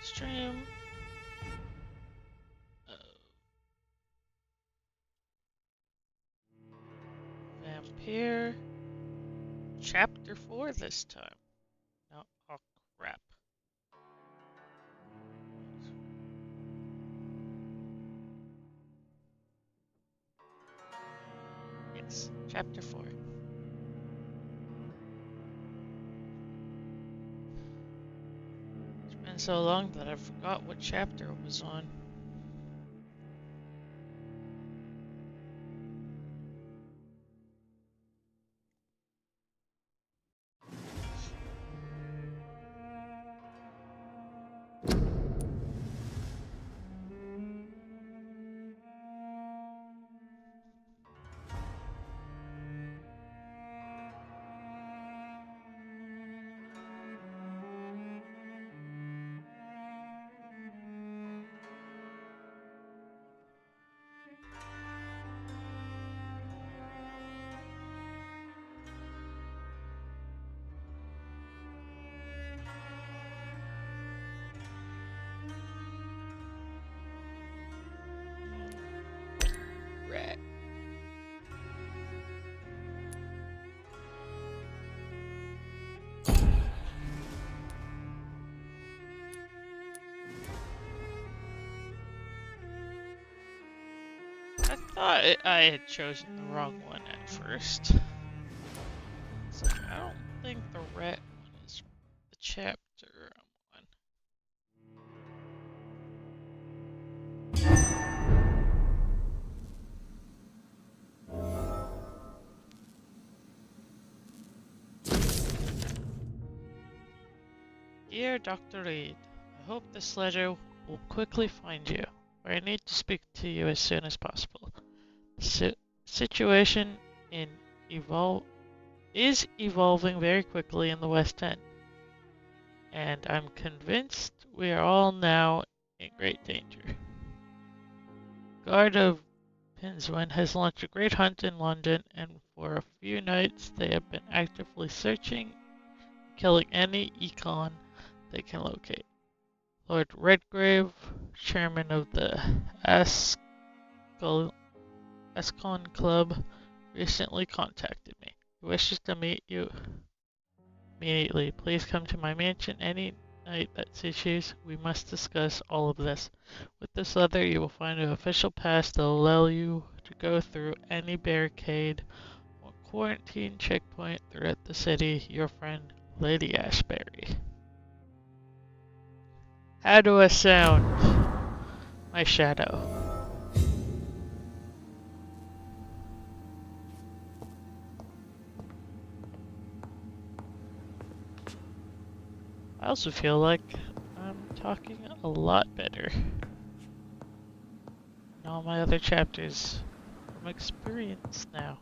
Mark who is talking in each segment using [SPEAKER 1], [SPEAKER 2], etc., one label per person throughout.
[SPEAKER 1] stream. Vampyr. Chapter 4 this time. No, oh crap. Yes, Chapter 4. It's been so long that I forgot what chapter it was on. Rat. I thought I had chosen the wrong one at first. It's like, I don't think the rat one is the chapter I'm on. Dear Dr. Reed, I hope this letter will quickly find you, for I need to speak to you as soon as possible. The situation is evolving very quickly in the West End, and I'm convinced we are all now in great danger. Guard of Pinswin has launched a great hunt in London, and for a few nights they have been actively searching, killing any econ they can locate. Lord Redgrave, chairman of the Ascon Club, recently contacted me. He wishes to meet you immediately. Please come to my mansion any night that suits you. We must discuss all of this. With this letter, you will find an official pass that will allow you to go through any barricade or quarantine checkpoint throughout the city. Your friend, Lady Ashbury. How do I sound? My shadow. I also feel like I'm talking a lot better in all my other chapters from experience now.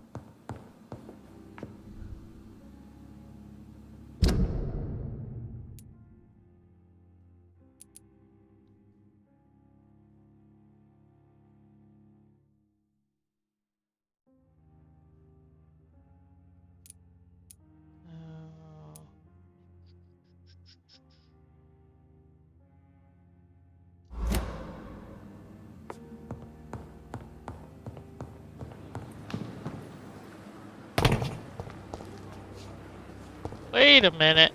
[SPEAKER 1] Wait a minute.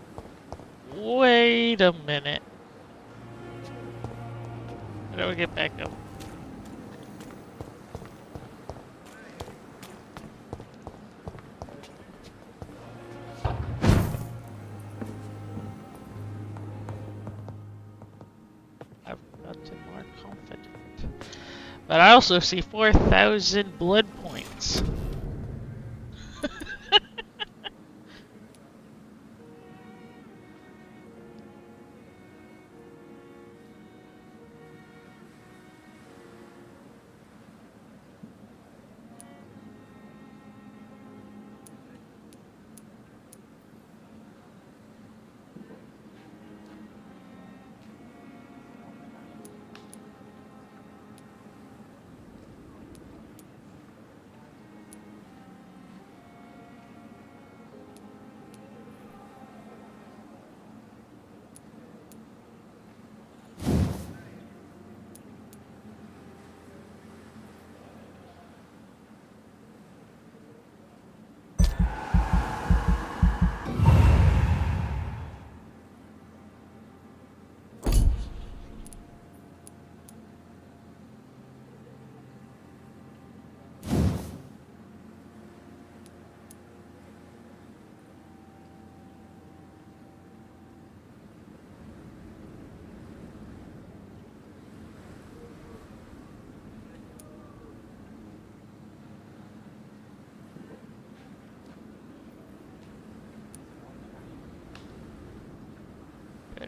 [SPEAKER 1] Wait a minute. How do I get back up? I've gotten more confident. But I also see 4,000 blood points.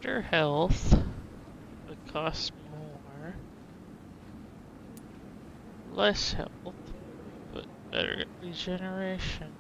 [SPEAKER 1] better health, but costs more. Less health, but better regeneration.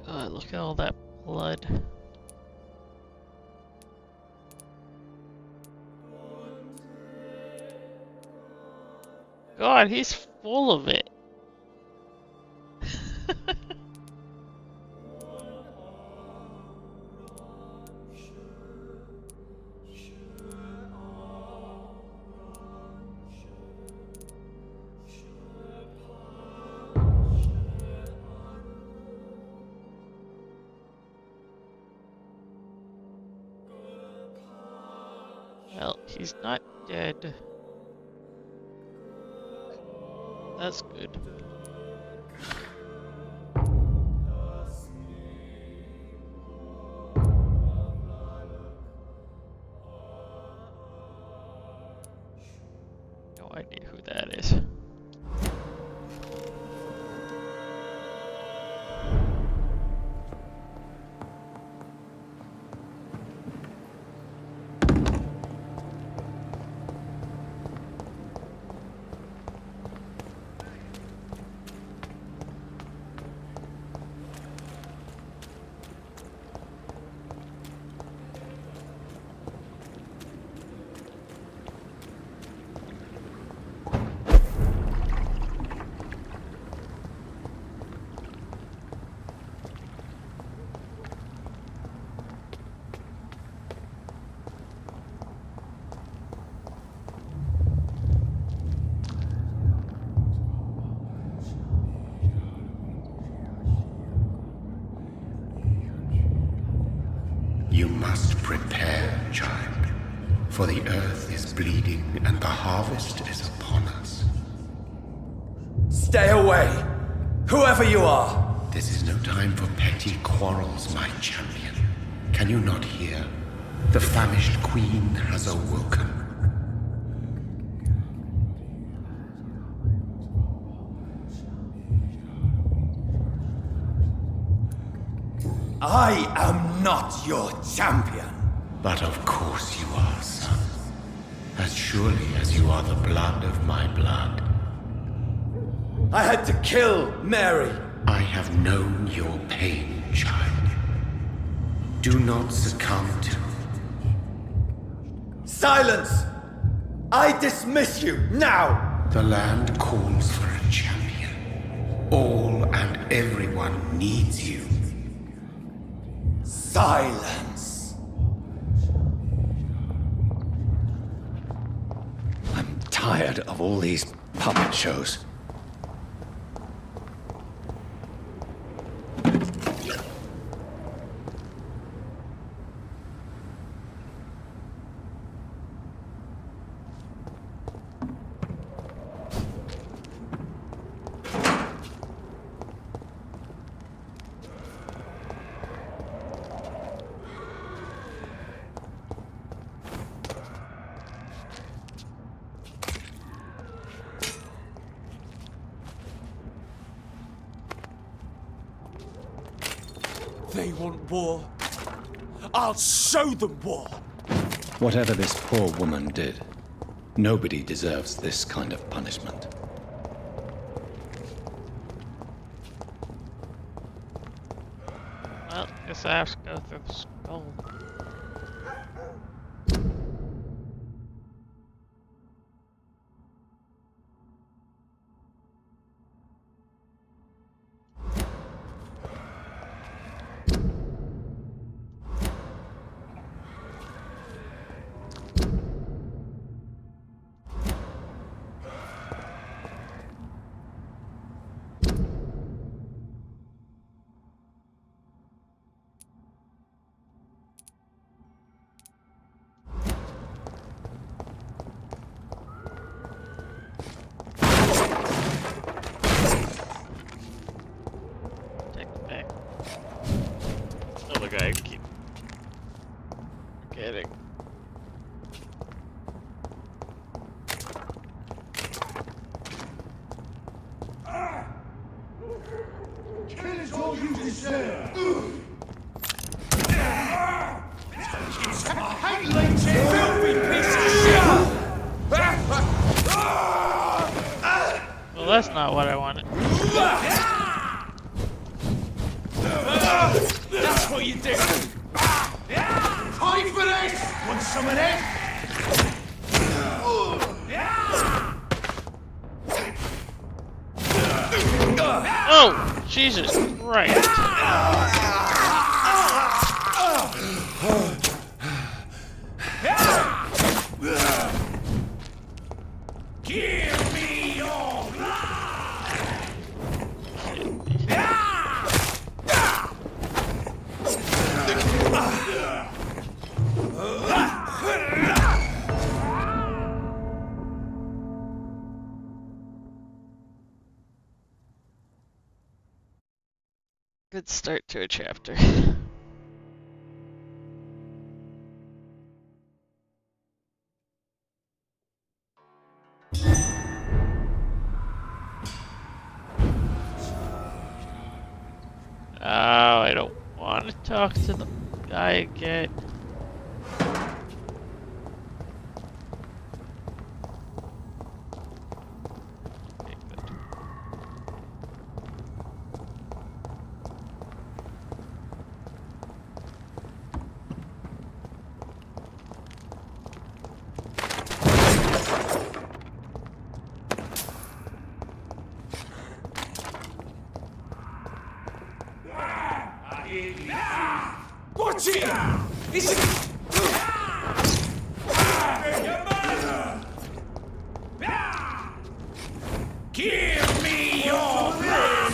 [SPEAKER 1] God, look at all that blood. God, he's full of it. Well, he's not dead. That's good. No idea who that is.
[SPEAKER 2] You must prepare, child, for the earth is bleeding and the harvest is upon us.
[SPEAKER 3] Stay away, whoever you are.
[SPEAKER 2] This is no time for petty quarrels, my champion. Can you not hear? The famished queen has awoken.
[SPEAKER 3] I am not your champion.
[SPEAKER 2] But of course you are, son. As surely as you are the blood of my blood.
[SPEAKER 3] I had to kill Mary.
[SPEAKER 2] I have known your pain, child. Do not succumb to...
[SPEAKER 3] Silence! I dismiss you, now!
[SPEAKER 2] The land calls for a champion. All and everyone needs you.
[SPEAKER 3] Silence! I'm tired of all these puppet shows.
[SPEAKER 4] They want war. I'll show them war.
[SPEAKER 3] Whatever this poor woman did, nobody deserves this kind of punishment.
[SPEAKER 1] Well, guess I have to go through the skull. I keep forgetting.
[SPEAKER 5] Kill is all you deserve.
[SPEAKER 4] Filthy piece of shit!
[SPEAKER 1] Well, that's not what I wanted.
[SPEAKER 4] That's what you do!
[SPEAKER 5] Time for this! Want some of this?
[SPEAKER 1] Oh, Jesus Christ.
[SPEAKER 4] Give me your blood!
[SPEAKER 1] Good start to a chapter. Oh, I don't want to talk to the guy again. Okay, good.
[SPEAKER 4] Watch it! It's a... Give me your blood!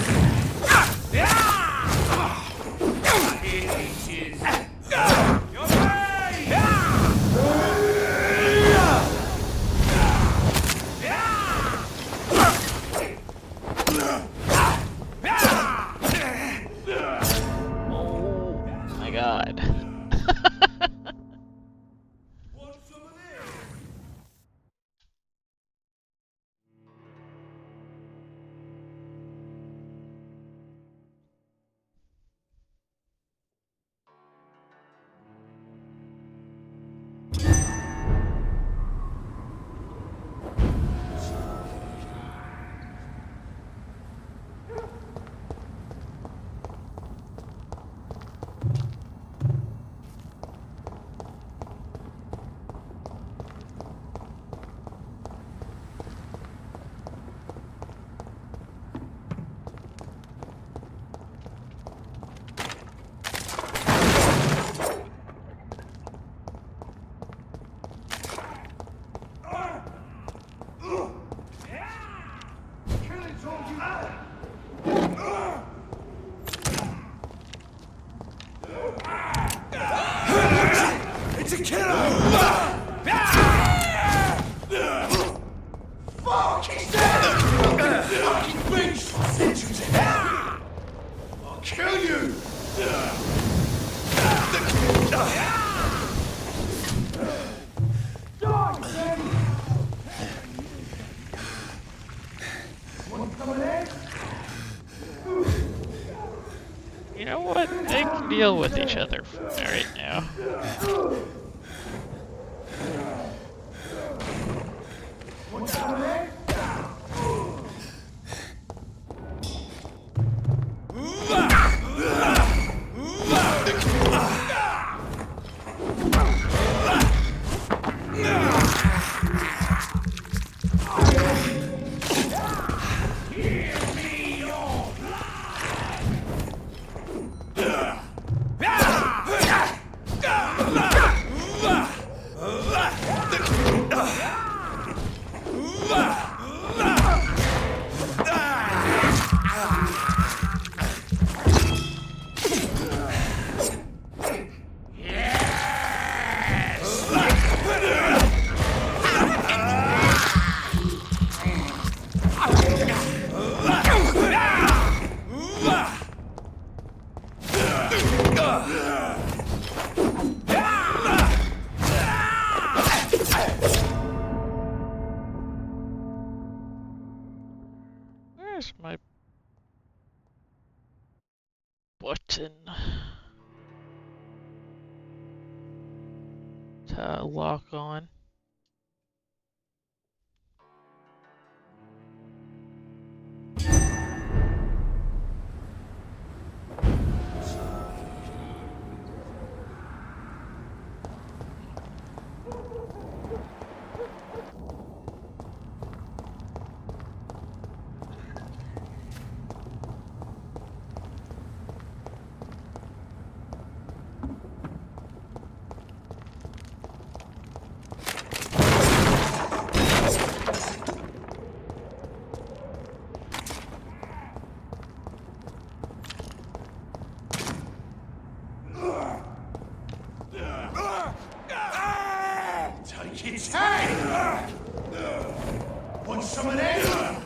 [SPEAKER 4] Your way!
[SPEAKER 1] Oh my God.
[SPEAKER 4] It's a killer!
[SPEAKER 5] Fuck! He's dead! Fucking beast! I'll kill you! Die, then! Want some of this?
[SPEAKER 1] You know what? They can deal with each other right now. Where's my button to lock on?
[SPEAKER 5] Take his head! Want some of that?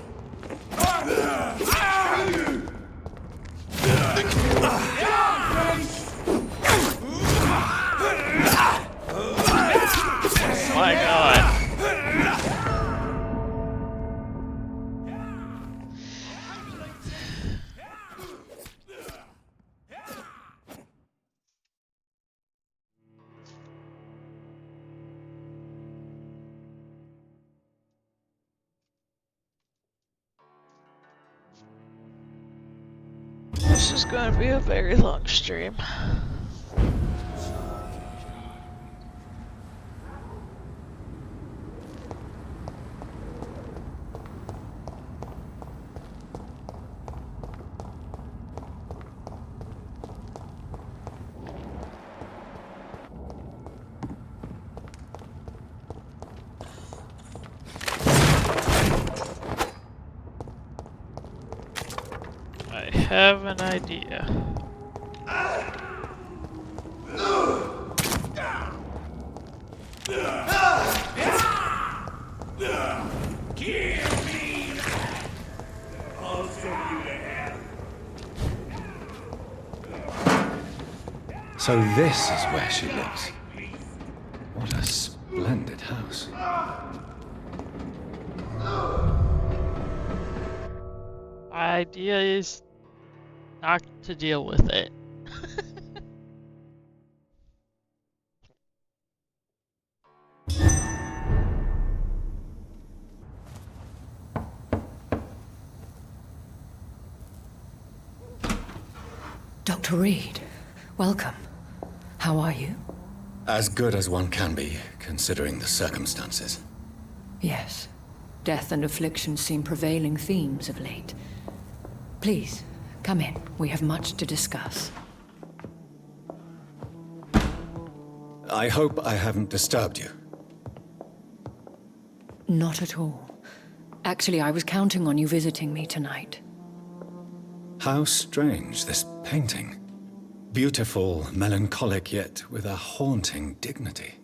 [SPEAKER 1] My God. This is going to be a very long stream. I have an idea.
[SPEAKER 5] Give me that! I'll send you to hell.
[SPEAKER 3] So this is where she lives. What a splendid house.
[SPEAKER 1] My idea is not to deal with it.
[SPEAKER 6] Dr. Reed, welcome. How are you?
[SPEAKER 3] As good as one can be, considering the circumstances.
[SPEAKER 6] Yes. Death and affliction seem prevailing themes of late. Please, come in. We have much to discuss.
[SPEAKER 3] I hope I haven't disturbed you.
[SPEAKER 6] Not at all. Actually, I was counting on you visiting me tonight.
[SPEAKER 3] How strange, this painting. Beautiful, melancholic, yet with a haunting dignity.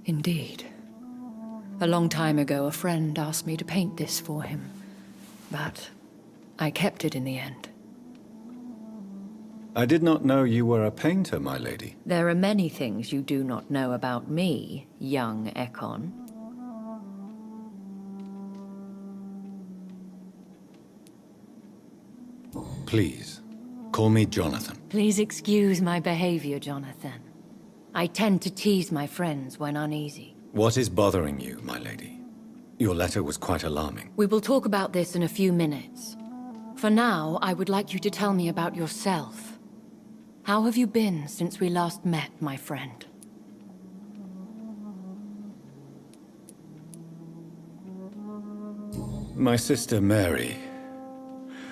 [SPEAKER 6] Indeed. A long time ago, a friend asked me to paint this for him. But I kept it in the end.
[SPEAKER 3] I did not know you were a painter, my lady.
[SPEAKER 6] There are many things you do not know about me, young Ekon.
[SPEAKER 3] Please, Call me Jonathan.
[SPEAKER 6] Please excuse my behavior, Jonathan. I tend to tease my friends when uneasy.
[SPEAKER 3] What is bothering you, my lady? Your letter was quite alarming.
[SPEAKER 6] We will talk about this in a few minutes. For now, I would like you to tell me about yourself. How have you been since we last met, my friend?
[SPEAKER 3] My sister Mary.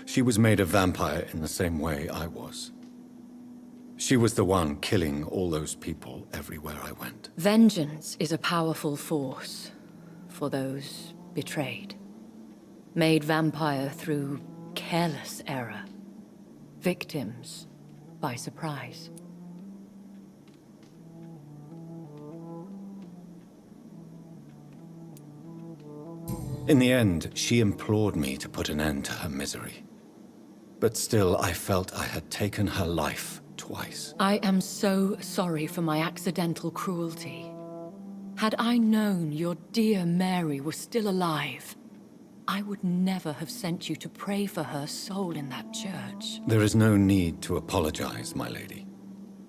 [SPEAKER 3] She was made a vampire in the same way I was. She was the one killing all those people everywhere I went.
[SPEAKER 6] Vengeance is a powerful force for those betrayed. Made vampire through careless error. Victims by surprise.
[SPEAKER 3] In the end, she implored me to put an end to her misery. But still, I felt I had taken her life twice.
[SPEAKER 6] I am so sorry for my accidental cruelty. Had I known your dear Mary was still alive, I would never have sent you to pray for her soul in that church.
[SPEAKER 3] There is no need to apologize, my lady.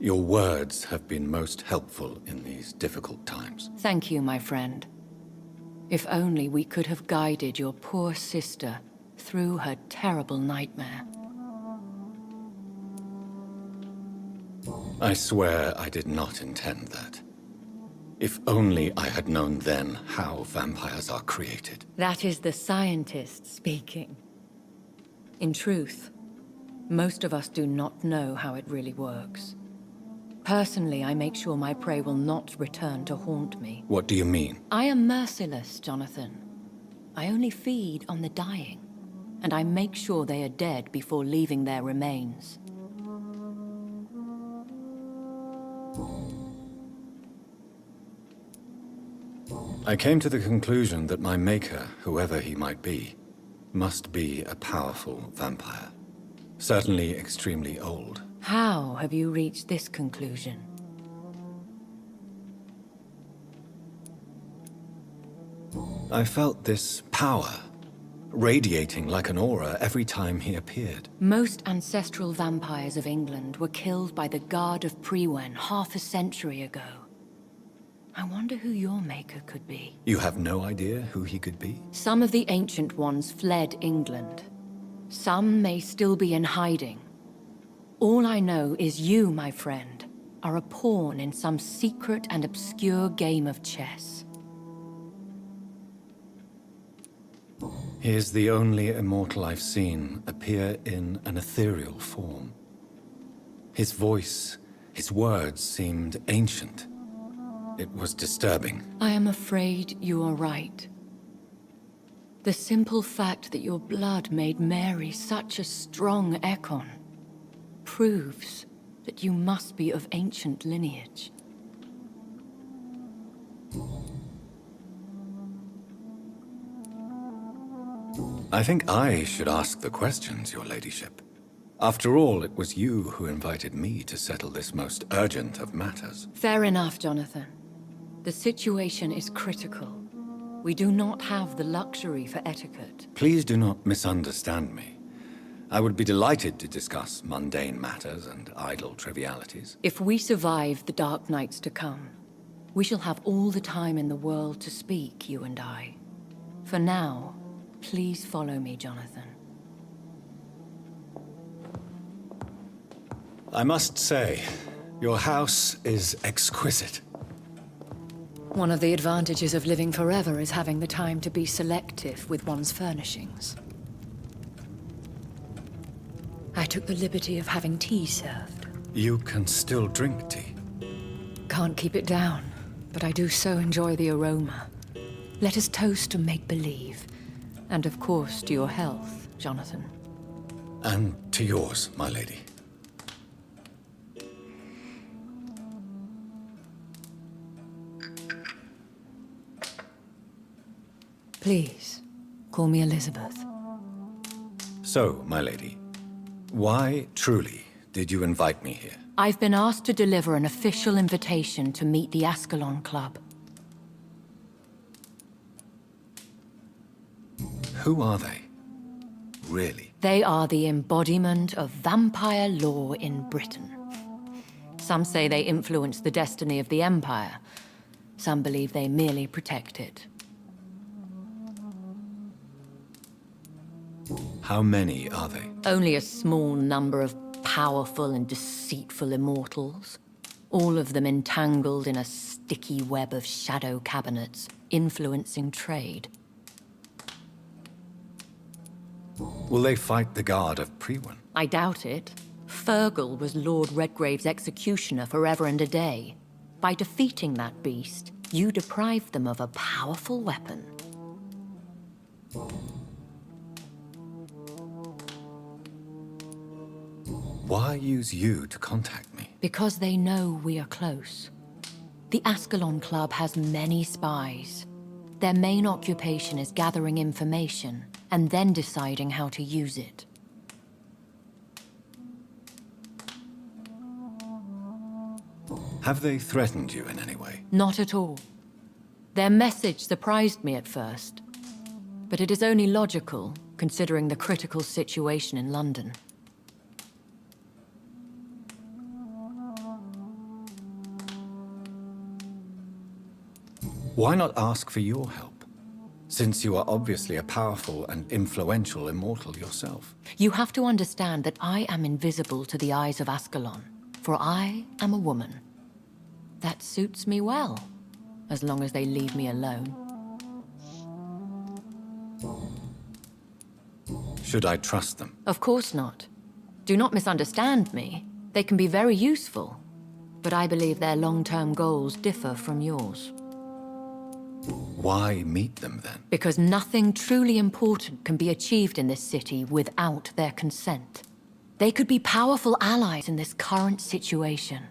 [SPEAKER 3] Your words have been most helpful in these difficult times.
[SPEAKER 6] Thank you, my friend. If only we could have guided your poor sister through her terrible nightmare.
[SPEAKER 3] I swear I did not intend that. If only I had known then how vampires are created.
[SPEAKER 6] That is the scientist speaking. In truth, most of us do not know how it really works. Personally, I make sure my prey will not return to haunt me.
[SPEAKER 3] What do you mean?
[SPEAKER 6] I am merciless, Jonathan. I only feed on the dying, and I make sure they are dead before leaving their remains.
[SPEAKER 3] I came to the conclusion that my maker, whoever he might be, must be a powerful vampire. Certainly extremely old.
[SPEAKER 6] How have you reached this conclusion?
[SPEAKER 3] I felt this power, radiating like an aura every time he appeared.
[SPEAKER 6] Most ancestral vampires of England were killed by the Guard of Priwen half a century ago. I wonder who your maker could be.
[SPEAKER 3] You have no idea who he could be?
[SPEAKER 6] Some of the ancient ones fled England. Some may still be in hiding. All I know is you, my friend, are a pawn in some secret and obscure game of chess.
[SPEAKER 3] He is the only immortal I've seen appear in an ethereal form. His voice, his words seemed ancient. It was disturbing.
[SPEAKER 6] I am afraid you are right. The simple fact that your blood made Mary such a strong Ekon proves that you must be of ancient lineage.
[SPEAKER 3] I think I should ask the questions, your ladyship. After all, it was you who invited me to settle this most urgent of matters.
[SPEAKER 6] Fair enough, Jonathan. The situation is critical. We do not have the luxury for etiquette.
[SPEAKER 3] Please do not misunderstand me. I would be delighted to discuss mundane matters and idle trivialities.
[SPEAKER 6] If we survive the dark nights to come, we shall have all the time in the world to speak, you and I. For now, please follow me, Jonathan.
[SPEAKER 3] I must say, your house is exquisite.
[SPEAKER 6] One of the advantages of living forever is having the time to be selective with one's furnishings. I took the liberty of having tea served.
[SPEAKER 3] You can still drink tea.
[SPEAKER 6] Can't keep it down, but I do so enjoy the aroma. Let us toast to make-believe. And of course, to your health, Jonathan.
[SPEAKER 3] And to yours, my lady.
[SPEAKER 6] Please, call me Elizabeth.
[SPEAKER 3] So, my lady, why truly did you invite me here?
[SPEAKER 6] I've been asked to deliver an official invitation to meet the Ascalon Club.
[SPEAKER 3] Who are they? Really?
[SPEAKER 6] They are the embodiment of vampire law in Britain. Some say they influence the destiny of the Empire. Some believe they merely protect it.
[SPEAKER 3] How many are they?
[SPEAKER 6] Only a small number of powerful and deceitful immortals. All of them entangled in a sticky web of shadow cabinets, influencing trade.
[SPEAKER 3] Will they fight the Guard of Priwen?
[SPEAKER 6] I doubt it. Fergal was Lord Redgrave's executioner forever and a day. By defeating that beast, you deprived them of a powerful weapon.
[SPEAKER 3] Why use you to contact me?
[SPEAKER 6] Because they know we are close. The Ascalon Club has many spies. Their main occupation is gathering information and then deciding how to use it.
[SPEAKER 3] Have they threatened you in any way?
[SPEAKER 6] Not at all. Their message surprised me at first, but it is only logical, considering the critical situation in London.
[SPEAKER 3] Why not ask for your help? Since you are obviously a powerful and influential immortal yourself.
[SPEAKER 6] You have to understand that I am invisible to the eyes of Ascalon, for I am a woman. That suits me well, as long as they leave me alone.
[SPEAKER 3] Should I trust them?
[SPEAKER 6] Of course not. Do not misunderstand me. They can be very useful, but I believe their long-term goals differ from yours.
[SPEAKER 3] Why meet them then?
[SPEAKER 6] Because nothing truly important can be achieved in this city without their consent. They could be powerful allies in this current situation.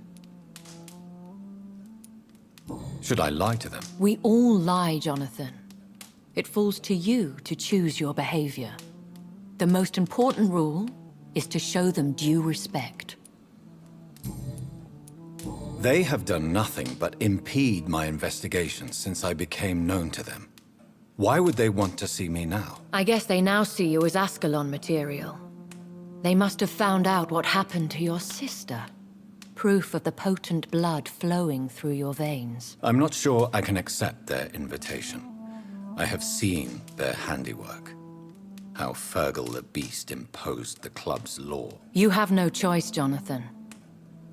[SPEAKER 3] Should I lie to them?
[SPEAKER 6] We all lie, Jonathan. It falls to you to choose your behavior. The most important rule is to show them due respect.
[SPEAKER 3] They have done nothing but impede my investigations since I became known to them. Why would they want to see me now?
[SPEAKER 6] I guess they now see you as Ascalon material. They must have found out what happened to your sister. Proof of the potent blood flowing through your veins.
[SPEAKER 3] I'm not sure I can accept their invitation. I have seen their handiwork. How Fergal the Beast imposed the club's law.
[SPEAKER 6] You have no choice, Jonathan.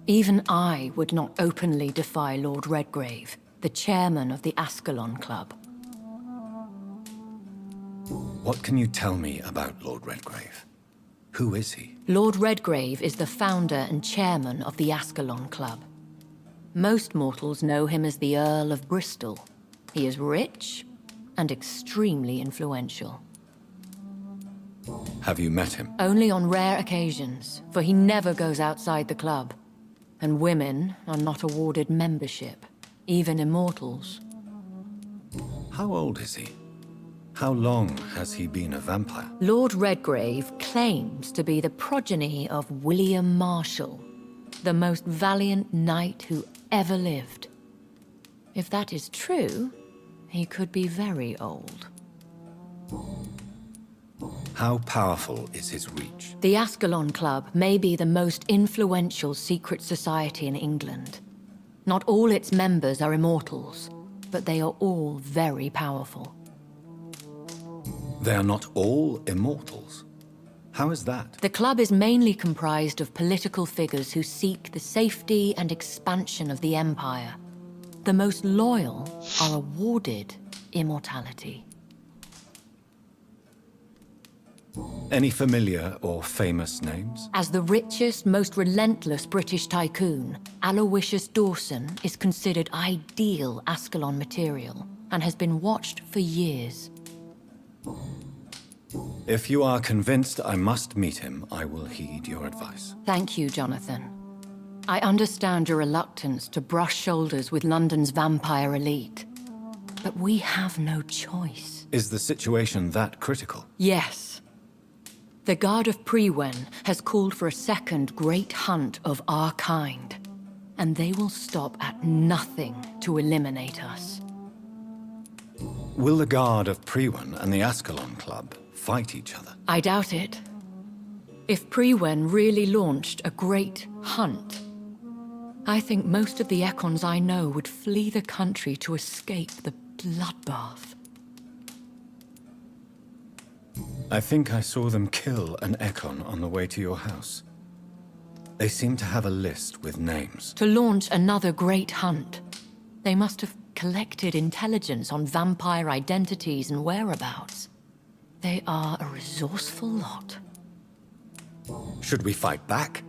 [SPEAKER 6] Even I would not openly defy Lord Redgrave, the chairman of the Ascalon Club.
[SPEAKER 3] What can you tell me about Lord Redgrave? Who is he?
[SPEAKER 6] Lord Redgrave is the founder and chairman of the Ascalon Club. Most mortals know him as the Earl of Bristol. He is rich and extremely influential.
[SPEAKER 3] Have you met him?
[SPEAKER 6] Only on rare occasions, for he never goes outside the club. And women are not awarded membership, even immortals.
[SPEAKER 3] How old is he? How long has he been a vampire?
[SPEAKER 6] Lord Redgrave claims to be the progeny of William Marshall, the most valiant knight who ever lived. If that is true, he could be very old.
[SPEAKER 3] How powerful is his reach?
[SPEAKER 6] The Ascalon Club may be the most influential secret society in England. Not all its members are immortals, but they are all very powerful.
[SPEAKER 3] They are not all immortals. How is that?
[SPEAKER 6] The club is mainly comprised of political figures who seek the safety and expansion of the Empire. The most loyal are awarded immortality.
[SPEAKER 3] Any familiar or famous names?
[SPEAKER 6] As the richest, most relentless British tycoon, Aloysius Dawson is considered ideal Ascalon material and has been watched for years.
[SPEAKER 3] If you are convinced I must meet him, I will heed your advice.
[SPEAKER 6] Thank you, Jonathan. I understand your reluctance to brush shoulders with London's vampire elite, but we have no choice.
[SPEAKER 3] Is the situation that critical?
[SPEAKER 6] Yes. The Guard of Priwen has called for a second great hunt of our kind, and they will stop at nothing to eliminate us.
[SPEAKER 3] Will the Guard of Priwen and the Ascalon Club fight each other?
[SPEAKER 6] I doubt it. If Priwen really launched a great hunt, I think most of the Ekons I know would flee the country to escape the bloodbath.
[SPEAKER 3] I think I saw them kill an Ekon on the way to your house. They seem to have a list with names.
[SPEAKER 6] To launch another great hunt, they must have collected intelligence on vampire identities and whereabouts. They are a resourceful lot.
[SPEAKER 3] Should we fight back?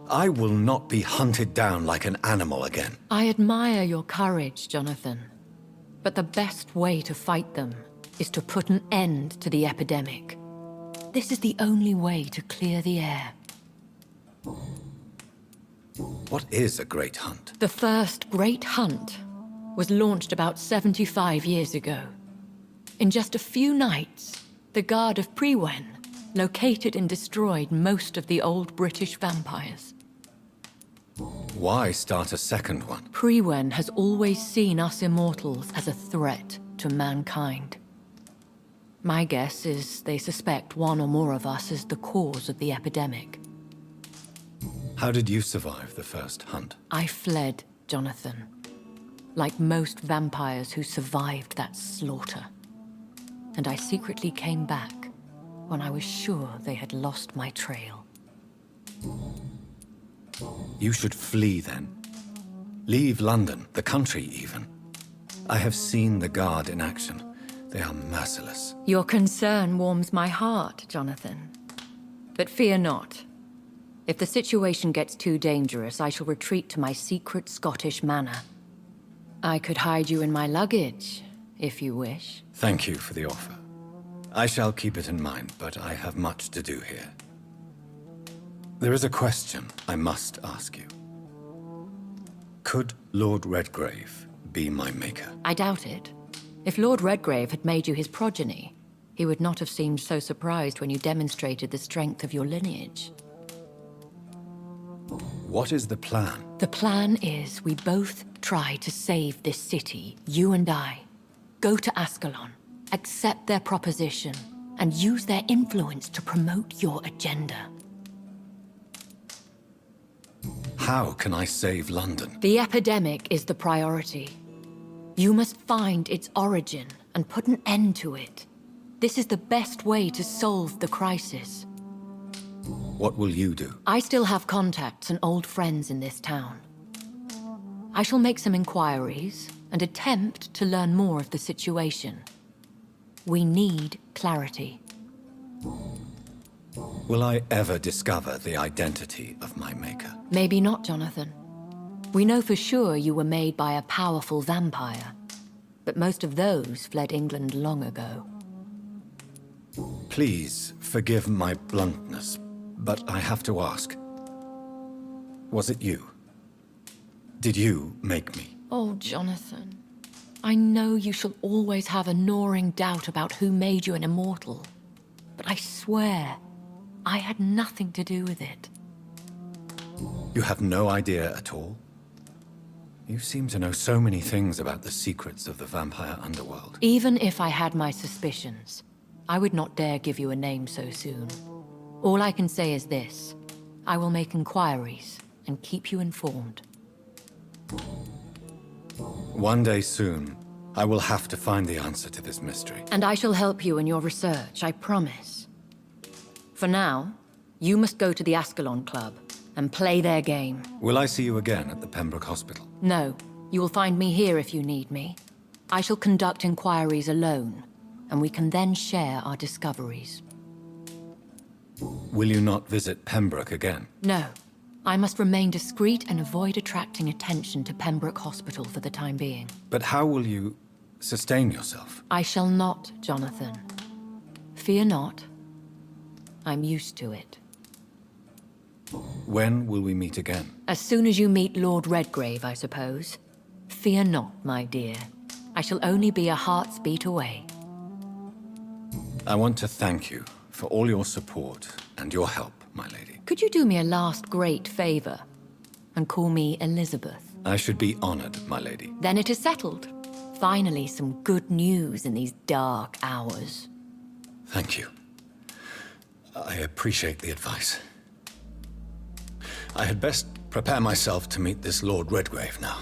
[SPEAKER 3] I will not be hunted down like an animal again.
[SPEAKER 6] I admire your courage, Jonathan. But the best way to fight them is to put an end to the epidemic. This is the only way to clear the air.
[SPEAKER 3] What is a great hunt?
[SPEAKER 6] The first great hunt was launched about 75 years ago. In just a few nights, the Guard of Priwen located and destroyed most of the old British vampires.
[SPEAKER 3] Why start a second one?
[SPEAKER 6] Priwen has always seen us immortals as a threat to mankind. My guess is they suspect one or more of us is the cause of the epidemic.
[SPEAKER 3] How did you survive the first hunt?
[SPEAKER 6] I fled, Jonathan. Like most vampires who survived that slaughter. And I secretly came back when I was sure they had lost my trail.
[SPEAKER 3] You should flee then. Leave London, the country even. I have seen the Guard in action. They are merciless.
[SPEAKER 6] Your concern warms my heart, Jonathan. But fear not. If the situation gets too dangerous, I shall retreat to my secret Scottish manor. I could hide you in my luggage, if you wish.
[SPEAKER 3] Thank you for the offer. I shall keep it in mind, but I have much to do here. There is a question I must ask you. Could Lord Redgrave be my maker?
[SPEAKER 6] I doubt it. If Lord Redgrave had made you his progeny, he would not have seemed so surprised when you demonstrated the strength of your lineage.
[SPEAKER 3] What is the plan?
[SPEAKER 6] The plan is we both try to save this city, you and I. Go to Ascalon, accept their proposition, and use their influence to promote your agenda.
[SPEAKER 3] How can I save London?
[SPEAKER 6] The epidemic is the priority. You must find its origin and put an end to it. This is the best way to solve the crisis.
[SPEAKER 3] What will you do?
[SPEAKER 6] I still have contacts and old friends in this town. I shall make some inquiries and attempt to learn more of the situation. We need clarity.
[SPEAKER 3] Will I ever discover the identity of my maker?
[SPEAKER 6] Maybe not, Jonathan. We know for sure you were made by a powerful vampire, but most of those fled England long ago.
[SPEAKER 3] Please forgive my bluntness, but I have to ask. Was it you? Did you make me?
[SPEAKER 6] Oh, Jonathan. I know you shall always have a gnawing doubt about who made you an immortal, but I swear, I had nothing to do with it.
[SPEAKER 3] You have no idea at all? You seem to know so many things about the secrets of the vampire underworld.
[SPEAKER 6] Even if I had my suspicions, I would not dare give you a name so soon. All I can say is this. I will make inquiries and keep you informed.
[SPEAKER 3] One day soon, I will have to find the answer to this mystery.
[SPEAKER 6] And I shall help you in your research, I promise. For now, you must go to the Ascalon Club and play their game.
[SPEAKER 3] Will I see you again at the Pembroke Hospital?
[SPEAKER 6] No, you will find me here if you need me. I shall conduct inquiries alone, and we can then share our discoveries.
[SPEAKER 3] Will you not visit Pembroke again?
[SPEAKER 6] No. I must remain discreet and avoid attracting attention to Pembroke Hospital for the time being.
[SPEAKER 3] But how will you sustain yourself?
[SPEAKER 6] I shall not, Jonathan. Fear not. I'm used to it.
[SPEAKER 3] When will we meet again?
[SPEAKER 6] As soon as you meet Lord Redgrave, I suppose. Fear not, my dear. I shall only be a heart's beat away.
[SPEAKER 3] I want to thank you for all your support and your help, my lady.
[SPEAKER 6] Could you do me a last great favor and call me Elizabeth?
[SPEAKER 3] I should be honored, my lady.
[SPEAKER 6] Then it is settled. Finally, some good news in these dark hours.
[SPEAKER 3] Thank you. I appreciate the advice. I had best prepare myself to meet this Lord Redgrave now.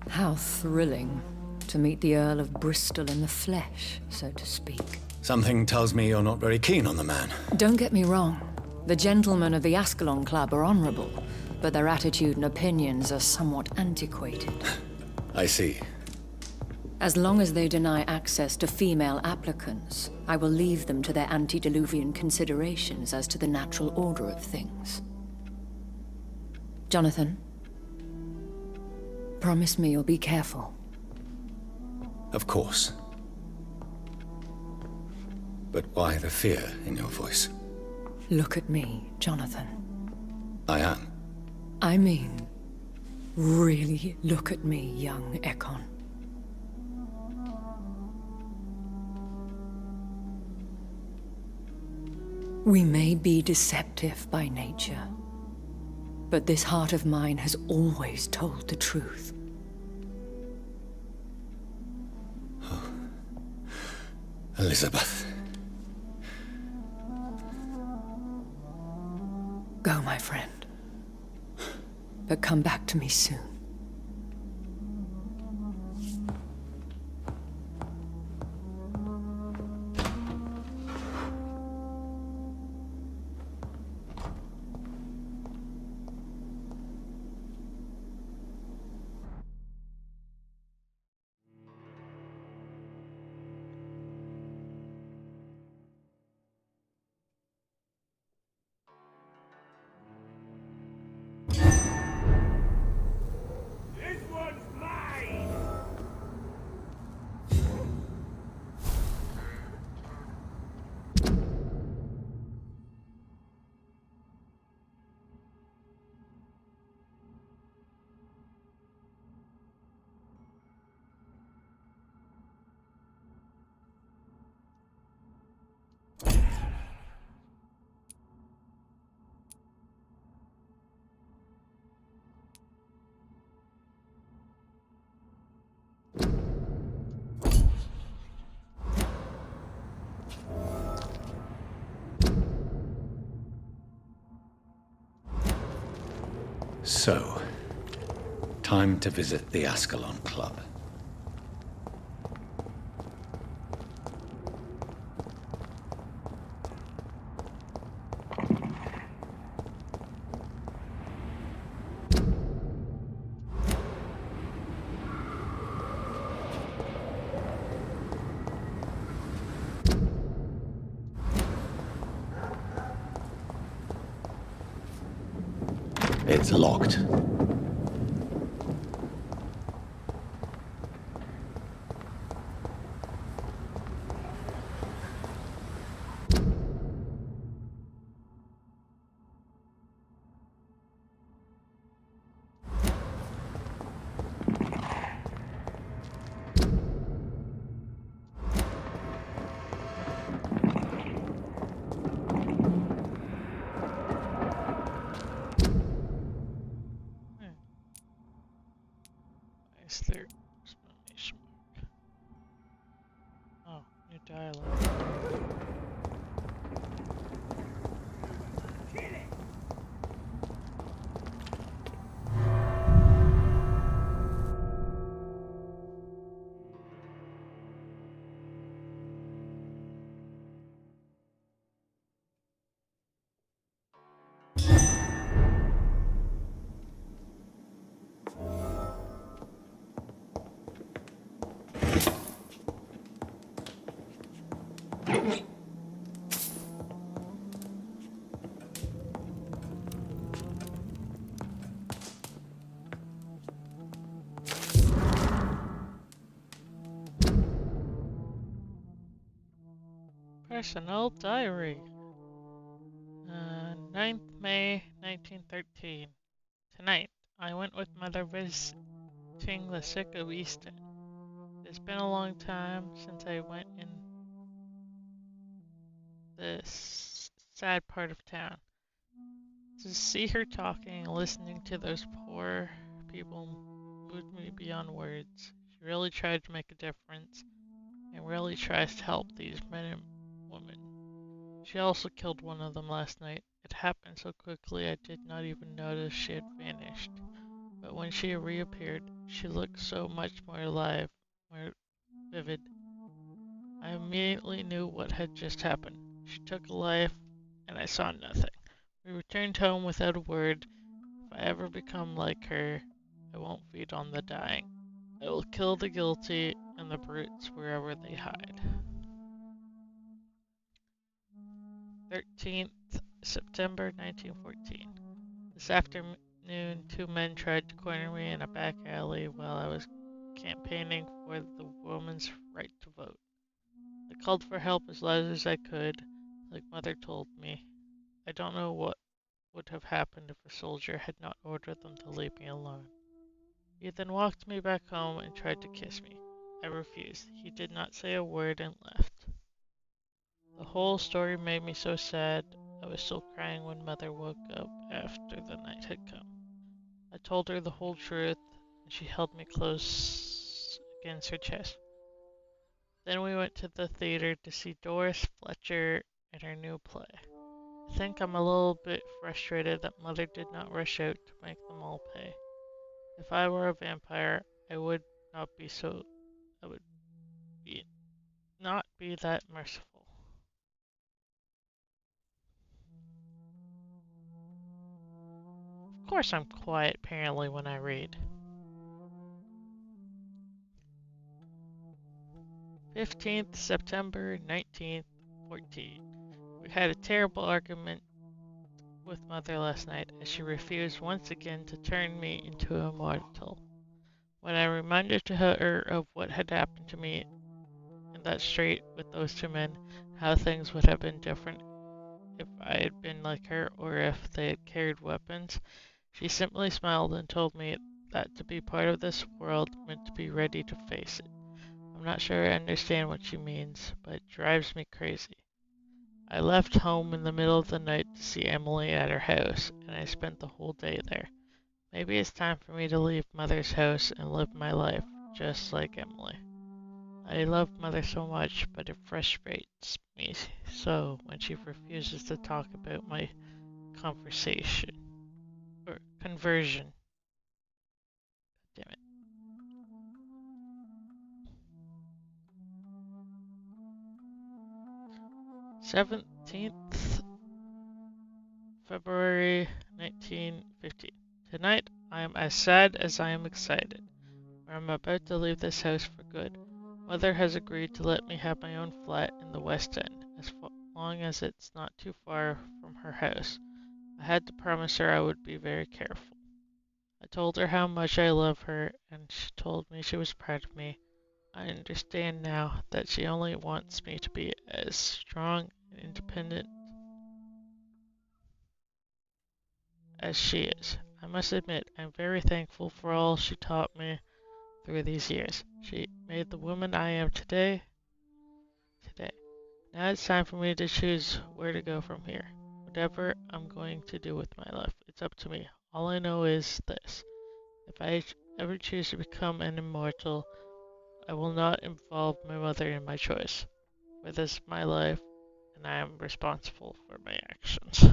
[SPEAKER 6] How thrilling to meet the Earl of Bristol in the flesh, so to speak.
[SPEAKER 3] Something tells me you're not very keen on the man.
[SPEAKER 6] Don't get me wrong. The gentlemen of the Ascalon Club are honorable, but their attitude and opinions are somewhat antiquated.
[SPEAKER 3] I see.
[SPEAKER 6] As long as they deny access to female applicants, I will leave them to their antediluvian considerations as to the natural order of things. Jonathan, promise me you'll be careful.
[SPEAKER 3] Of course. But why the fear in your voice?
[SPEAKER 6] Look at me, Jonathan.
[SPEAKER 3] I am.
[SPEAKER 6] I mean, really look at me, young Ekon. We may be deceptive by nature, but this heart of mine has always told the truth.
[SPEAKER 3] Elizabeth.
[SPEAKER 6] Go, my friend. But come back to me soon.
[SPEAKER 5] This one's mine!
[SPEAKER 3] So, time to visit the Ascalon Club. It's locked.
[SPEAKER 1] Is there exclamation mark? Oh, new dialogue. Personal diary. 9th May 1913. Tonight, I went with Mother visiting the sick of Easton. It's been a long time since I went in this sad part of town. To see her talking and listening to those poor people moved me beyond words. She really tried to make a difference and really tries to help these men and women. She also killed one of them last night. It happened so quickly I did not even notice she had vanished. But when she reappeared, she looked so much more alive, more vivid. I immediately knew what had just happened. She took a life, and I saw nothing. We returned home without a word. If I ever become like her, I won't feed on the dying. I will kill the guilty and the brutes wherever they hide. 13th September 1914. This afternoon, two men tried to corner me in a back alley while I was campaigning for the woman's right to vote. I called for help as loud as I could, like Mother told me. I don't know what would have happened if a soldier had not ordered them to leave me alone. He then walked me back home and tried to kiss me. I refused. He did not say a word and left. The whole story made me so sad. I was still crying when Mother woke up after the night had come. I told her the whole truth, and she held me close against her chest. Then we went to the theater to see Doris Fletcher in her new play. I think I'm a little bit frustrated that Mother did not rush out to make them all pay. If I were a vampire, I would not be so. I would be not be that merciful. Of course, I'm quiet apparently when I read. 15th September 1914. We had a terrible argument with Mother last night as she refused once again to turn me into a mortal. When I reminded her of what had happened to me in that street with those two men, how things would have been different if I had been like her or if they had carried weapons, she simply smiled and told me that to be part of this world meant to be ready to face it. I'm not sure I understand what she means, but it drives me crazy. I left home in the middle of the night to see Emily at her house, and I spent the whole day there. Maybe it's time for me to leave Mother's house and live my life, just like Emily. I love Mother so much, but it frustrates me so when she refuses to talk about my conversation or conversion. Damn it. 17th February 1915. Tonight I am as sad as I am excited. I am about to leave this house for good. Mother has agreed to let me have my own flat in the West End, as long as it's not too far from her house. I had to promise her I would be very careful. I told her how much I love her, and she told me she was proud of me. I understand now that she only wants me to be as strong and independent as she is. I must admit, I'm very thankful for all she taught me through these years. She made the woman I am today. Now it's time for me to choose where to go from here. Whatever I'm going to do with my life, it's up to me. All I know is this. If I ever choose to become an immortal, I will not involve my mother in my choice. For this is my life, and I am responsible for my actions.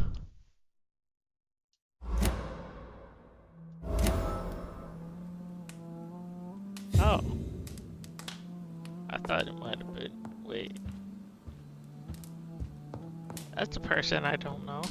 [SPEAKER 1] Oh. I thought it might have been. Wait. That's a person I don't know.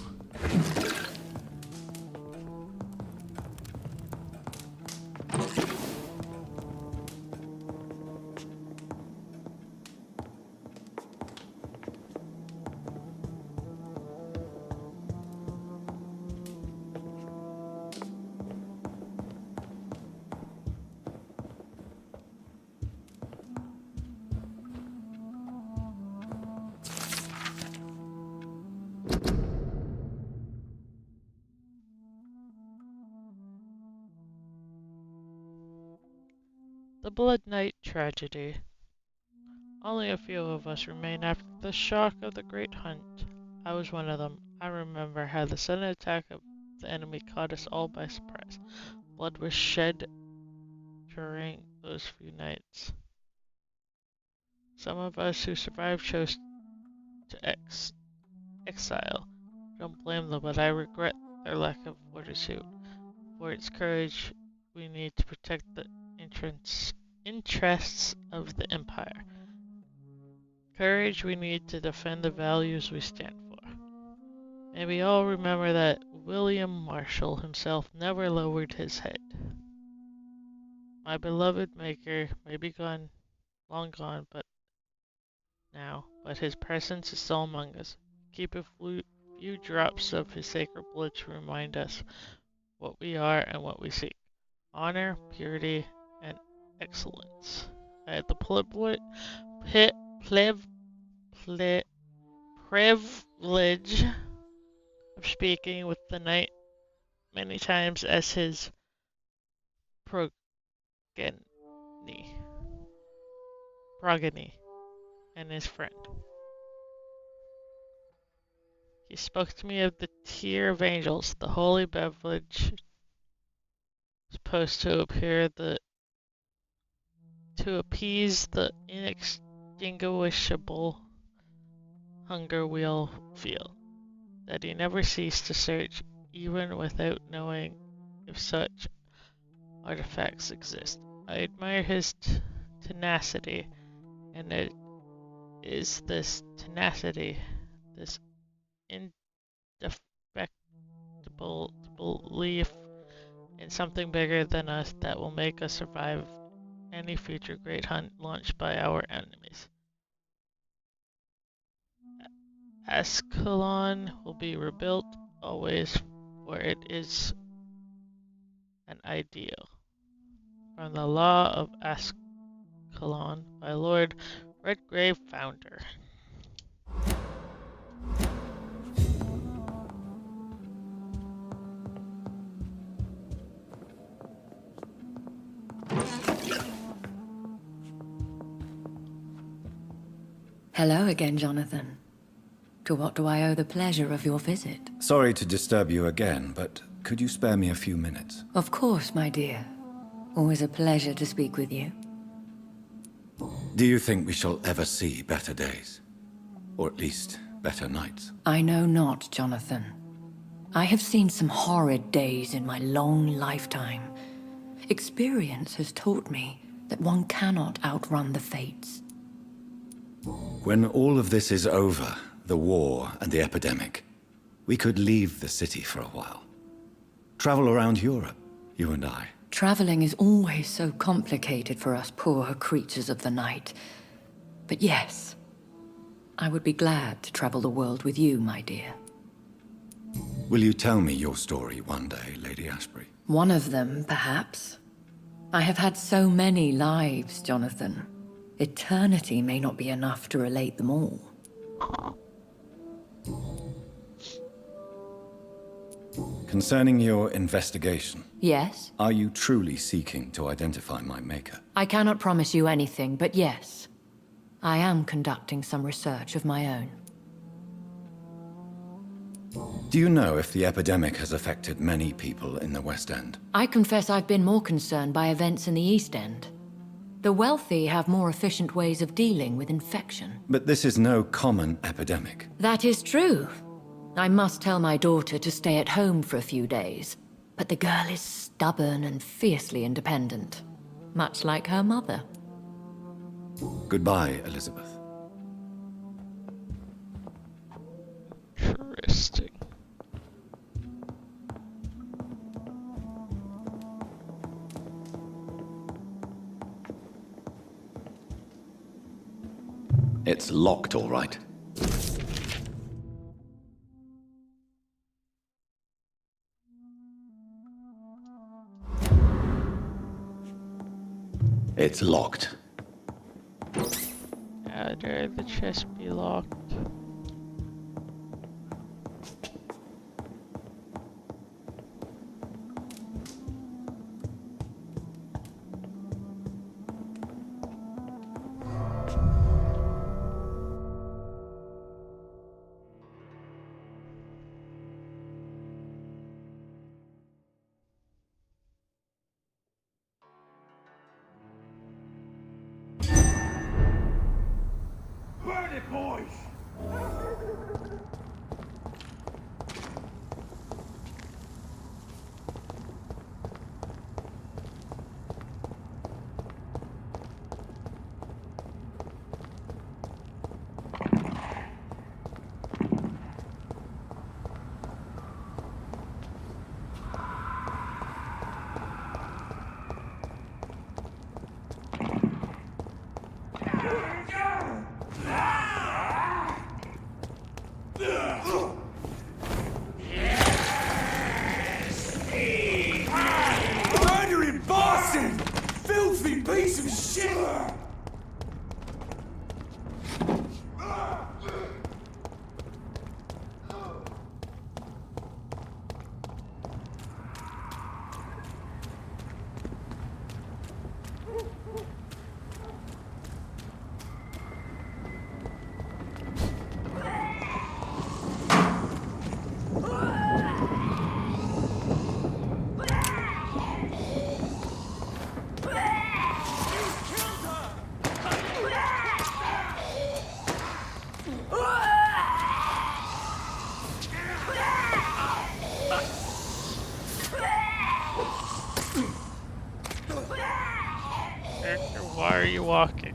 [SPEAKER 1] The Blood Night tragedy. Only a few of us remain after the shock of the Great Hunt. I was one of them. I remember how the sudden attack of the enemy caught us all by surprise. Blood was shed during those few nights. Some of us who survived chose to exile. Don't blame them, but I regret their lack of fortitude. For its courage, we need to protect the interests of the Empire. Courage we need to defend the values we stand for. May we all remember that William Marshall himself never lowered his head. My beloved Maker may be gone, long gone, but his presence is still among us. Keep a few drops of his sacred blood to remind us what we are and what we seek. Honor, purity, and excellence. I had the privilege of speaking with the knight many times as his progeny, and his friend. He spoke to me of the tier of angels, the holy beverage supposed to appease the inextinguishable hunger we all feel. That he never ceased to search, even without knowing if such artifacts exist. I admire his tenacity, and it is this tenacity, this indefectible belief in something bigger than us that will make us survive any future great hunt launched by our enemies. Ascalon will be rebuilt always, for it is an ideal. From the Law of Ascalon by Lord Redgrave, founder.
[SPEAKER 6] Hello again, Jonathan. To what do I owe the pleasure of your visit?
[SPEAKER 3] Sorry to disturb you again, but could you spare me a few minutes?
[SPEAKER 6] Of course, my dear. Always a pleasure to speak with you.
[SPEAKER 3] Do you think we shall ever see better days? Or at least, better nights?
[SPEAKER 6] I know not, Jonathan. I have seen some horrid days in my long lifetime. Experience has taught me that one cannot outrun the fates.
[SPEAKER 3] When all of this is over, the war and the epidemic, we could leave the city for a while. Travel around Europe, you and I.
[SPEAKER 6] Traveling is always so complicated for us poor creatures of the night. But yes, I would be glad to travel the world with you, my dear.
[SPEAKER 3] Will you tell me your story one day, Lady Ashbury?
[SPEAKER 6] One of them, perhaps. I have had so many lives, Jonathan. Eternity may not be enough to relate them all.
[SPEAKER 3] Concerning your investigation,
[SPEAKER 6] Yes?
[SPEAKER 3] are you truly seeking to identify my maker?
[SPEAKER 6] I cannot promise you anything, but yes. I am conducting some research of my own.
[SPEAKER 3] Do you know if the epidemic has affected many people in the West End?
[SPEAKER 6] I confess I've been more concerned by events in the East End. The wealthy have more efficient ways of dealing with infection.
[SPEAKER 3] But this is no common epidemic.
[SPEAKER 6] That is true. I must tell my daughter to stay at home for a few days. But the girl is stubborn and fiercely independent. Much like her mother.
[SPEAKER 3] Goodbye, Elizabeth.
[SPEAKER 1] Interesting.
[SPEAKER 7] It's locked, all right. It's locked.
[SPEAKER 1] How dare the chest be locked?
[SPEAKER 5] Burn it, boys!
[SPEAKER 4] piece of shit!
[SPEAKER 1] Character, why are you walking?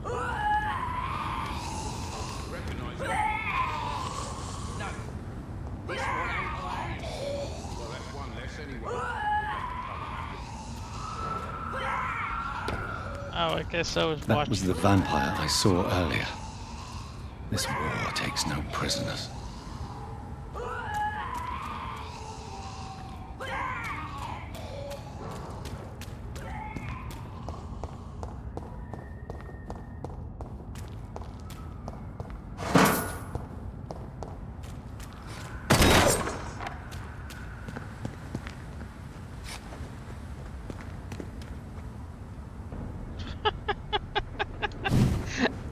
[SPEAKER 5] Recognize it? No. This one ain't mine. Well, that's one less anyway.
[SPEAKER 1] Oh, I guess I was
[SPEAKER 3] That
[SPEAKER 1] watching.
[SPEAKER 3] was the vampire I saw earlier. This war takes no prisoners.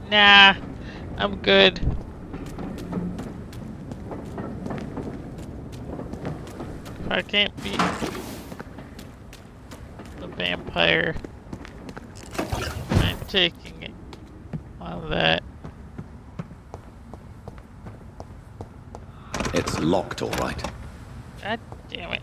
[SPEAKER 1] Nah, I'm good. If I can't beat the vampire, I'm taking it on that.
[SPEAKER 7] It's locked, all right.
[SPEAKER 1] God damn it.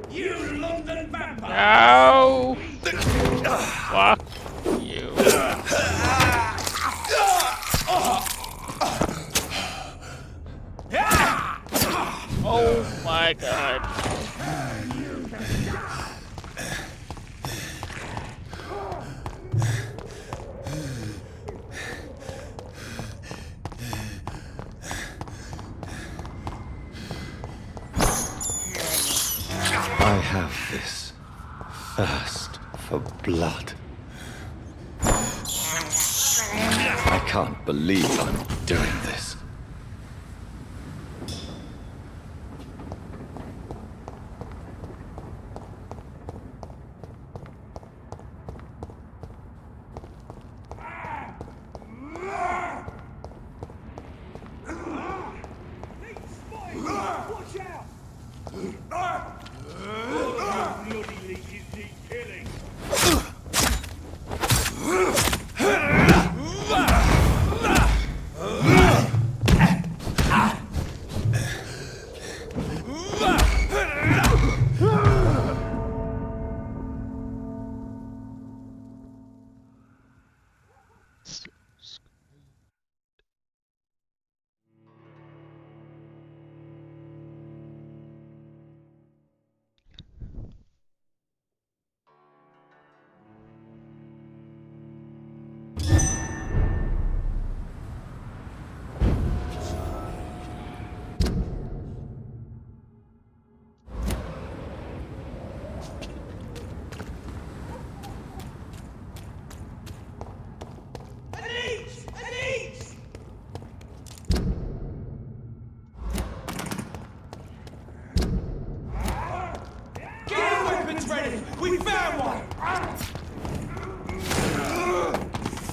[SPEAKER 4] You London vampire!
[SPEAKER 1] No! Fuck you. Oh my god.
[SPEAKER 3] I have this thirst for blood. I can't believe I'm doing this.
[SPEAKER 4] Watch out! Bloody leeches need killing!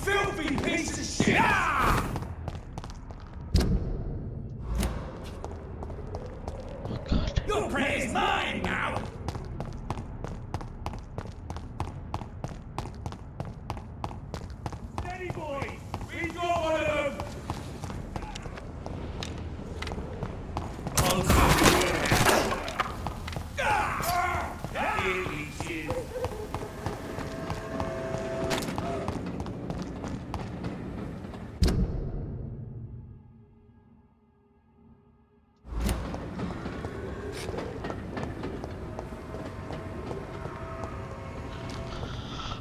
[SPEAKER 4] Filthy piece of shit!
[SPEAKER 1] Oh god.
[SPEAKER 4] Your prey is mine now! Steady, boys! We got one of them!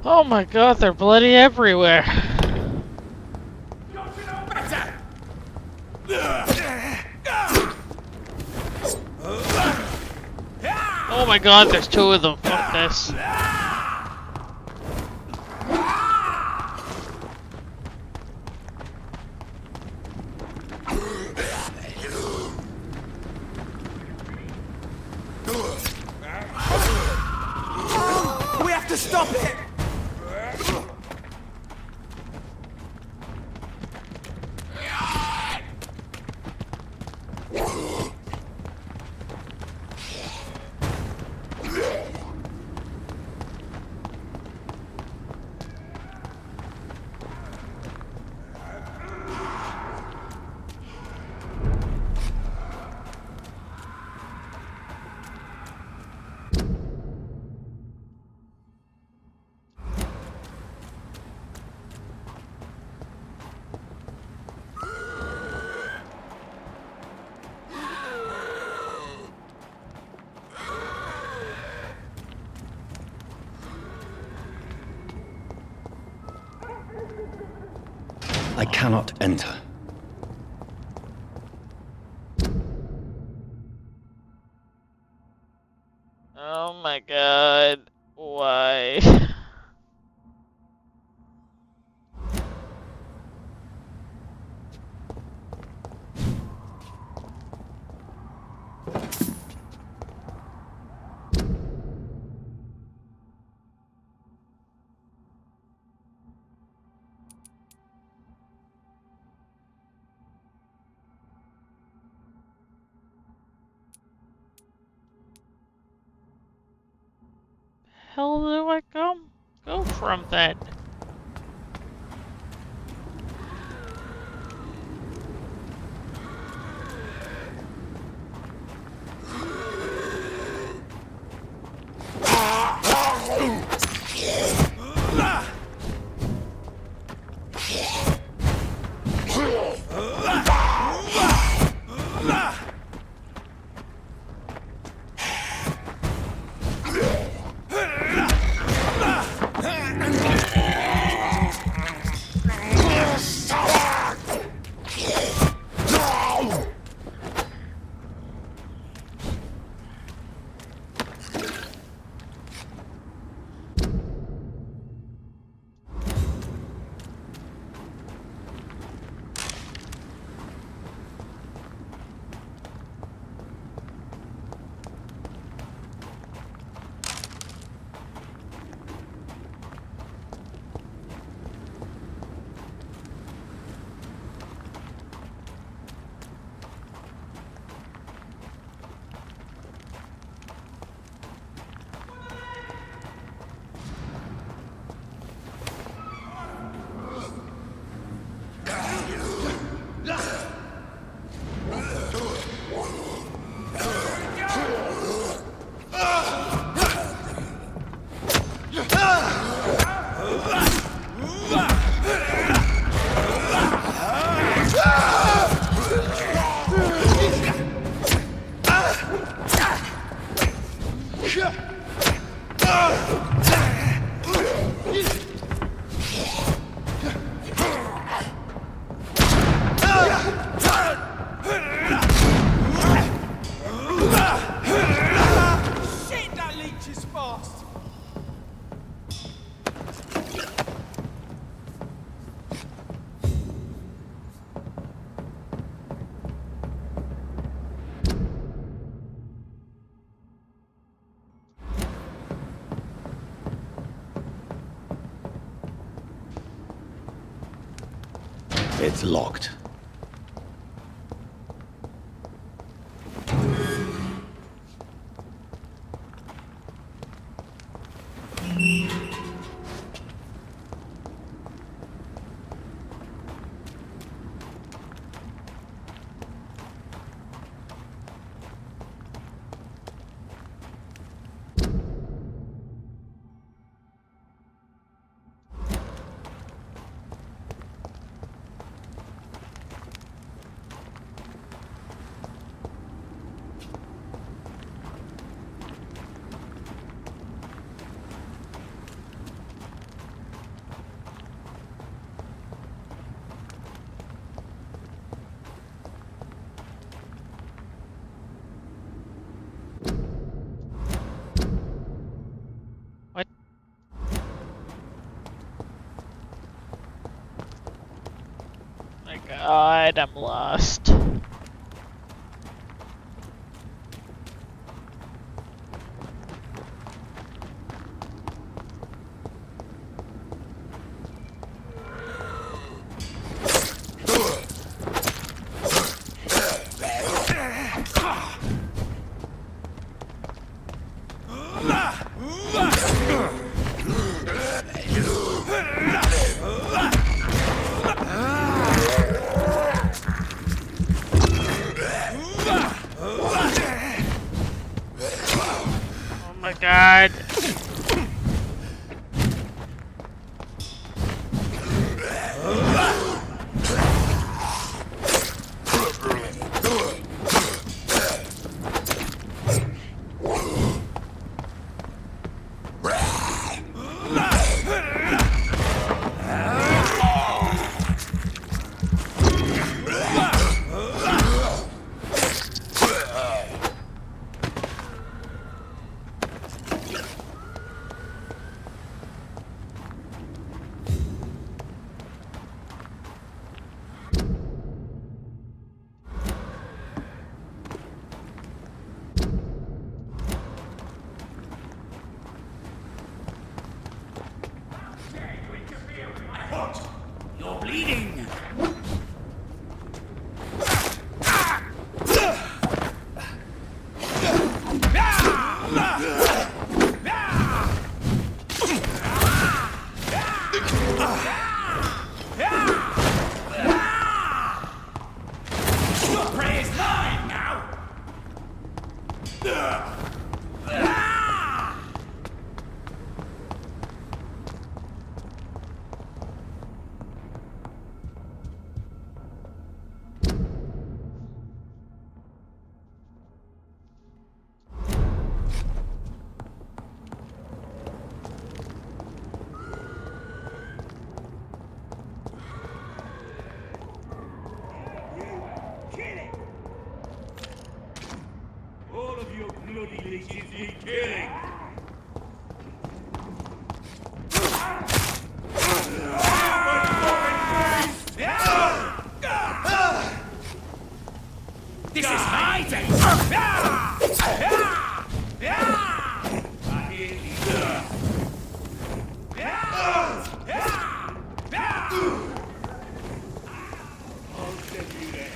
[SPEAKER 1] Oh my god, they're bloody everywhere. Oh my god, there's two of them. Fuck this.
[SPEAKER 4] We have to stop it!
[SPEAKER 7] I cannot enter.
[SPEAKER 1] Oh my god. Why? Hell do I go from then?
[SPEAKER 7] It's locked.
[SPEAKER 1] What? My god, I'm lost. Oh my god.
[SPEAKER 5] You're bleeding! Your prey is mine now! All of you bloody leeches need killing! This is my day! I hear you. I'll send you there.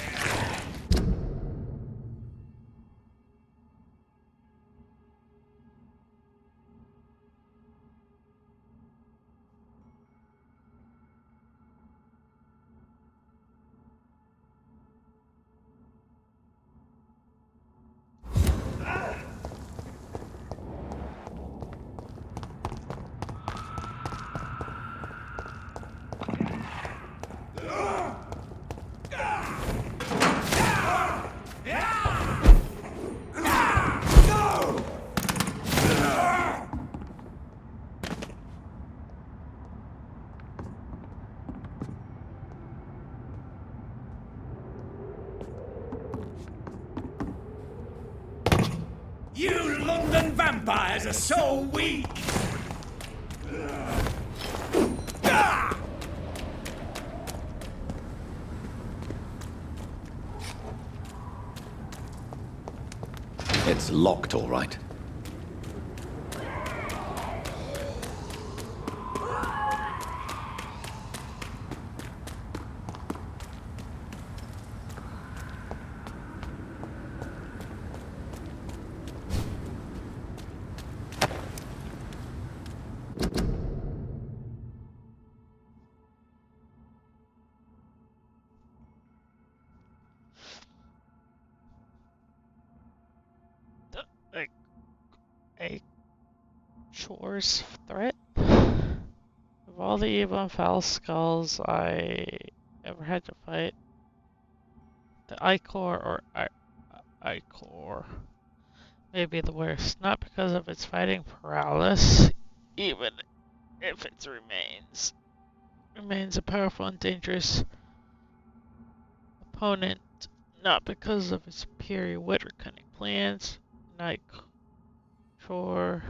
[SPEAKER 5] You London vampires are so weak!
[SPEAKER 7] It's locked, all right.
[SPEAKER 1] a chore's threat. Of all the evil and foul skulls I ever had to fight, the Ichor may be the worst, not because of its fighting prowess, even if it remains a powerful and dangerous opponent, not because of its superior wit or cunning plans. Nightcore is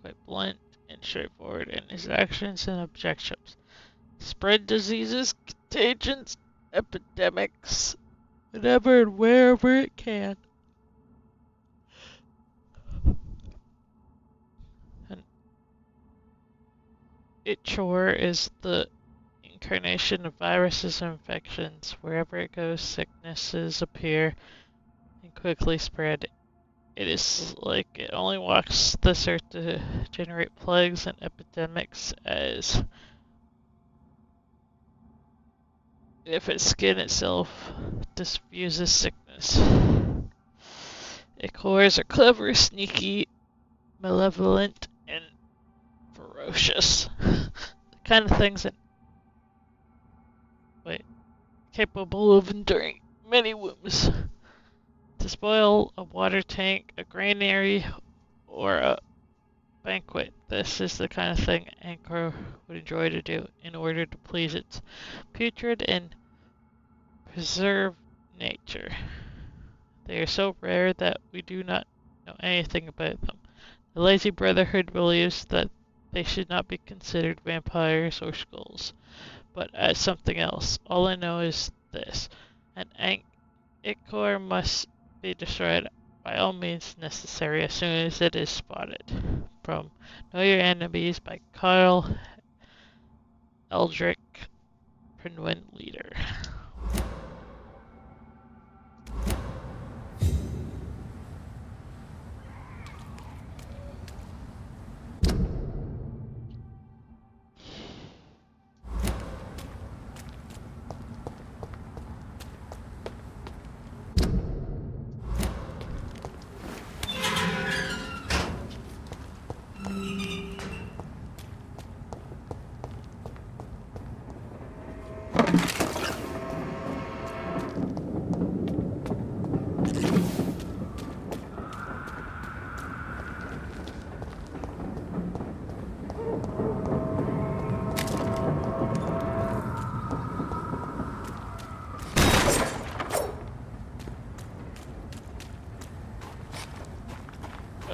[SPEAKER 1] quite blunt and straightforward in his actions and objectives. Spread diseases, contagions, epidemics, whenever and wherever it can. And Ichor is the incarnation of viruses and infections. Wherever it goes, sicknesses appear and quickly spread. It is like it only walks this earth to generate plagues and epidemics, as if its skin itself diffuses sickness. Ichors are clever, sneaky, malevolent, and ferocious. The kind of things that capable of enduring many wounds. To spoil a water tank, a granary, or a banquet, this is the kind of thing Anchor would enjoy to do in order to please its putrid and preserved nature. They are so rare that we do not know anything about them. The Lazy Brotherhood believes that they should not be considered vampires or skulls, but as something else. All I know is this: an Ichor must be destroyed by all means necessary as soon as it is spotted. From Know Your Enemies by Kyle Eldrick, Penguin Leader.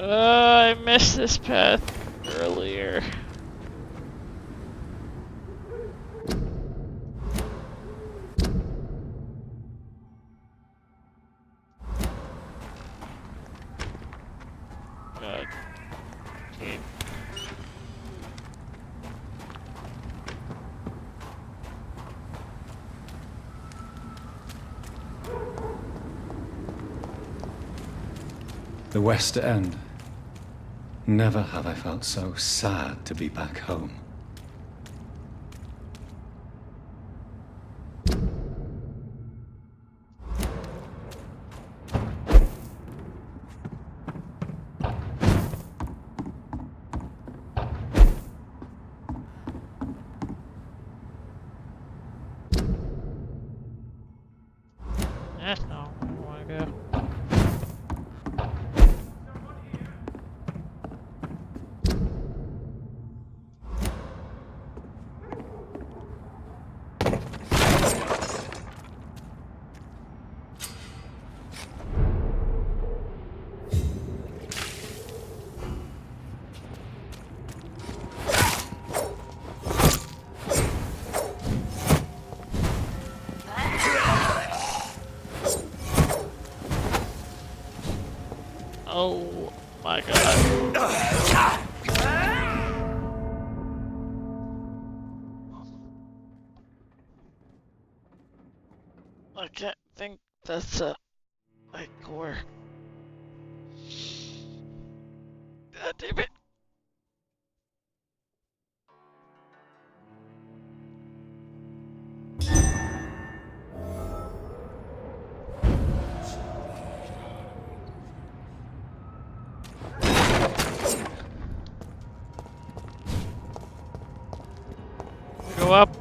[SPEAKER 1] I missed this path earlier. God. Okay.
[SPEAKER 3] The West End. Never have I felt so sad to be back home.
[SPEAKER 1] That's not where I want to go. Oh my god. I can't think that's a core. God damn it. up.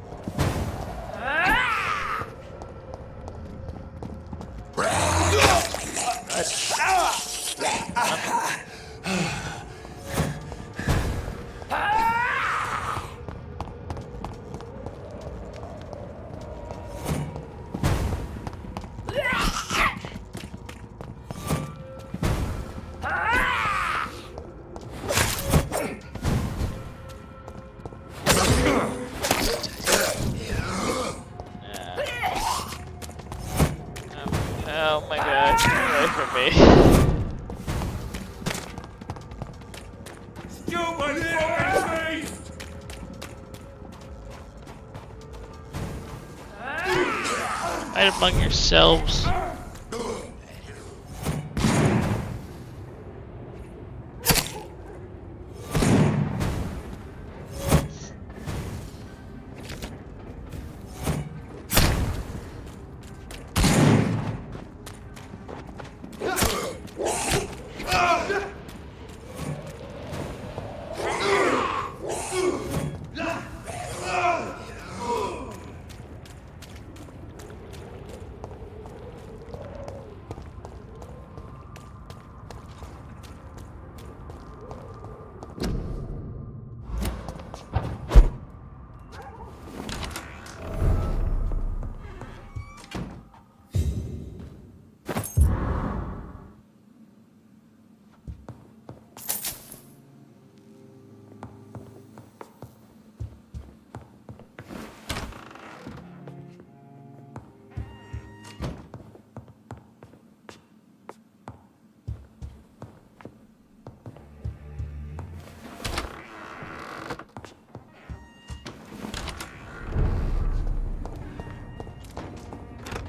[SPEAKER 1] Oh my god, get away from me.
[SPEAKER 4] Stupid fucking beast!
[SPEAKER 1] Fight among yourselves.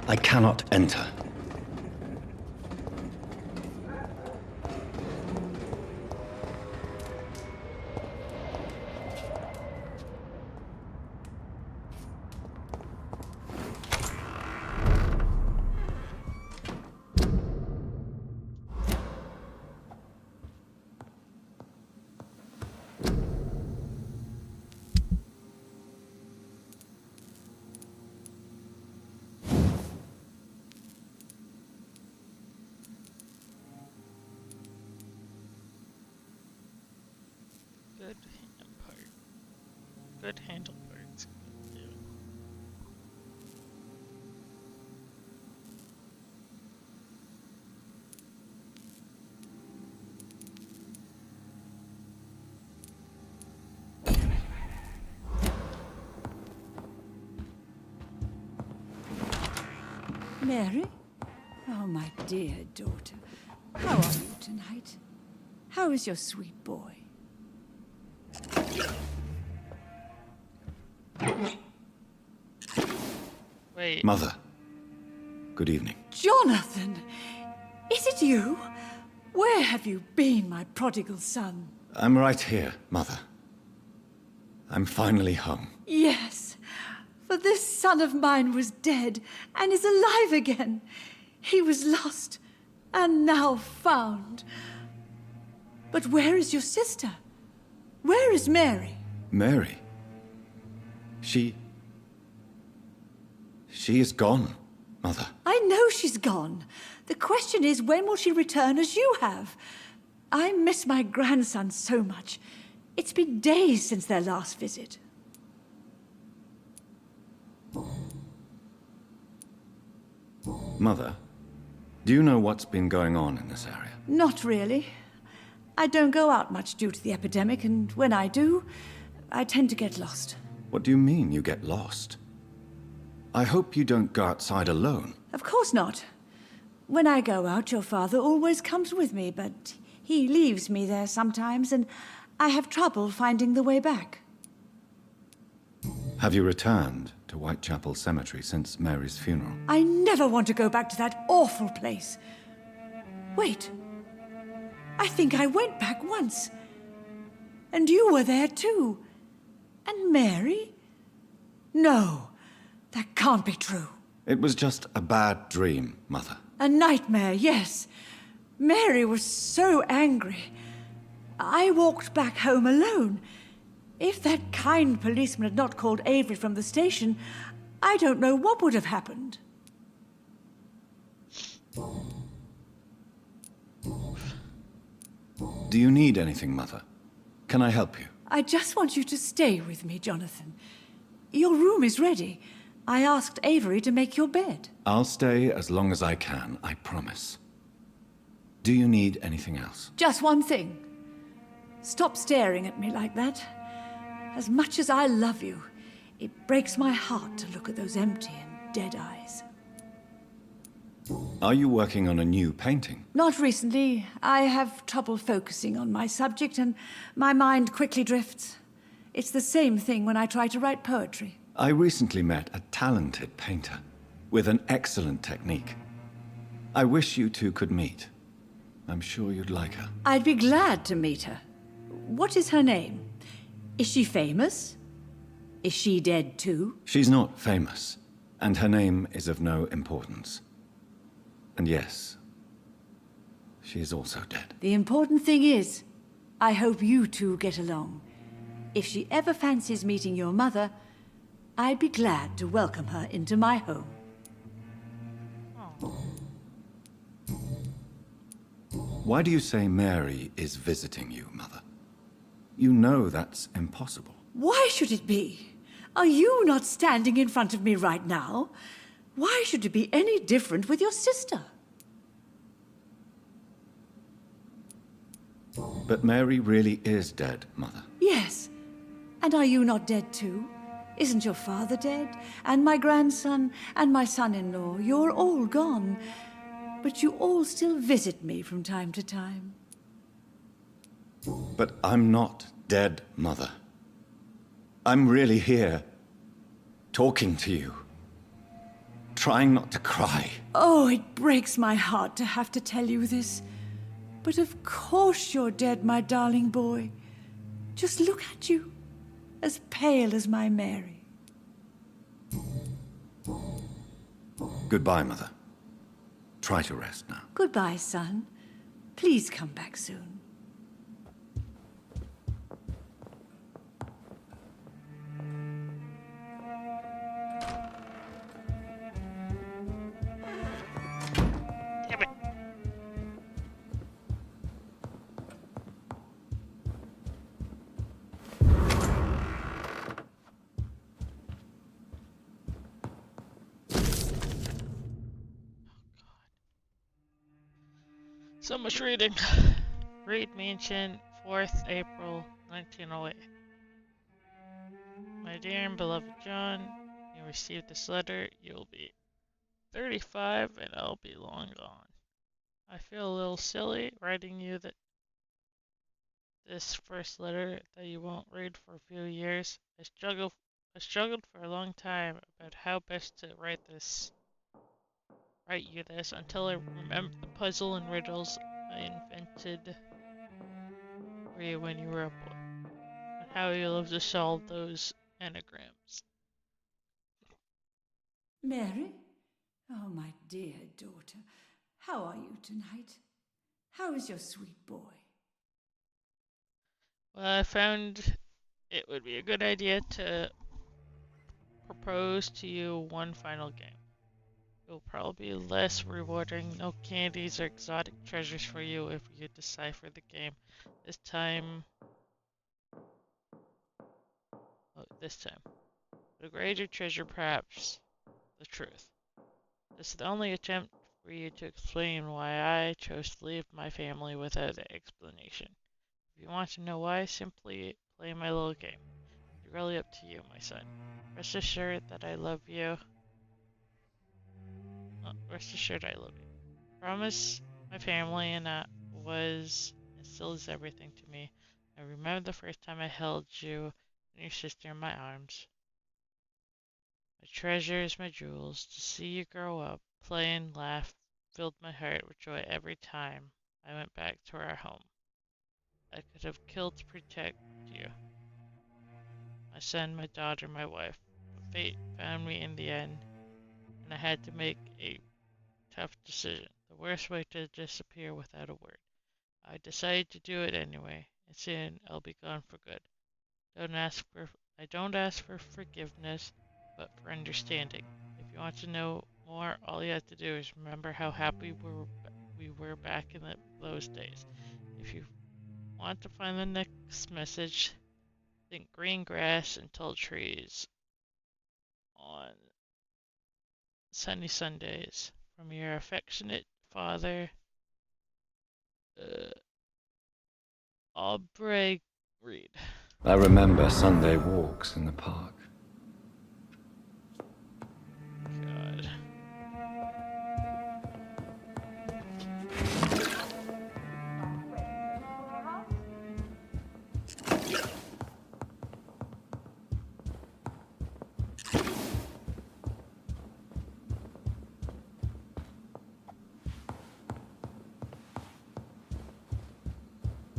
[SPEAKER 3] I cannot enter.
[SPEAKER 1] Good hand part. Good handle parts.
[SPEAKER 8] Mary? Oh, my dear daughter. How are you tonight? How is your sweet boy?
[SPEAKER 1] Wait.
[SPEAKER 3] Mother, good evening.
[SPEAKER 8] Jonathan! Is it you? Where have you been, my prodigal son?
[SPEAKER 3] I'm right here, Mother. I'm finally home.
[SPEAKER 8] Yes, for this son of mine was dead and is alive again. He was lost and now found. But where is your sister? Where is Mary?
[SPEAKER 3] Mary? She is gone, Mother.
[SPEAKER 8] I know she's gone. The question is, when will she return as you have? I miss my grandson so much. It's been days since their last visit.
[SPEAKER 3] Mother, do you know what's been going on in this area?
[SPEAKER 8] Not really. I don't go out much due to the epidemic, and when I do, I tend to get lost.
[SPEAKER 3] What do you mean you get lost? I hope you don't go outside alone.
[SPEAKER 8] Of course not. When I go out, your father always comes with me, but he leaves me there sometimes, and I have trouble finding the way back.
[SPEAKER 3] Have you returned to Whitechapel Cemetery since Mary's funeral?
[SPEAKER 8] I never want to go back to that awful place. Wait. I think I went back once. And you were there too. And Mary? No, that can't be true.
[SPEAKER 3] It was just a bad dream, Mother.
[SPEAKER 8] A nightmare, yes. Mary was so angry. I walked back home alone. If that kind policeman had not called Avery from the station, I don't know what would have happened.
[SPEAKER 3] Do you need anything, Mother? Can I help you?
[SPEAKER 8] I just want you to stay with me, Jonathan. Your room is ready. I asked Avery to make your bed.
[SPEAKER 3] I'll stay as long as I can, I promise. Do you need anything else?
[SPEAKER 8] Just one thing. Stop staring at me like that. As much as I love you, it breaks my heart to look at those empty and dead eyes.
[SPEAKER 3] Are you working on a new painting?
[SPEAKER 8] Not recently. I have trouble focusing on my subject and my mind quickly drifts. It's the same thing when I try to write poetry.
[SPEAKER 3] I recently met a talented painter with an excellent technique. I wish you two could meet. I'm sure you'd like her.
[SPEAKER 8] I'd be glad to meet her. What is her name? Is she famous? Is she dead too?
[SPEAKER 3] She's not famous, and her name is of no importance. And yes, she is also dead.
[SPEAKER 8] The important thing is, I hope you two get along. If she ever fancies meeting your mother, I'd be glad to welcome her into my home.
[SPEAKER 3] Why do you say Mary is visiting you, Mother? You know that's impossible.
[SPEAKER 8] Why should it be? Are you not standing in front of me right now? Why should it be any different with your sister?
[SPEAKER 3] But Mary really is dead, Mother.
[SPEAKER 8] Yes. And are you not dead too? Isn't your father dead? And my grandson? And my son-in-law? You're all gone. But you all still visit me from time to time.
[SPEAKER 3] But I'm not dead, Mother. I'm really here, talking to you, trying not to cry.
[SPEAKER 8] Oh, it breaks my heart to have to tell you this. But of course you're dead, my darling boy. Just look at you, as pale as my Mary.
[SPEAKER 3] Goodbye, Mother. Try to rest now.
[SPEAKER 8] Goodbye, son. Please come back soon.
[SPEAKER 1] Damn it. So much reading. Reed Mansion, 4th April 1908. My dear and beloved John, you received this letter. You'll be 35 and I'll be long gone. I feel a little silly writing you that this first letter that you won't read for a few years. I struggled for a long time about how best to write you this until I remembered the puzzle and riddles I invented for you when you were a boy, and how you love to solve those anagrams.
[SPEAKER 8] Mary? Oh, my dear daughter. How are you tonight? How is your sweet boy?
[SPEAKER 1] Well, I found it would be a good idea to propose to you one final game. It will probably be less rewarding, no candies or exotic treasures for you if you decipher the game. This time, the greater treasure perhaps, the truth. This is the only attempt for you to explain why I chose to leave my family without an explanation. If you want to know why, simply play my little game. It's really up to you, my son. Rest assured that I love you. Rest assured I love you. Promise my family and that was and still is everything to me. I remember the first time I held you and your sister in my arms. My treasures, my jewels, to see you grow up, play and laugh filled my heart with joy every time I went back to our home. I could have killed to protect you, my son, my daughter, my wife, but fate found me in the end, and I had to make a tough decision. The worst way to disappear without a word. I decided to do it anyway, and soon I'll be gone for good. I don't ask for forgiveness, but for understanding. If you want to know more, all you have to do is remember how happy we were back in those days. If you want to find the next message, think green grass and tall trees on sunny Sundays. From your affectionate father, Aubrey Reed.
[SPEAKER 3] I remember Sunday walks in the park.
[SPEAKER 1] God.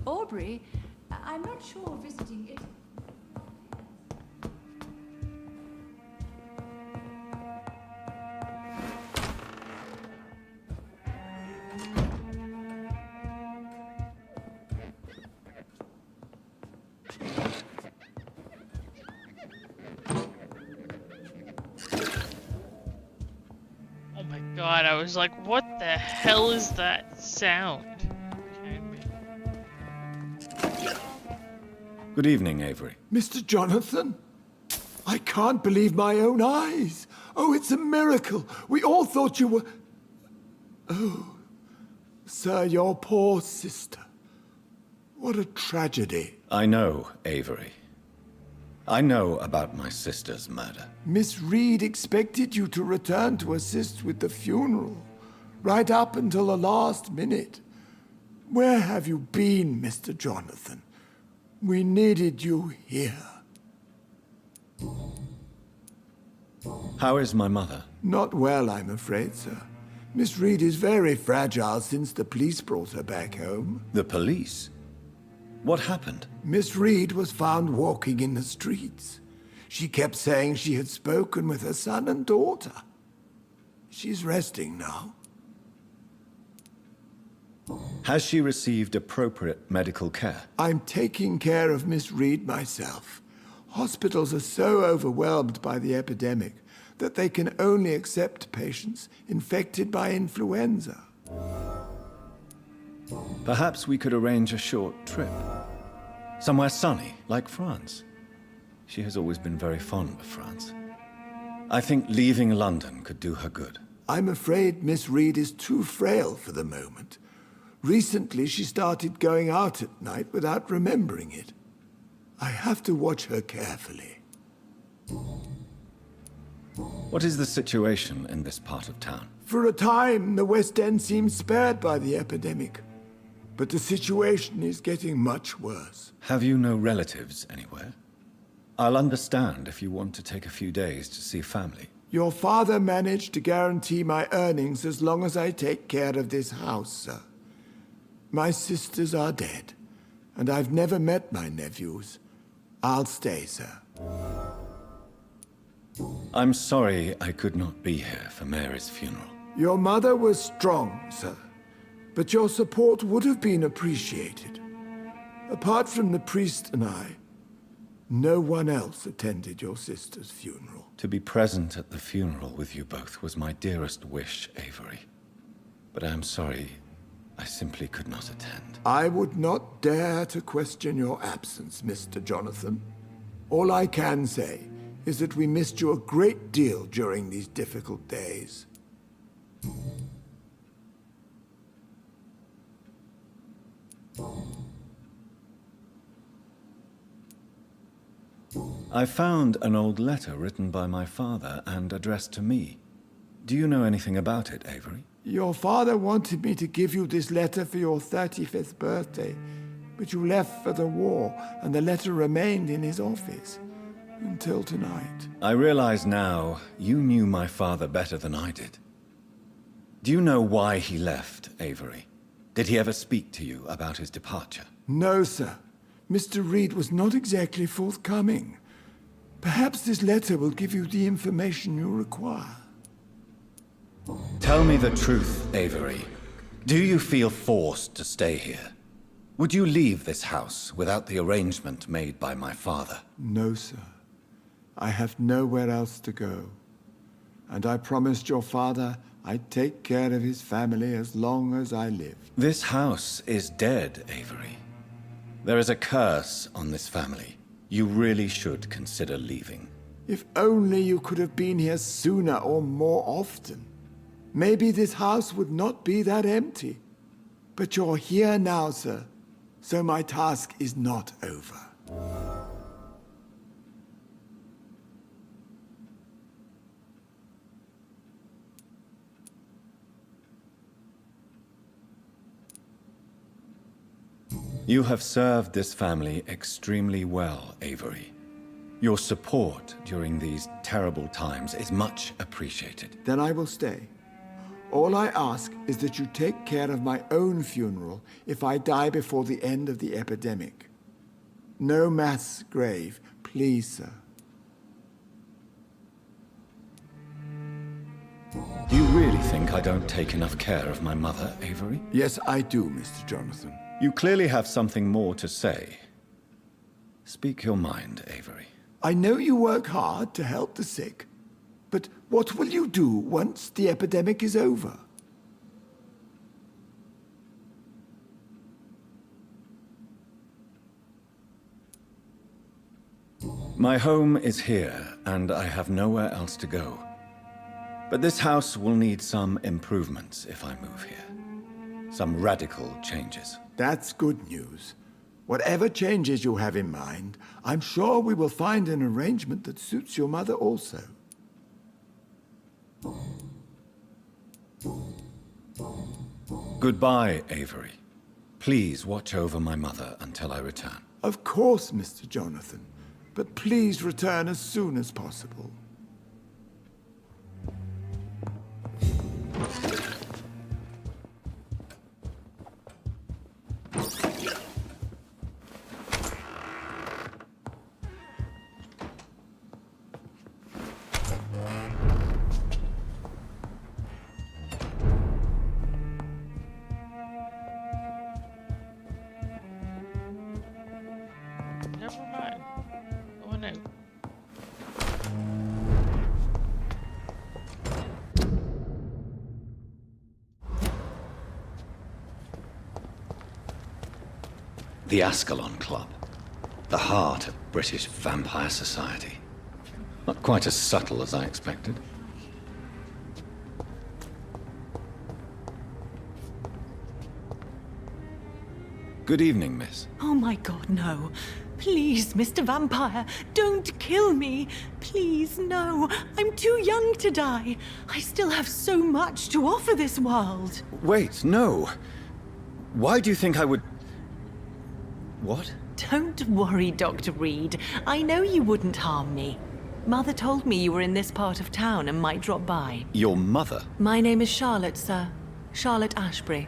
[SPEAKER 8] Aubrey, I'm not sure visiting it.
[SPEAKER 1] Oh my god, I was like, what the hell is that sound? Kidding me?
[SPEAKER 3] Good evening, Avery.
[SPEAKER 4] Mr. Jonathan? I can't believe my own eyes. Oh, it's a miracle. We all thought you were... Oh, sir, your poor sister. What a tragedy.
[SPEAKER 3] I know, Avery. I know about my sister's murder.
[SPEAKER 4] Miss Reed expected you to return to assist with the funeral, right up until the last minute. Where have you been, Mr. Jonathan? We needed you here.
[SPEAKER 3] How is my mother?
[SPEAKER 4] Not well, I'm afraid, sir. Miss Reed is very fragile since the police brought her back home.
[SPEAKER 3] The police? What happened?
[SPEAKER 4] Miss Reed was found walking in the streets. She kept saying she had spoken with her son and daughter. She's resting now.
[SPEAKER 3] Has she received appropriate medical care?
[SPEAKER 4] I'm taking care of Miss Reed myself. Hospitals are so overwhelmed by the epidemic that they can only accept patients infected by influenza.
[SPEAKER 3] Perhaps we could arrange a short trip. Somewhere sunny, like France. She has always been very fond of France. I think leaving London could do her good.
[SPEAKER 4] I'm afraid Miss Reed is too frail for the moment. Recently, she started going out at night without remembering it. I have to watch her carefully.
[SPEAKER 3] What is the situation in this part of town?
[SPEAKER 4] For a time, the West End seemed spared by the epidemic. But the situation is getting much worse.
[SPEAKER 3] Have you no relatives anywhere? I'll understand if you want to take a few days to see family.
[SPEAKER 4] Your father managed to guarantee my earnings as long as I take care of this house, sir. My sisters are dead, and I've never met my nephews. I'll stay, sir.
[SPEAKER 3] I'm sorry I could not be here for Mary's funeral.
[SPEAKER 4] Your mother was strong, sir, but your support would have been appreciated. Apart from the priest and I, no one else attended your sister's funeral.
[SPEAKER 3] To be present at the funeral with you both was my dearest wish, Avery. But I'm sorry, I simply could not attend.
[SPEAKER 4] I would not dare to question your absence, Mr. Jonathan. All I can say is that we missed you a great deal during these difficult days.
[SPEAKER 3] I found an old letter written by my father and addressed to me. Do you know anything about it, Avery?
[SPEAKER 4] Your father wanted me to give you this letter for your 35th birthday, but you left for the war, and the letter remained in his office until tonight.
[SPEAKER 3] I realize now you knew my father better than I did. Do you know why he left, Avery? Did he ever speak to you about his departure?
[SPEAKER 4] No, sir. Mr. Reed was not exactly forthcoming. Perhaps this letter will give you the information you require.
[SPEAKER 3] Tell me the truth, Avery. Do you feel forced to stay here? Would you leave this house without the arrangement made by my father?
[SPEAKER 4] No, sir. I have nowhere else to go. And I promised your father I'd take care of his family as long as I lived.
[SPEAKER 3] This house is dead, Avery. There is a curse on this family. You really should consider leaving.
[SPEAKER 4] If only you could have been here sooner or more often. Maybe this house would not be that empty. But you're here now, sir. So my task is not over.
[SPEAKER 3] You have served this family extremely well, Avery. Your support during these terrible times is much appreciated.
[SPEAKER 4] Then I will stay. All I ask is that you take care of my own funeral if I die before the end of the epidemic. No mass grave, please, sir.
[SPEAKER 3] Do you really think I don't take enough care of my mother, Avery?
[SPEAKER 4] Yes, I do, Mr. Jonathan.
[SPEAKER 3] You clearly have something more to say. Speak your mind, Avery.
[SPEAKER 4] I know you work hard to help the sick, but what will you do once the epidemic is over?
[SPEAKER 3] My home is here, and I have nowhere else to go. But this house will need some improvements if I move here. Some radical changes.
[SPEAKER 4] That's good news. Whatever changes you have in mind, I'm sure we will find an arrangement that suits your mother also.
[SPEAKER 3] Goodbye, Avery. Please watch over my mother until I return.
[SPEAKER 4] Of course, Mr. Jonathan. But please return as soon as possible.
[SPEAKER 1] Never mind. Oh no.
[SPEAKER 7] The Ascalon Club. The heart of British vampire society. Not quite as subtle as I expected.
[SPEAKER 3] Good evening, miss.
[SPEAKER 8] Oh my god, no. Please, Mr. Vampire, don't kill me. Please, no. I'm too young to die. I still have so much to offer this world.
[SPEAKER 3] Wait, no. Why do you think I would... What?
[SPEAKER 8] Don't worry, Dr. Reed. I know you wouldn't harm me. Mother told me you were in this part of town and might drop by.
[SPEAKER 3] Your mother?
[SPEAKER 8] My name is Charlotte, sir. Charlotte Ashbury.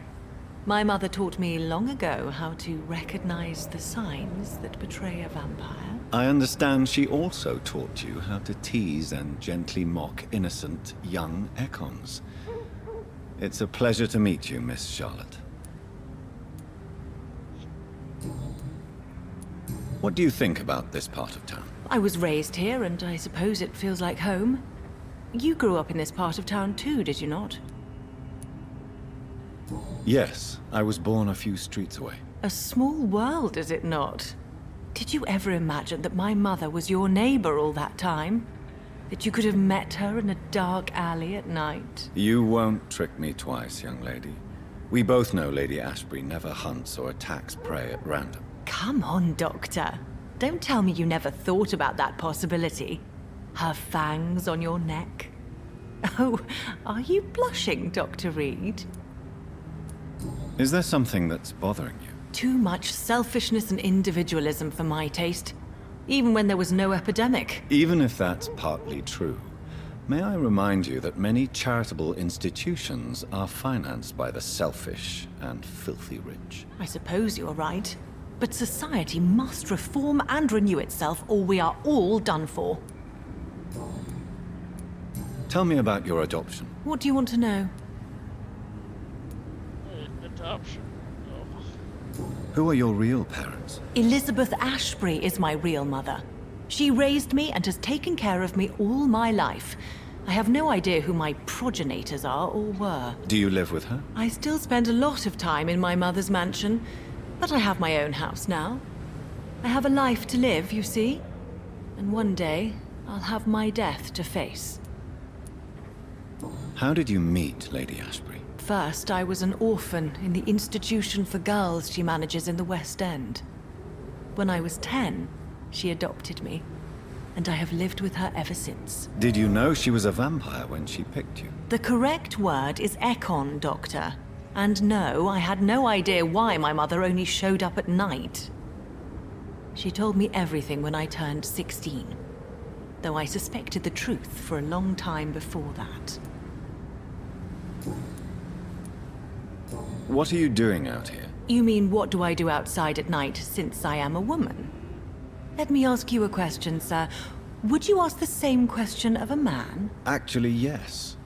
[SPEAKER 8] My mother taught me long ago how to recognize the signs that betray a vampire.
[SPEAKER 3] I understand she also taught you how to tease and gently mock innocent young Ekons. It's a pleasure to meet you, Miss Charlotte. What do you think about this part of town?
[SPEAKER 8] I was raised here, and I suppose it feels like home. You grew up in this part of town too, did you not?
[SPEAKER 3] Yes, I was born a few streets away.
[SPEAKER 8] A small world, is it not? Did you ever imagine that my mother was your neighbor all that time? That you could have met her in a dark alley at night?
[SPEAKER 3] You won't trick me twice, young lady. We both know Lady Ashbury never hunts or attacks prey at random.
[SPEAKER 8] Come on, Doctor. Don't tell me you never thought about that possibility. Her fangs on your neck. Oh, are you blushing, Dr. Reed?
[SPEAKER 3] Is there something that's bothering you?
[SPEAKER 8] Too much selfishness and individualism for my taste. Even when there was no epidemic.
[SPEAKER 3] Even if that's partly true, may I remind you that many charitable institutions are financed by the selfish and filthy rich.
[SPEAKER 8] I suppose you're right. But society must reform and renew itself, or we are all done for.
[SPEAKER 3] Tell me about your adoption.
[SPEAKER 8] What do you want to know?
[SPEAKER 1] Adoption. Oh.
[SPEAKER 3] Who are your real parents?
[SPEAKER 9] Elizabeth Ashbury is my real mother. She raised me and has taken care of me all my life. I have no idea who my progenitors are or were.
[SPEAKER 3] Do you live with her?
[SPEAKER 9] I still spend a lot of time in my mother's mansion, but I have my own house now. I have a life to live, you see. And one day, I'll have my death to face.
[SPEAKER 3] How did you meet Lady Ashbury?
[SPEAKER 9] First, I was an orphan in the institution for girls she manages in the West End. When I was 10, she adopted me, and I have lived with her ever since.
[SPEAKER 3] Did you know she was a vampire when she picked you?
[SPEAKER 9] The correct word is Ekon, Doctor. And no, I had no idea why my mother only showed up at night. She told me everything when I turned 16, though I suspected the truth for a long time before that.
[SPEAKER 3] What are you doing out here?
[SPEAKER 9] You mean, what do I do outside at night since I am a woman? Let me ask you a question, sir. Would you ask the same question of a man?
[SPEAKER 3] Actually, yes.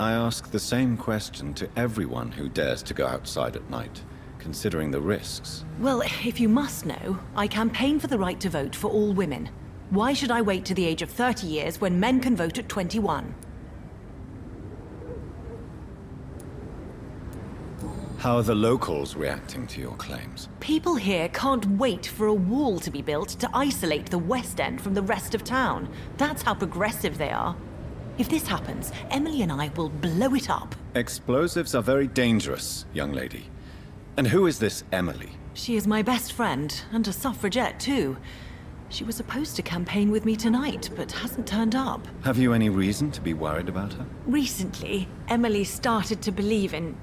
[SPEAKER 3] I ask the same question to everyone who dares to go outside at night, considering the risks.
[SPEAKER 9] Well, if you must know, I campaign for the right to vote for all women. Why should I wait to the age of 30 years when men can vote at 21?
[SPEAKER 3] How are the locals reacting to your claims?
[SPEAKER 9] People here can't wait for a wall to be built to isolate the West End from the rest of town. That's how progressive they are. If this happens, Emily and I will blow it up.
[SPEAKER 3] Explosives are very dangerous, young lady. And who is this Emily?
[SPEAKER 9] She is my best friend, and a suffragette too. She was supposed to campaign with me tonight, but hasn't turned up.
[SPEAKER 3] Have you any reason to be worried about her?
[SPEAKER 9] Recently, Emily started to believe in...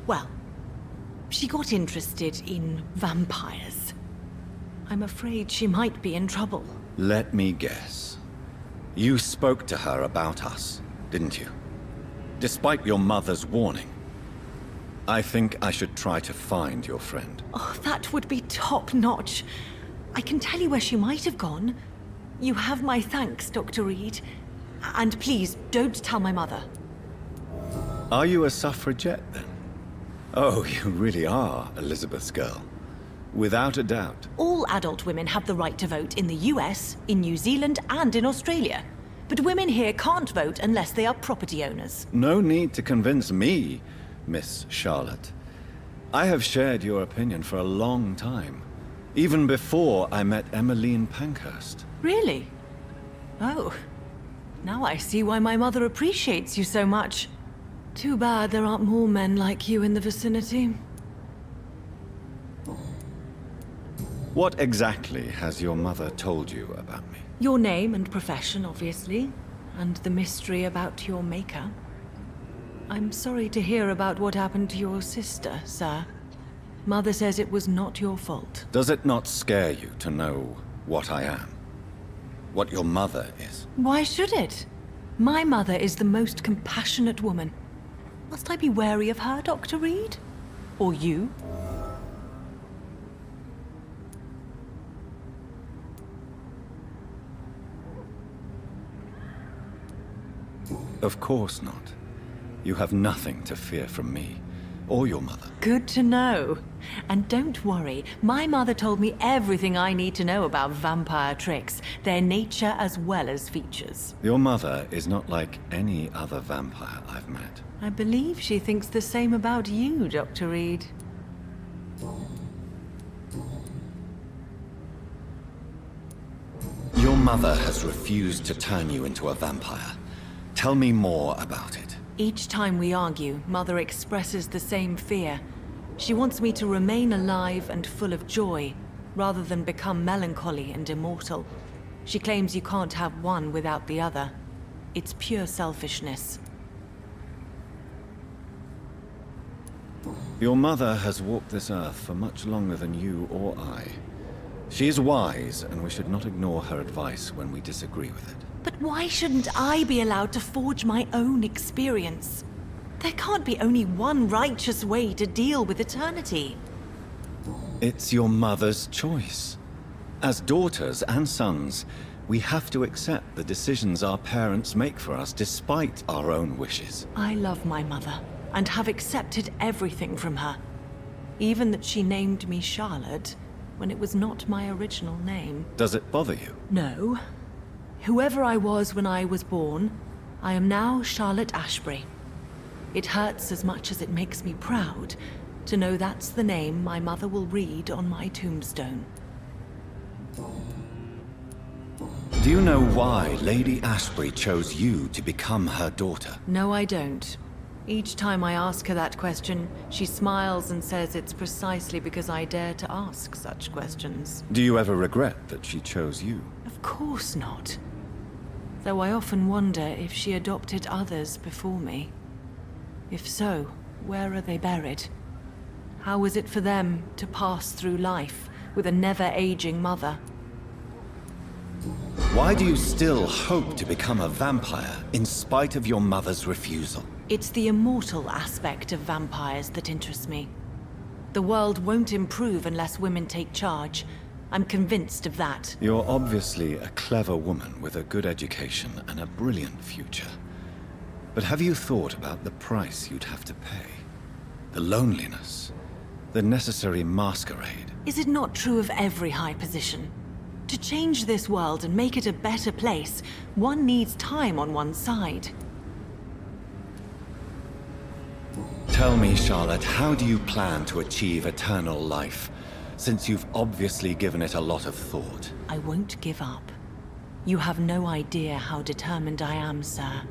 [SPEAKER 9] well, she got interested in vampires. I'm afraid she might be in trouble.
[SPEAKER 3] Let me guess. You spoke to her about us, didn't you? Despite your mother's warning. I think I should try to find your friend.
[SPEAKER 9] Oh, that would be top-notch. I can tell you where she might have gone. You have my thanks, Dr. Reed. And please, don't tell my mother.
[SPEAKER 3] Are you a suffragette, then? Oh, you really are Elizabeth's girl. Without a doubt.
[SPEAKER 9] All adult women have the right to vote in the US, in New Zealand, and in Australia. But women here can't vote unless they are property owners.
[SPEAKER 3] No need to convince me, Miss Charlotte. I have shared your opinion for a long time. Even before I met Emmeline Pankhurst.
[SPEAKER 9] Really? Oh. Now I see why my mother appreciates you so much. Too bad there aren't more men like you in the vicinity.
[SPEAKER 3] What exactly has your mother told you about me?
[SPEAKER 9] Your name and profession, obviously, and the mystery about your maker. I'm sorry to hear about what happened to your sister, sir. Mother says it was not your fault.
[SPEAKER 3] Does it not scare you to know what I am? What your mother is?
[SPEAKER 9] Why should it? My mother is the most compassionate woman. Must I be wary of her, Dr. Reed? Or you?
[SPEAKER 3] Of course not. You have nothing to fear from me, or your mother.
[SPEAKER 9] Good to know. And don't worry, my mother told me everything I need to know about vampire tricks, their nature as well as features.
[SPEAKER 3] Your mother is not like any other vampire I've met.
[SPEAKER 9] I believe she thinks the same about you, Dr. Reed.
[SPEAKER 3] Your mother has refused to turn you into a vampire. Tell me more about it.
[SPEAKER 9] Each time we argue, Mother expresses the same fear. She wants me to remain alive and full of joy, rather than become melancholy and immortal. She claims you can't have one without the other. It's pure selfishness.
[SPEAKER 3] Your mother has walked this earth for much longer than you or I. She is wise, and we should not ignore her advice when we disagree with it.
[SPEAKER 9] But why shouldn't I be allowed to forge my own experience? There can't be only one righteous way to deal with eternity.
[SPEAKER 3] It's your mother's choice. As daughters and sons, we have to accept the decisions our parents make for us despite our own wishes.
[SPEAKER 9] I love my mother, and have accepted everything from her. Even that she named me Charlotte when it was not my original name.
[SPEAKER 3] Does it bother you?
[SPEAKER 9] No. Whoever I was when I was born, I am now Charlotte Ashbury. It hurts as much as it makes me proud to know that's the name my mother will read on my tombstone.
[SPEAKER 3] Do you know why Lady Ashbury chose you to become her daughter?
[SPEAKER 9] No, I don't. Each time I ask her that question, she smiles and says it's precisely because I dare to ask such questions.
[SPEAKER 3] Do you ever regret that she chose you?
[SPEAKER 9] Of course not. Though I often wonder if she adopted others before me. If so, where are they buried? How was it for them to pass through life with a never-aging mother?
[SPEAKER 3] Why do you still hope to become a vampire in spite of your mother's refusal?
[SPEAKER 9] It's the immortal aspect of vampires that interests me. The world won't improve unless women take charge. I'm convinced of that.
[SPEAKER 3] You're obviously a clever woman with a good education and a brilliant future. But have you thought about the price you'd have to pay? The loneliness, the necessary masquerade.
[SPEAKER 9] Is it not true of every high position? To change this world and make it a better place, one needs time on one's side.
[SPEAKER 3] Tell me, Charlotte, how do you plan to achieve eternal life, since you've obviously given it a lot of thought?
[SPEAKER 9] I won't give up. You have no idea how determined I am, sir.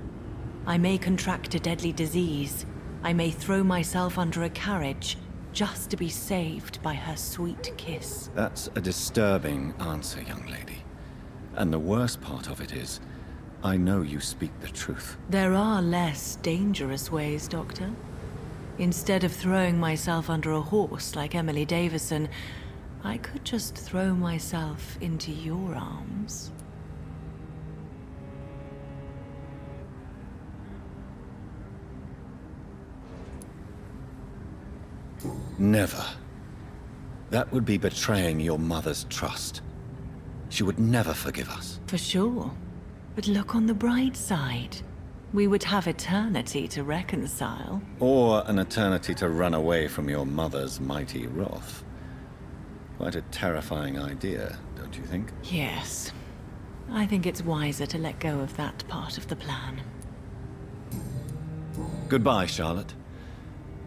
[SPEAKER 9] I may contract a deadly disease. I may throw myself under a carriage, just to be saved by her sweet kiss.
[SPEAKER 3] That's a disturbing answer, young lady. And the worst part of it is, I know you speak the truth.
[SPEAKER 9] There are less dangerous ways, Doctor. Instead of throwing myself under a horse like Emily Davison, I could just throw myself into your arms.
[SPEAKER 3] Never. That would be betraying your mother's trust. She would never forgive us.
[SPEAKER 9] For sure. But look on the bright side. We would have eternity to reconcile.
[SPEAKER 3] Or an eternity to run away from your mother's mighty wrath. Quite a terrifying idea, don't you think?
[SPEAKER 9] Yes. I think it's wiser to let go of that part of the plan.
[SPEAKER 3] Goodbye, Charlotte.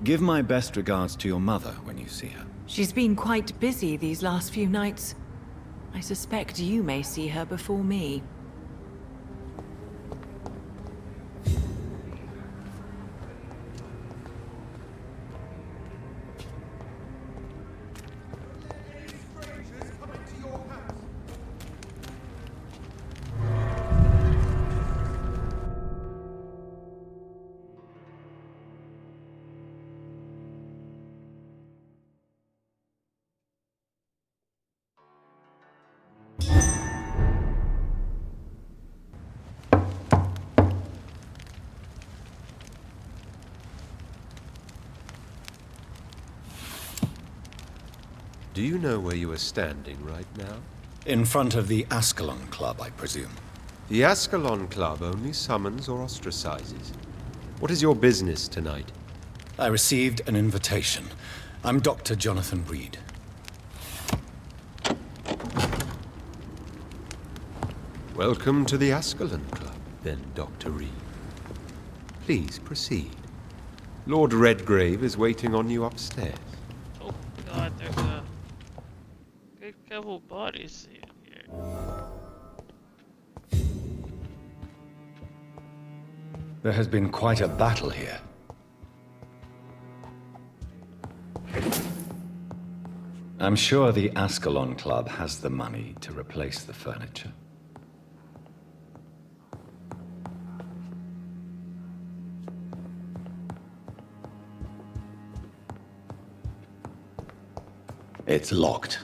[SPEAKER 3] Give my best regards to your mother when you see her.
[SPEAKER 9] She's been quite busy these last few nights. I suspect you may see her before me.
[SPEAKER 10] Do you know where you are standing right now?
[SPEAKER 3] In front of the Ascalon Club, I presume.
[SPEAKER 10] The Ascalon Club only summons or ostracizes. What is your business tonight?
[SPEAKER 3] I received an invitation. I'm Dr. Jonathan Reed.
[SPEAKER 10] Welcome to the Ascalon Club, then, Dr. Reed. Please proceed. Lord Redgrave is waiting on you upstairs.
[SPEAKER 1] Oh god, there's a good couple bodies in here.
[SPEAKER 3] There has been quite a battle here. I'm sure the Ascalon Club has the money to replace the furniture. It's locked.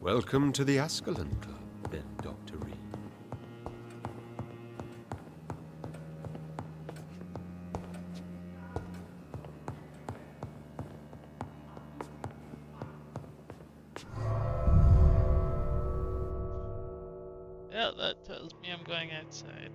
[SPEAKER 10] Welcome to the Ascalon Club, then, Dr. Reed.
[SPEAKER 1] Yeah, that tells me I'm going outside.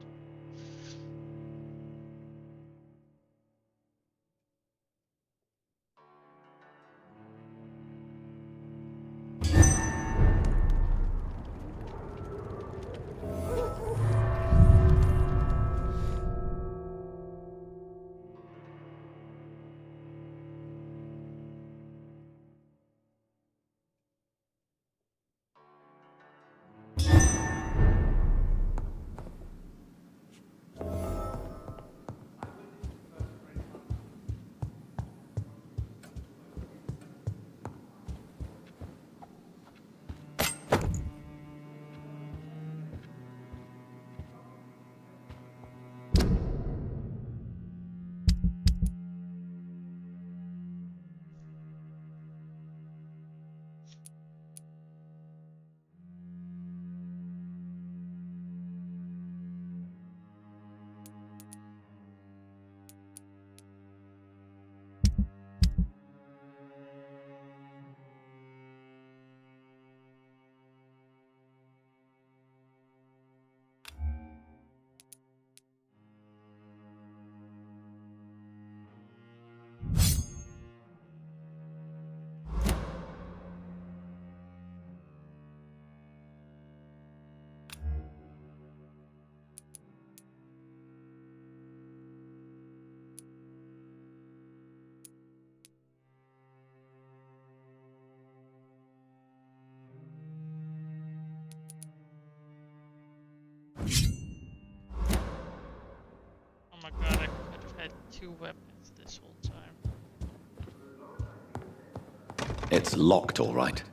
[SPEAKER 1] Oh my god, I could have had 2 weapons this whole time.
[SPEAKER 7] It's locked, all right.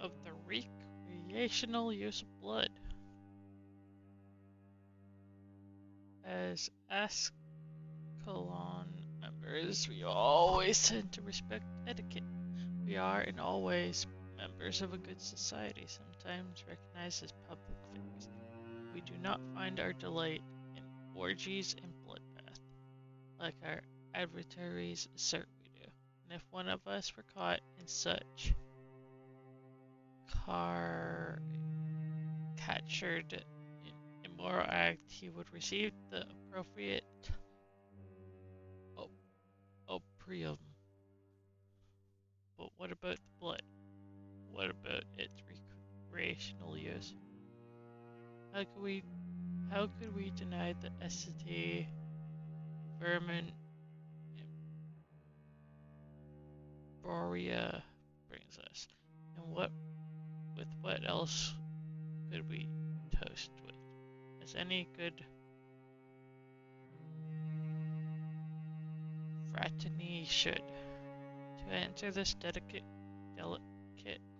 [SPEAKER 1] Of the recreational use of blood. As Ascalon members, we always tend to respect etiquette. We are, in all ways, members of a good society, sometimes recognized as public figures. We do not find our delight in orgies and bloodbath, like our adversaries assert we do. And if one of us were caught in such captured immoral act, he would receive the appropriate opprobrium. But what about the blood? What about its recreational use? How could we deny the SCT vermin Borea brings us? And what What else could we toast with? As any good fraternity should. To answer this delicate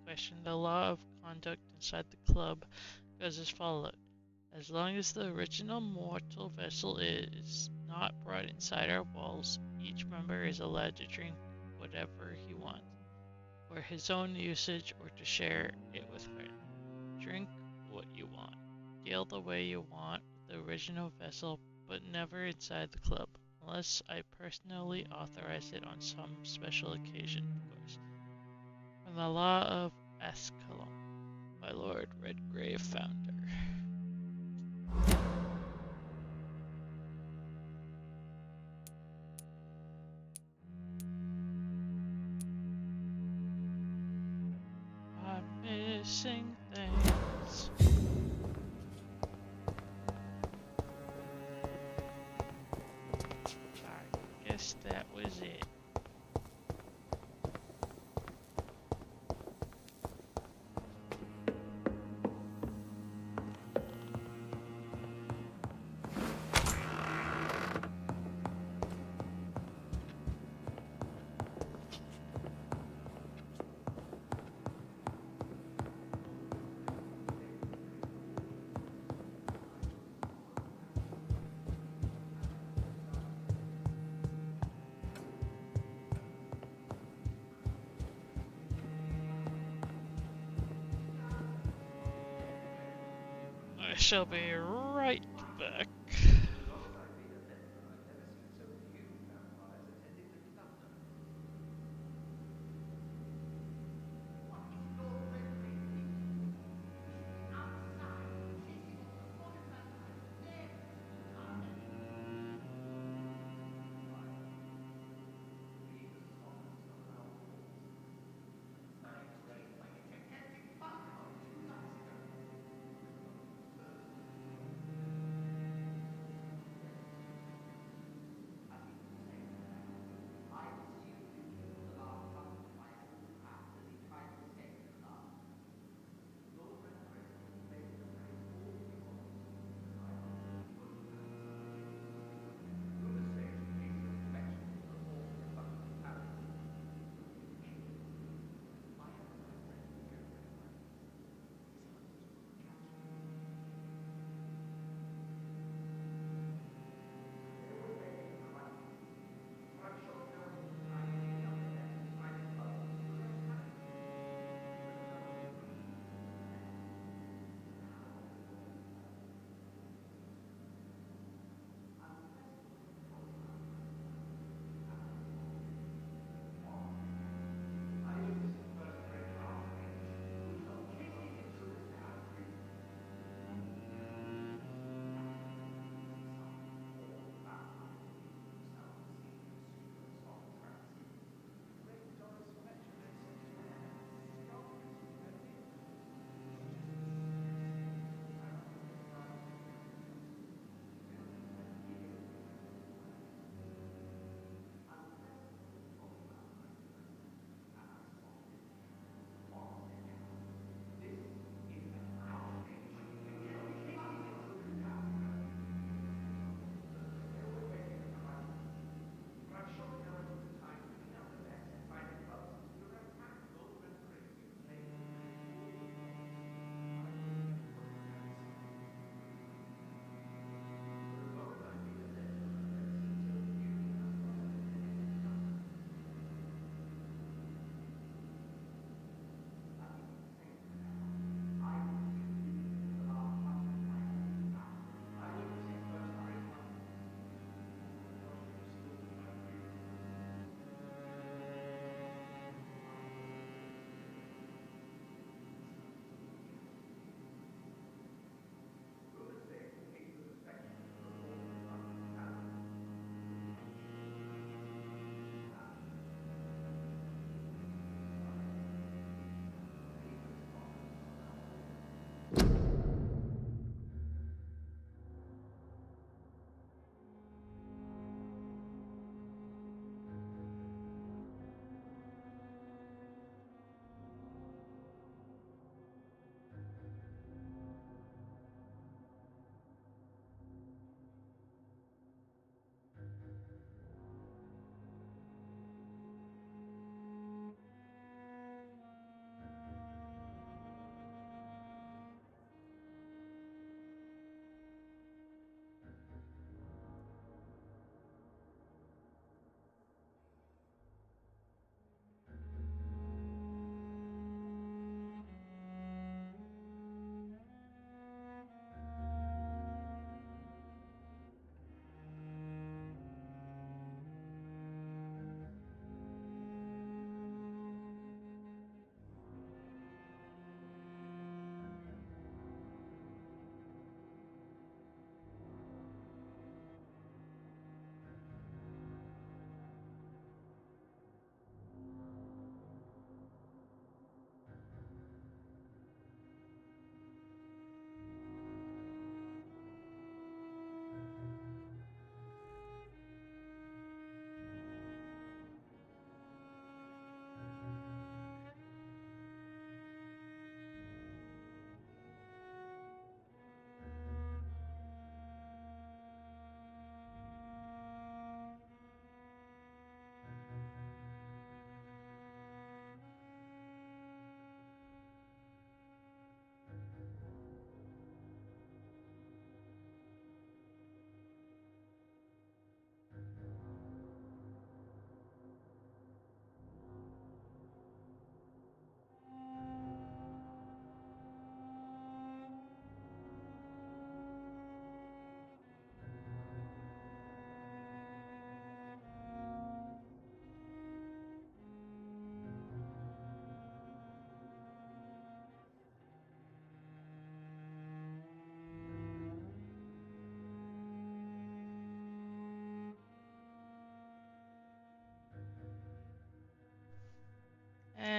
[SPEAKER 1] question, the law of conduct inside the club goes as follows. As long as the original mortal vessel is not brought inside our walls, each member is allowed to drink whatever he wants, for his own usage or to share it with friends. Drink what you want, deal the way you want with the original vessel, but never inside the club, unless I personally authorize it on some special occasion, of course. From the Law of Ascalon, by Lord Redgrave, founder. I'm missing things. I guess that was it. I shall be right back.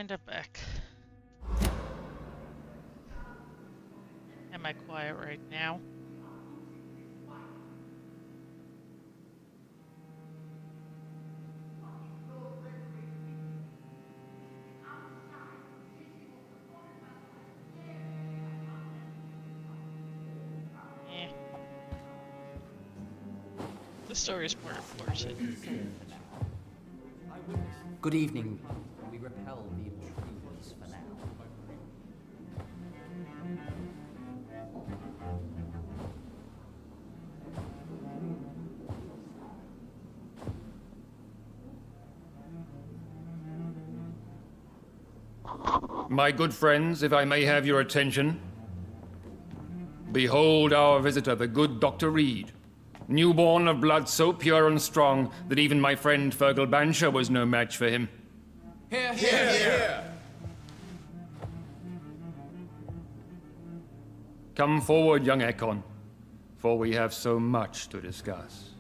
[SPEAKER 1] Miranda back. Am I quiet right now? Yeah. The story's more important.
[SPEAKER 11] Good evening. We repel the intruders for now.
[SPEAKER 12] My good friends, if I may have your attention. Behold our visitor, the good Dr. Reed. Newborn of blood so pure and strong that even my friend Fergal Bansher was no match for him.
[SPEAKER 5] Here, here, here!
[SPEAKER 12] Come forward, young Ekon, for we have so much to discuss.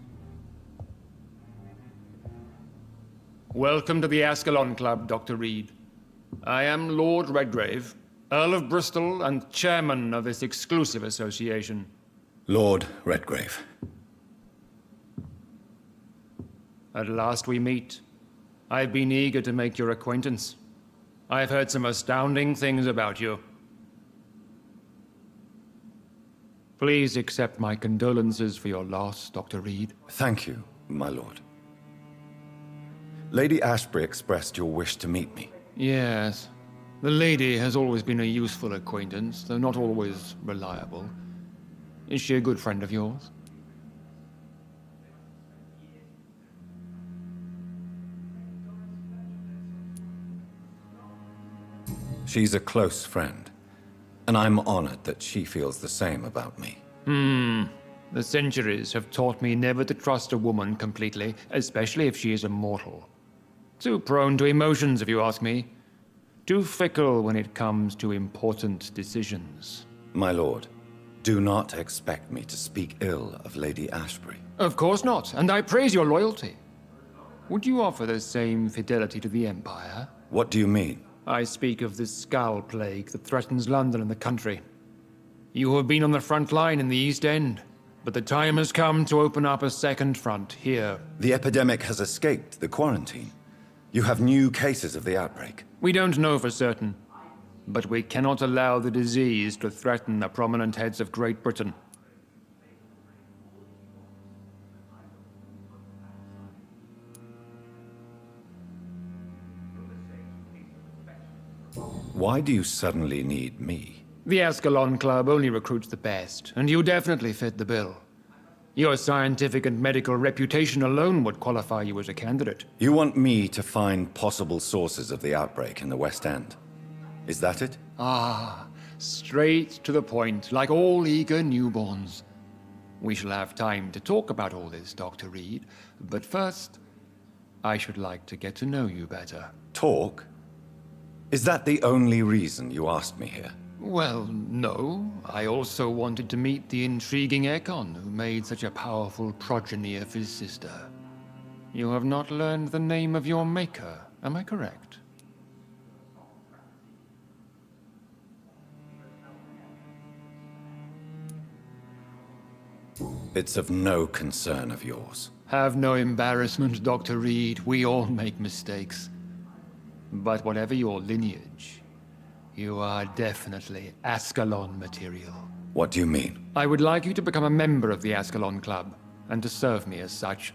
[SPEAKER 12] Welcome to the Ascalon Club, Dr. Reed. I am Lord Redgrave, Earl of Bristol and chairman of this exclusive association.
[SPEAKER 3] Lord Redgrave.
[SPEAKER 12] At last we meet. I've been eager to make your acquaintance. I've heard some astounding things about you. Please accept my condolences for your loss, Dr. Reed.
[SPEAKER 3] Thank you, my lord. Lady Ashbury expressed your wish to meet me.
[SPEAKER 12] Yes. The lady has always been a useful acquaintance, though not always reliable. Is she a good friend of yours?
[SPEAKER 3] She's a close friend, and I'm honored that she feels the same about me.
[SPEAKER 12] The centuries have taught me never to trust a woman completely, especially if she is immortal. Too prone to emotions, if you ask me. Too fickle when it comes to important decisions.
[SPEAKER 3] My lord, do not expect me to speak ill of Lady Ashbury.
[SPEAKER 12] Of course not, and I praise your loyalty. Would you offer the same fidelity to the Empire?
[SPEAKER 3] What do you mean?
[SPEAKER 12] I speak of the Skull Plague that threatens London and the country. You have been on the front line in the East End, but the time has come to open up a second front here.
[SPEAKER 3] The epidemic has escaped the quarantine. You have new cases of the outbreak.
[SPEAKER 12] We don't know for certain, but we cannot allow the disease to threaten the prominent heads of Great Britain.
[SPEAKER 3] Why do you suddenly need me?
[SPEAKER 12] The Ascalon Club only recruits the best, and you definitely fit the bill. Your scientific and medical reputation alone would qualify you as a candidate.
[SPEAKER 3] You want me to find possible sources of the outbreak in the West End. Is that it?
[SPEAKER 12] Ah, straight to the point, like all eager newborns. We shall have time to talk about all this, Dr. Reed, but first, I should like to get to know you better.
[SPEAKER 3] Talk? Is that the only reason you asked me here?
[SPEAKER 12] Well, no. I also wanted to meet the intriguing Ekon, who made such a powerful progeny of his sister. You have not learned the name of your maker, am I correct?
[SPEAKER 3] It's of no concern of yours.
[SPEAKER 12] Have no embarrassment, Dr. Reed. We all make mistakes. But whatever your lineage, you are definitely Ascalon material.
[SPEAKER 3] What do you mean?
[SPEAKER 12] I would like you to become a member of the Ascalon Club, and to serve me as such.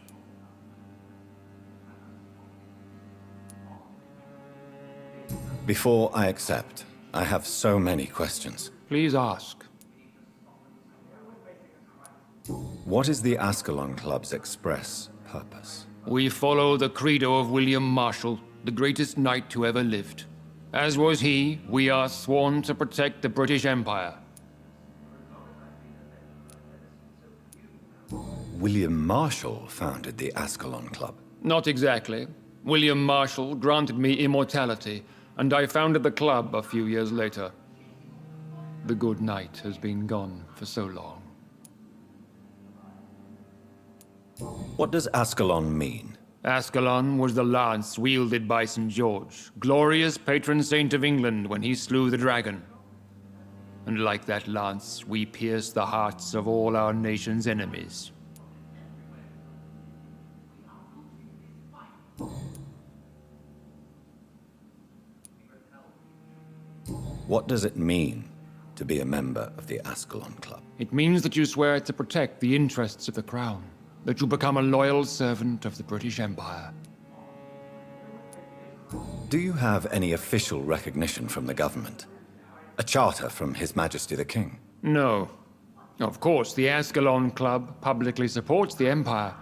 [SPEAKER 3] Before I accept, I have so many questions.
[SPEAKER 12] Please ask.
[SPEAKER 3] What is the Ascalon Club's express purpose?
[SPEAKER 12] We follow the credo of William Marshall, the greatest knight who ever lived. As was he, we are sworn to protect the British Empire.
[SPEAKER 3] William Marshall founded the Ascalon Club.
[SPEAKER 12] Not exactly. William Marshall granted me immortality, and I founded the club a few years later. The good knight has been gone for so long.
[SPEAKER 3] What does Ascalon mean?
[SPEAKER 12] Ascalon was the lance wielded by St. George, glorious patron saint of England when he slew the dragon. And like that lance, we pierce the hearts of all our nation's enemies.
[SPEAKER 3] What does it mean to be a member of the Ascalon Club?
[SPEAKER 12] It means that you swear to protect the interests of the Crown, that you become a loyal servant of the British Empire.
[SPEAKER 3] Do you have any official recognition from the government? A charter from His Majesty the King?
[SPEAKER 12] No. Of course, the Ascalon Club publicly supports the Empire,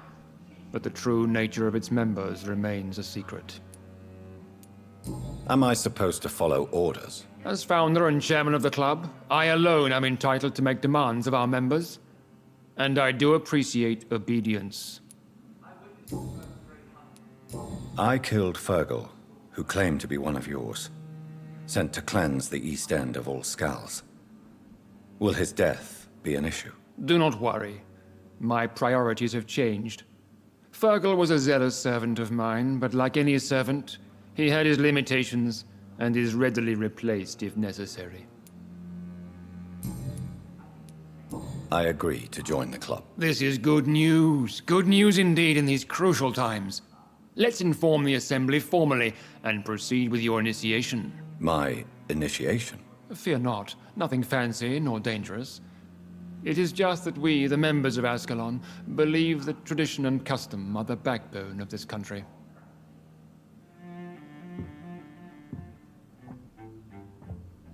[SPEAKER 12] but the true nature of its members remains a secret.
[SPEAKER 3] Am I supposed to follow orders?
[SPEAKER 12] As founder and chairman of the club, I alone am entitled to make demands of our members, and I do appreciate obedience.
[SPEAKER 3] I killed Fergal, who claimed to be one of yours, sent to cleanse the East End of all Skulls. Will his death be an issue?
[SPEAKER 12] Do not worry. My priorities have changed. Fergal was a zealous servant of mine, but like any servant, he had his limitations and is readily replaced if necessary.
[SPEAKER 3] I agree to join the club.
[SPEAKER 12] This is good news. Good news indeed in these crucial times. Let's inform the Assembly formally and proceed with your initiation.
[SPEAKER 3] My initiation?
[SPEAKER 12] Fear not. Nothing fancy nor dangerous. It is just that we, the members of Ascalon, believe that tradition and custom are the backbone of this country.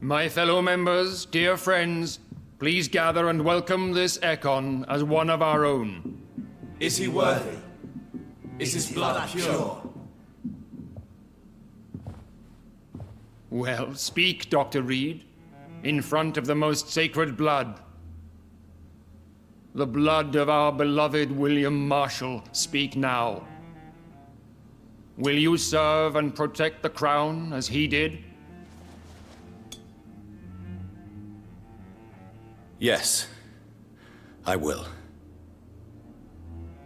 [SPEAKER 12] My fellow members, dear friends, please gather and welcome this Ekon as one of our own.
[SPEAKER 13] Is he worthy? Is his blood pure?
[SPEAKER 12] Well, speak, Dr. Reed, in front of the most sacred blood. The blood of our beloved William Marshall, speak now. Will you serve and protect the crown as he did?
[SPEAKER 3] Yes, I will.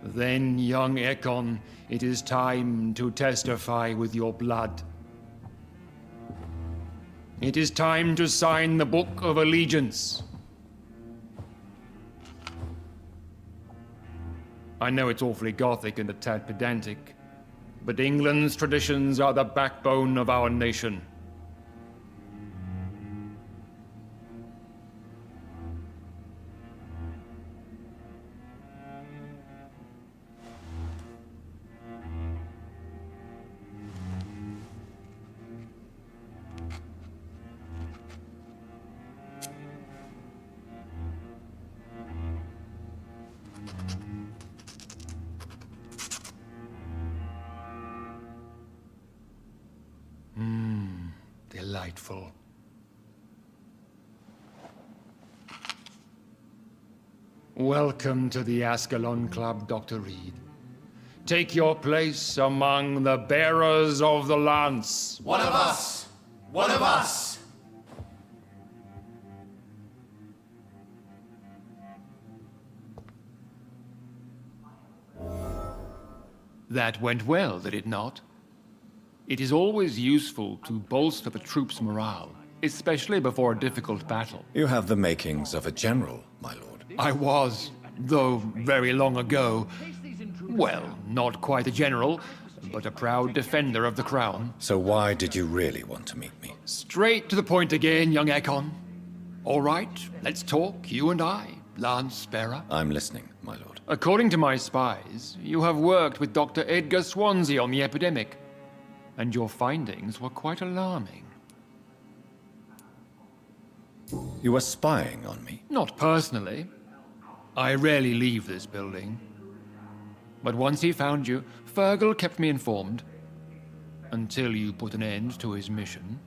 [SPEAKER 12] Then, young Ekon, it is time to testify with your blood. It is time to sign the Book of Allegiance. I know it's awfully gothic and a tad pedantic, but England's traditions are the backbone of our nation. Delightful. Welcome to the Ascalon Club, Dr. Reed. Take your place among the bearers of the lance.
[SPEAKER 13] One of us! One of us!
[SPEAKER 12] That went well, did it not? It is always useful to bolster the troops' morale, especially before a difficult battle.
[SPEAKER 3] You have the makings of a general, my lord.
[SPEAKER 12] I was, though very long ago. Well, not quite a general, but a proud defender of the crown.
[SPEAKER 3] So why did you really want to meet me?
[SPEAKER 12] Straight to the point again, young Ekon. All right, let's talk, you and I, Lance Bearer.
[SPEAKER 3] I'm listening, my lord.
[SPEAKER 12] According to my spies, you have worked with Dr. Edgar Swansea on the epidemic, and your findings were quite alarming.
[SPEAKER 3] You were spying on me?
[SPEAKER 12] Not personally. I rarely leave this building. But once he found you, Fergal kept me informed. Until you put an end to his mission.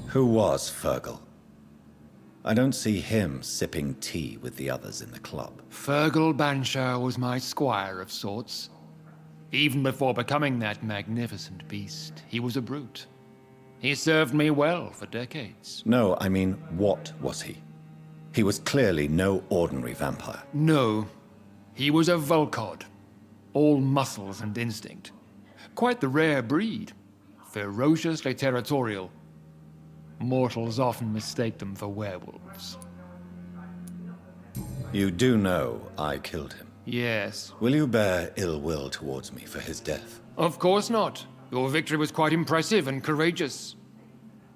[SPEAKER 3] Who was Fergal? I don't see him sipping tea with the others in the club.
[SPEAKER 12] Fergal Banshire was my squire of sorts. Even before becoming that magnificent beast, he was a brute. He served me well for decades.
[SPEAKER 3] No, I mean, what was he? He was clearly no ordinary vampire.
[SPEAKER 12] No. He was a Volcod. All muscles and instinct. Quite the rare breed. Ferociously territorial. Mortals often mistake them for werewolves.
[SPEAKER 3] You do know I killed him.
[SPEAKER 12] Yes.
[SPEAKER 3] Will you bear ill will towards me for his death?
[SPEAKER 12] Of course not. Your victory was quite impressive and courageous.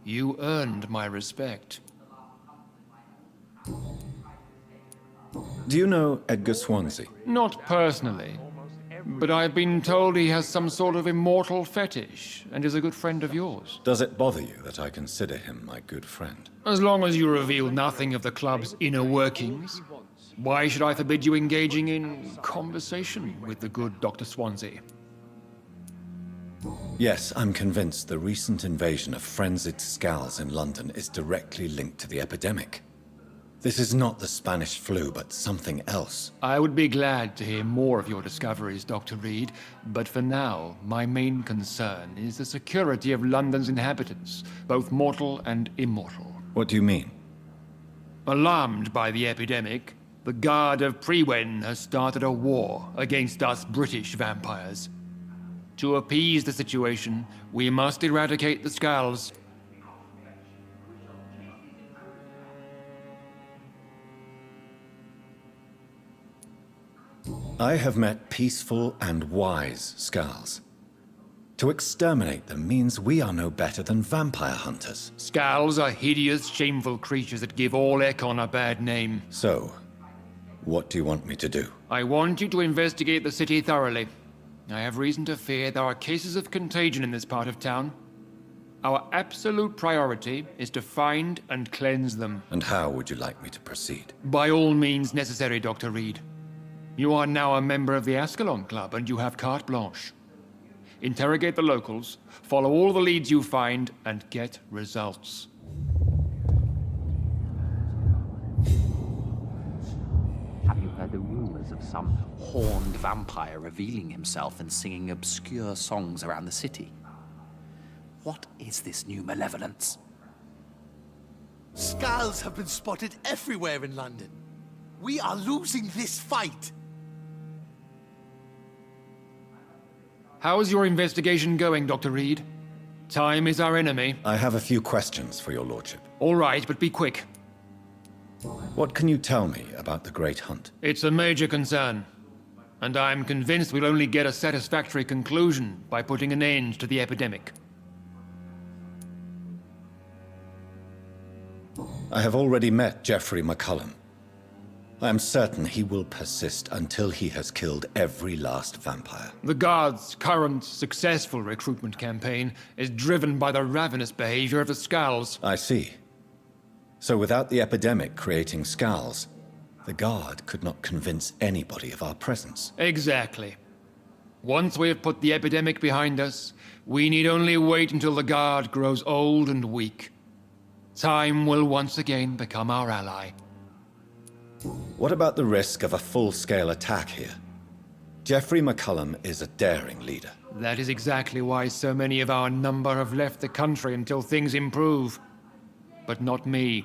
[SPEAKER 12] You earned my respect.
[SPEAKER 3] Do you know Edgar Swansea?
[SPEAKER 12] Not personally, but I've been told he has some sort of immortal fetish and is a good friend of yours.
[SPEAKER 3] Does it bother you that I consider him my good friend?
[SPEAKER 12] As long as you reveal nothing of the club's inner workings, why should I forbid you engaging in conversation with the good Dr. Swansea?
[SPEAKER 3] Yes, I'm convinced the recent invasion of frenzied Skulls in London is directly linked to the epidemic. This is not the Spanish flu, but something else.
[SPEAKER 12] I would be glad to hear more of your discoveries, Dr. Reed, but for now, my main concern is the security of London's inhabitants, both mortal and immortal.
[SPEAKER 3] What do you mean?
[SPEAKER 12] Alarmed by the epidemic, the Guard of Prewen has started a war against us British vampires. To appease the situation, we must eradicate the Skulls.
[SPEAKER 3] I have met peaceful and wise Skulls. To exterminate them means we are no better than vampire hunters.
[SPEAKER 12] Skulls are hideous, shameful creatures that give all Ekon a bad name.
[SPEAKER 3] So, what do you want me to do?
[SPEAKER 12] I want you to investigate the city thoroughly. I have reason to fear there are cases of contagion in this part of town. Our absolute priority is to find and cleanse them.
[SPEAKER 3] And how would you like me to proceed?
[SPEAKER 12] By all means necessary, Dr. Reed. You are now a member of the Ascalon Club, and you have carte blanche. Interrogate the locals, follow all the leads you find, and get results.
[SPEAKER 5] Have you heard the rumors of some horned vampire revealing himself and singing obscure songs around the city? What is this new malevolence?
[SPEAKER 13] Skulls have been spotted everywhere in London. We are losing this fight.
[SPEAKER 12] How is your investigation going, Dr. Reed? Time is our enemy.
[SPEAKER 3] I have a few questions for your lordship.
[SPEAKER 12] All right, but be quick.
[SPEAKER 3] What can you tell me about the Great Hunt?
[SPEAKER 12] It's a major concern, and I'm convinced we'll only get a satisfactory conclusion by putting an end to the epidemic.
[SPEAKER 3] I have already met Geoffrey McCullum. I am certain he will persist until he has killed every last vampire.
[SPEAKER 12] The Guard's current successful recruitment campaign is driven by the ravenous behavior of the Skulls.
[SPEAKER 3] I see. So without the epidemic creating Skulls, the Guard could not convince anybody of our presence.
[SPEAKER 12] Exactly. Once we have put the epidemic behind us, we need only wait until the Guard grows old and weak. Time will once again become our ally.
[SPEAKER 3] What about the risk of a full-scale attack here? Geoffrey McCullum is a daring leader.
[SPEAKER 12] That is exactly why so many of our number have left the country until things improve. But not me.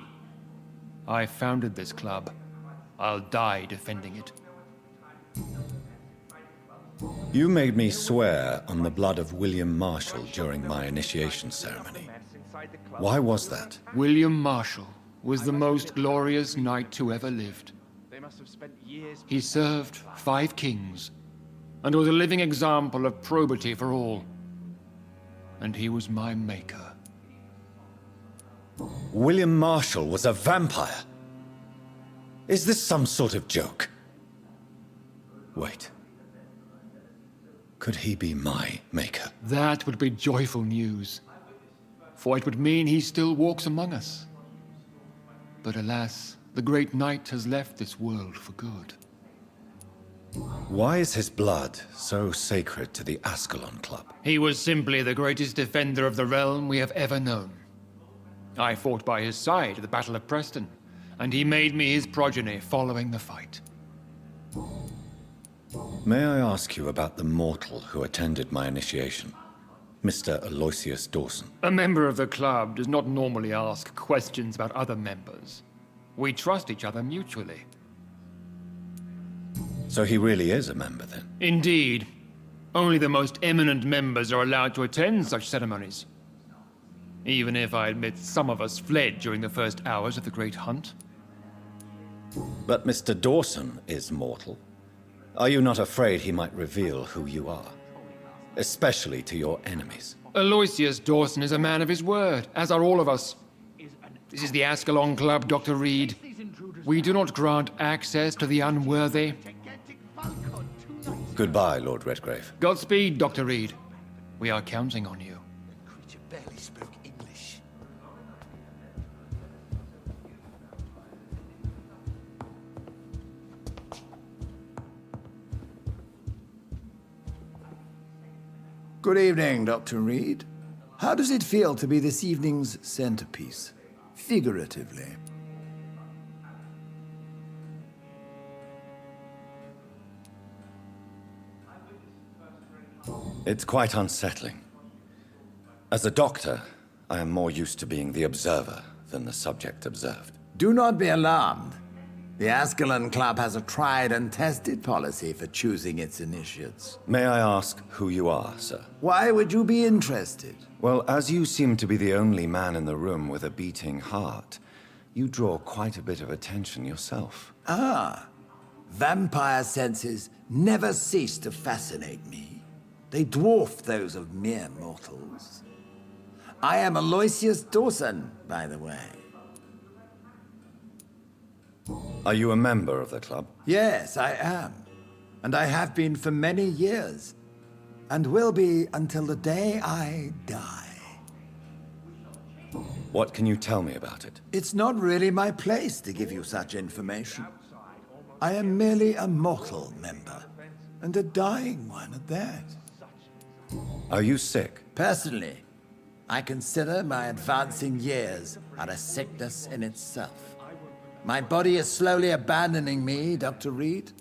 [SPEAKER 12] I founded this club. I'll die defending it.
[SPEAKER 3] You made me swear on the blood of William Marshall during my initiation ceremony. Why was that?
[SPEAKER 12] William Marshall was the most glorious knight who ever lived. He served 5 kings, and was a living example of probity for all. And he was my maker.
[SPEAKER 3] William Marshall was a vampire? Is this some sort of joke? Wait. Could he be my maker?
[SPEAKER 12] That would be joyful news, for it would mean he still walks among us. But alas, the great knight has left this world for good.
[SPEAKER 3] Why is his blood so sacred to the Ascalon Club?
[SPEAKER 12] He was simply the greatest defender of the realm we have ever known. I fought by his side at the Battle of Preston, and he made me his progeny following the fight.
[SPEAKER 3] May I ask you about the mortal who attended my initiation? Mr. Aloysius Dawson.
[SPEAKER 12] A member of the club does not normally ask questions about other members. We trust each other mutually.
[SPEAKER 3] So he really is a member, then?
[SPEAKER 12] Indeed. Only the most eminent members are allowed to attend such ceremonies. Even if I admit some of us fled during the first hours of the Great Hunt.
[SPEAKER 3] But Mr. Dawson is mortal. Are you not afraid he might reveal who you are? Especially to your enemies.
[SPEAKER 12] Aloysius Dawson is a man of his word, as are all of us. This is the Ascalon Club, Dr. Reed. We do not grant access to the unworthy.
[SPEAKER 3] Goodbye, Lord Redgrave.
[SPEAKER 12] Godspeed, Dr. Reed. We are counting on you.
[SPEAKER 13] The creature barely spoke English.
[SPEAKER 4] Good evening, Dr. Reed. How does it feel to be this evening's centerpiece? Figuratively.
[SPEAKER 3] It's quite unsettling. As a doctor, I am more used to being the observer than the subject observed.
[SPEAKER 4] Do not be alarmed. The Ascalon Club has a tried and tested policy for choosing its initiates.
[SPEAKER 3] May I ask who you are, sir?
[SPEAKER 4] Why would you be interested?
[SPEAKER 3] Well, as you seem to be the only man in the room with a beating heart, you draw quite a bit of attention yourself.
[SPEAKER 4] Ah, vampire senses never cease to fascinate me. They dwarf those of mere mortals. I am Aloysius Dawson, by the way.
[SPEAKER 3] Are you a member of the club?
[SPEAKER 4] Yes, I am. And I have been for many years. And will be until the day I die.
[SPEAKER 3] What can you tell me about it?
[SPEAKER 4] It's not really my place to give you such information. I am merely a mortal member, and a dying one at that.
[SPEAKER 3] Are you sick?
[SPEAKER 4] Personally, I consider my advancing years are a sickness in itself. My body is slowly abandoning me, Dr. Reed.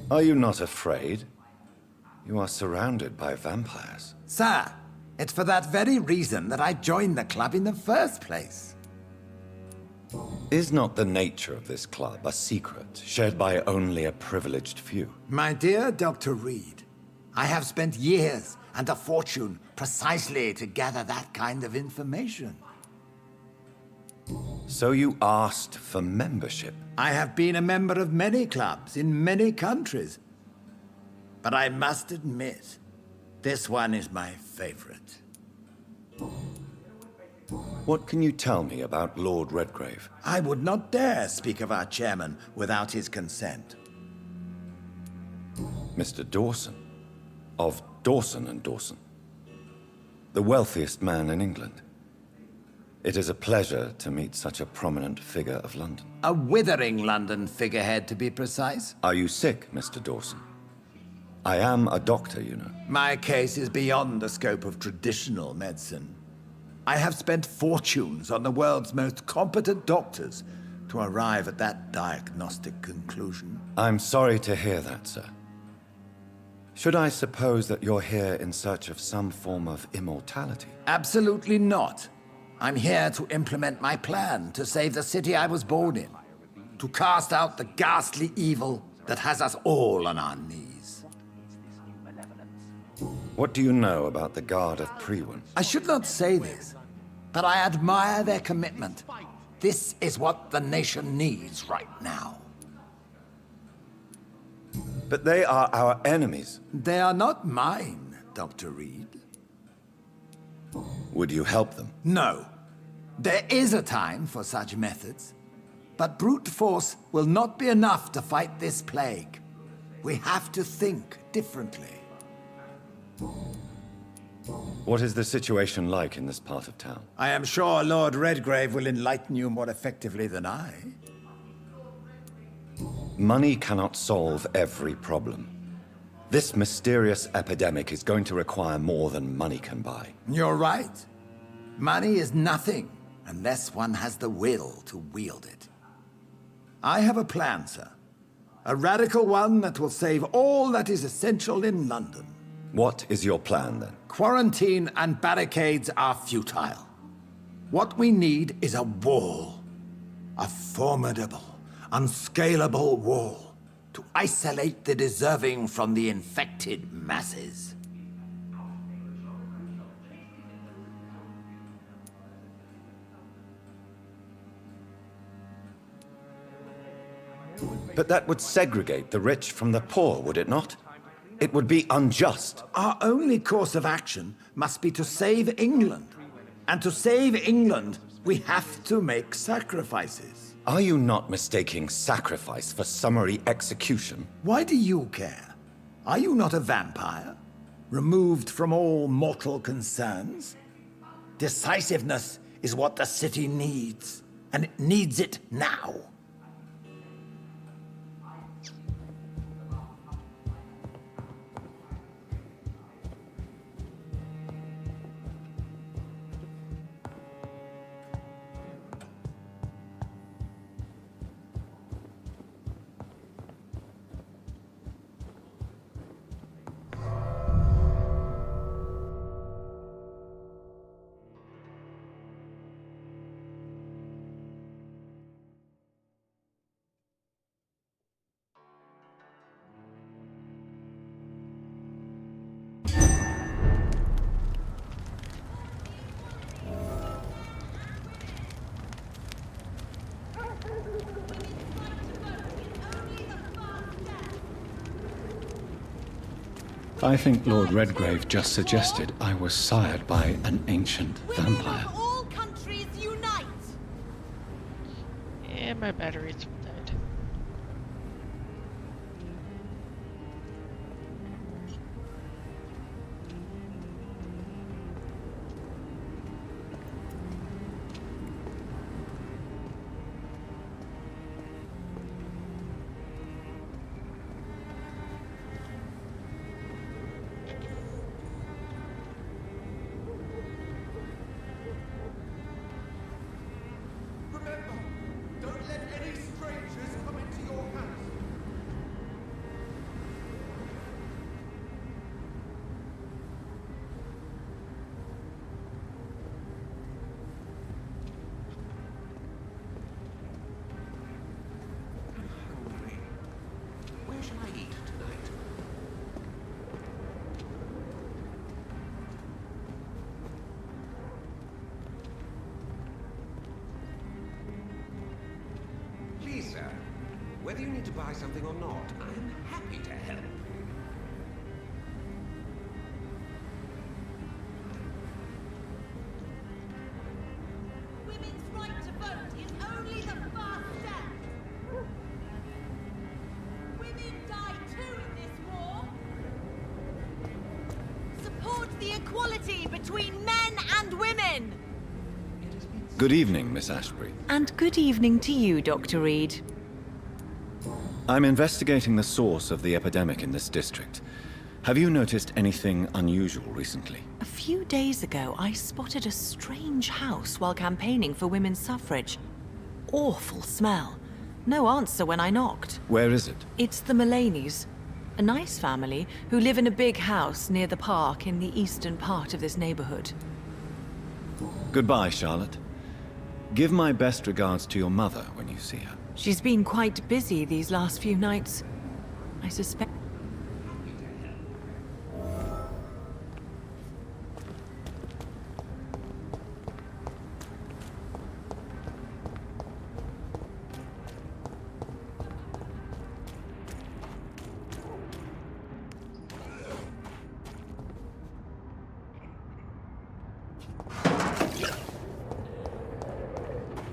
[SPEAKER 3] Are you not afraid? You are surrounded by vampires.
[SPEAKER 4] Sir, it's for that very reason that I joined the club in the first place.
[SPEAKER 3] Is not the nature of this club a secret shared by only a privileged few?
[SPEAKER 4] My dear Dr. Reed, I have spent years and a fortune precisely to gather that kind of information.
[SPEAKER 3] So you asked for membership?
[SPEAKER 4] I have been a member of many clubs in many countries. But I must admit, this one is my favorite.
[SPEAKER 3] What can you tell me about Lord Redgrave?
[SPEAKER 4] I would not dare speak of our chairman without his consent.
[SPEAKER 3] Mr. Dawson, of Dawson and Dawson, the wealthiest man in England. It is a pleasure to meet such a prominent figure of London.
[SPEAKER 4] A withering London figurehead, to be precise.
[SPEAKER 3] Are you sick, Mr. Dawson? I am a doctor, you know.
[SPEAKER 4] My case is beyond the scope of traditional medicine. I have spent fortunes on the world's most competent doctors to arrive at that diagnostic conclusion.
[SPEAKER 3] I'm sorry to hear that, sir. Should I suppose that you're here in search of some form of immortality?
[SPEAKER 4] Absolutely not. I'm here to implement my plan to save the city I was born in. To cast out the ghastly evil that has us all on our knees.
[SPEAKER 3] What do you know about the Guard of Priwen?
[SPEAKER 4] I should not say this, but I admire their commitment. This is what the nation needs right now.
[SPEAKER 3] But they are our enemies.
[SPEAKER 4] They are not mine, Dr. Reed.
[SPEAKER 3] Would you help them?
[SPEAKER 4] No. There is a time for such methods. But brute force will not be enough to fight this plague. We have to think differently.
[SPEAKER 3] What is the situation like in this part of town?
[SPEAKER 4] I am sure Lord Redgrave will enlighten you more effectively than I.
[SPEAKER 3] Money cannot solve every problem. This mysterious epidemic is going to require more than money can buy.
[SPEAKER 4] You're right. Money is nothing unless one has the will to wield it. I have a plan, sir. A radical one that will save all that is essential in London.
[SPEAKER 3] What is your plan, then?
[SPEAKER 4] Quarantine and barricades are futile. What we need is a wall. A formidable, unscalable wall to isolate the deserving from the infected masses.
[SPEAKER 3] But that would segregate the rich from the poor, would it not? It would be unjust.
[SPEAKER 4] Our only course of action must be to save England. And to save England, we have to make sacrifices.
[SPEAKER 3] Are you not mistaking sacrifice for summary execution?
[SPEAKER 4] Why do you care? Are you not a vampire? Removed from all mortal concerns? Decisiveness is what the city needs, and it needs it now.
[SPEAKER 3] I think Lord Redgrave just suggested I was sired by an ancient vampire.
[SPEAKER 14] All countries unite!
[SPEAKER 1] Yeah, my battery's dead.
[SPEAKER 15] Whether you need to buy something or not, I am happy to help.
[SPEAKER 14] Women's right to vote is only the first step. Women die too in this war. Support the equality between men and women.
[SPEAKER 3] Good evening, Miss Ashbury.
[SPEAKER 9] And good evening to you, Dr. Reed.
[SPEAKER 3] I'm investigating the source of the epidemic in this district. Have you noticed anything unusual recently?
[SPEAKER 9] A few days ago, I spotted a strange house while campaigning for women's suffrage. Awful smell. No answer when I knocked.
[SPEAKER 3] Where is it?
[SPEAKER 9] It's the Mullaneys, a nice family who live in a big house near the park in the eastern part of this neighborhood.
[SPEAKER 3] Goodbye, Charlotte. Give my best regards to your mother when you see her.
[SPEAKER 9] She's been quite busy these last few nights. I suspect...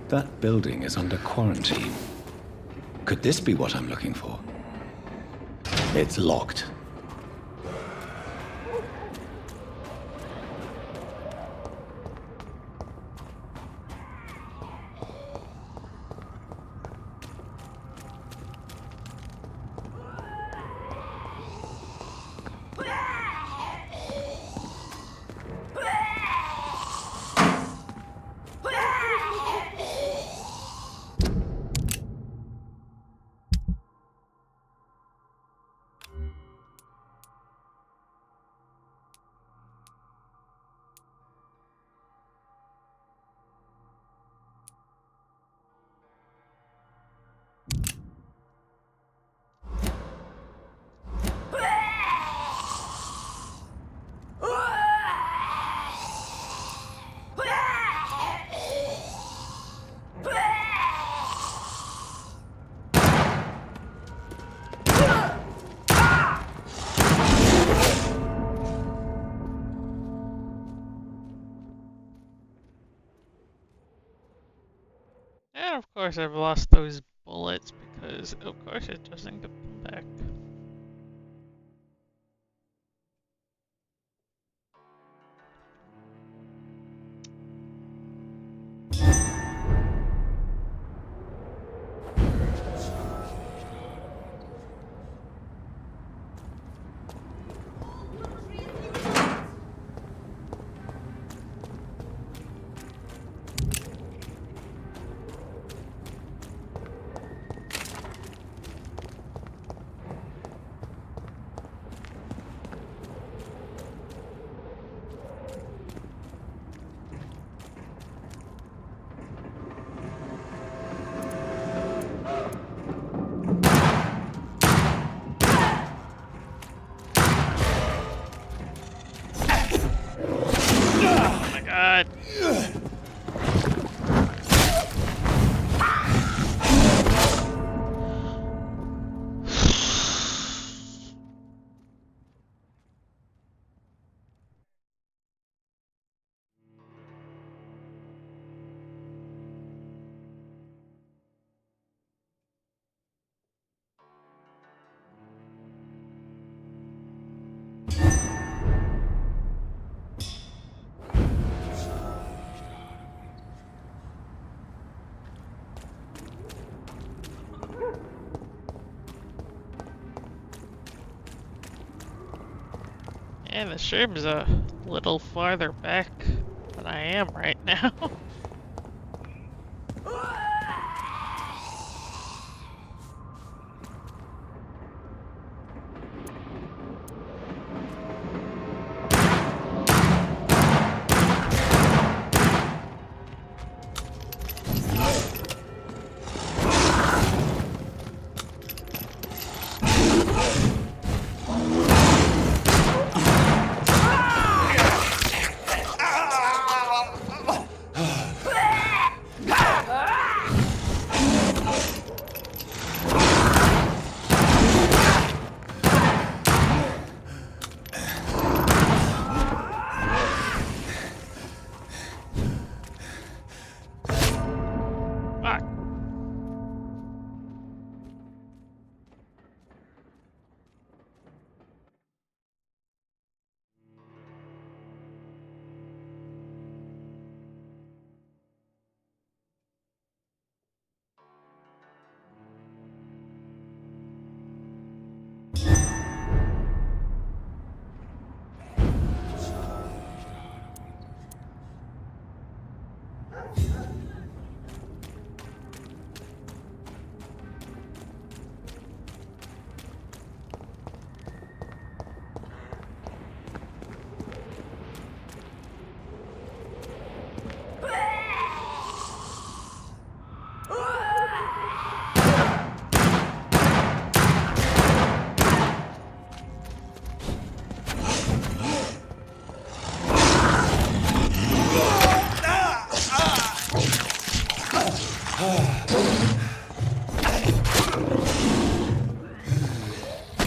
[SPEAKER 3] That building is under quarantine. Could this be what I'm looking for? It's locked.
[SPEAKER 1] And of course I've lost those bullets because of course it doesn't come back. God. Yeah, the shroom's a little farther back than I am right now.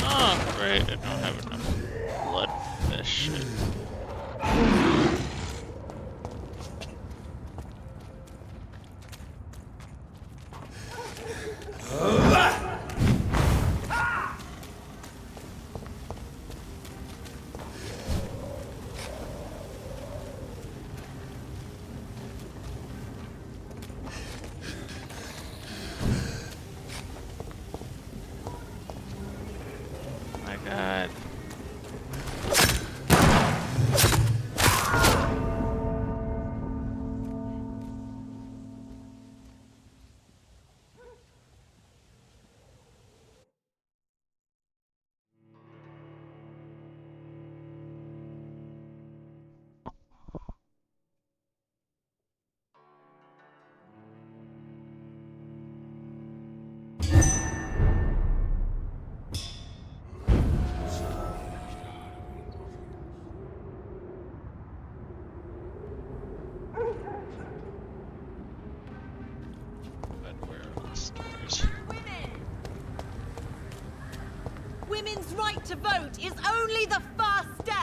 [SPEAKER 1] Oh, great, I don't have enough blood for this shit. My God.
[SPEAKER 14] Women's right to vote is only the first step.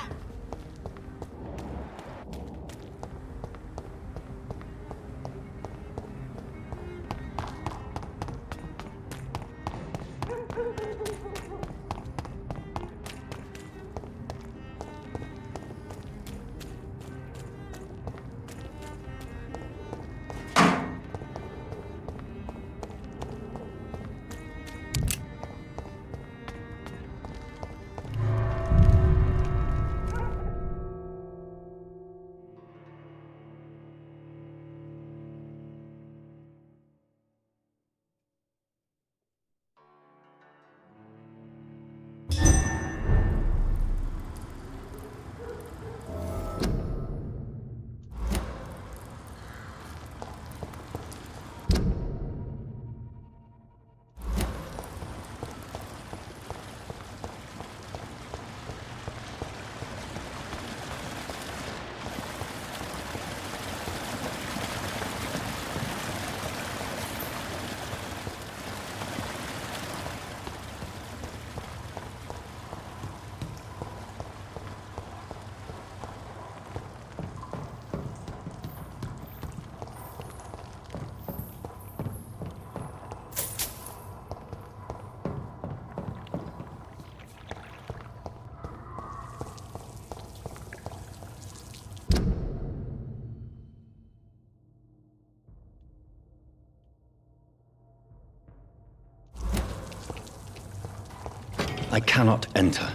[SPEAKER 7] I cannot enter.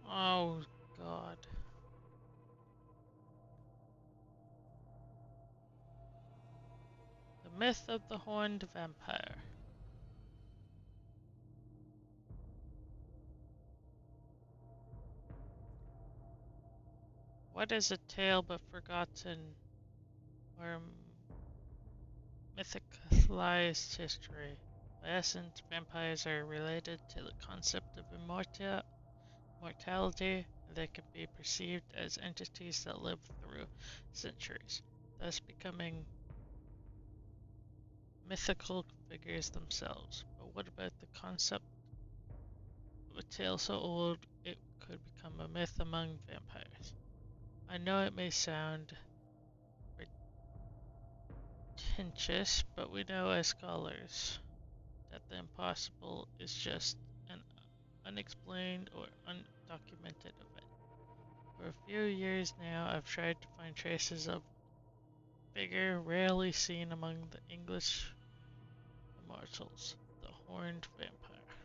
[SPEAKER 1] Well, oh God. The myth of the horned vampire. What is a tale but forgotten, or mythicalized history? By essence, vampires are related to the concept of mortality, and they can be perceived as entities that live through centuries, thus becoming mythical figures themselves. But what about the concept of a tale so old it could become a myth among vampires? I know it may sound pretentious, but we know as scholars that the impossible is just an unexplained or undocumented event. For a few years now, I've tried to find traces of figure rarely seen among the English immortals, the horned vampire.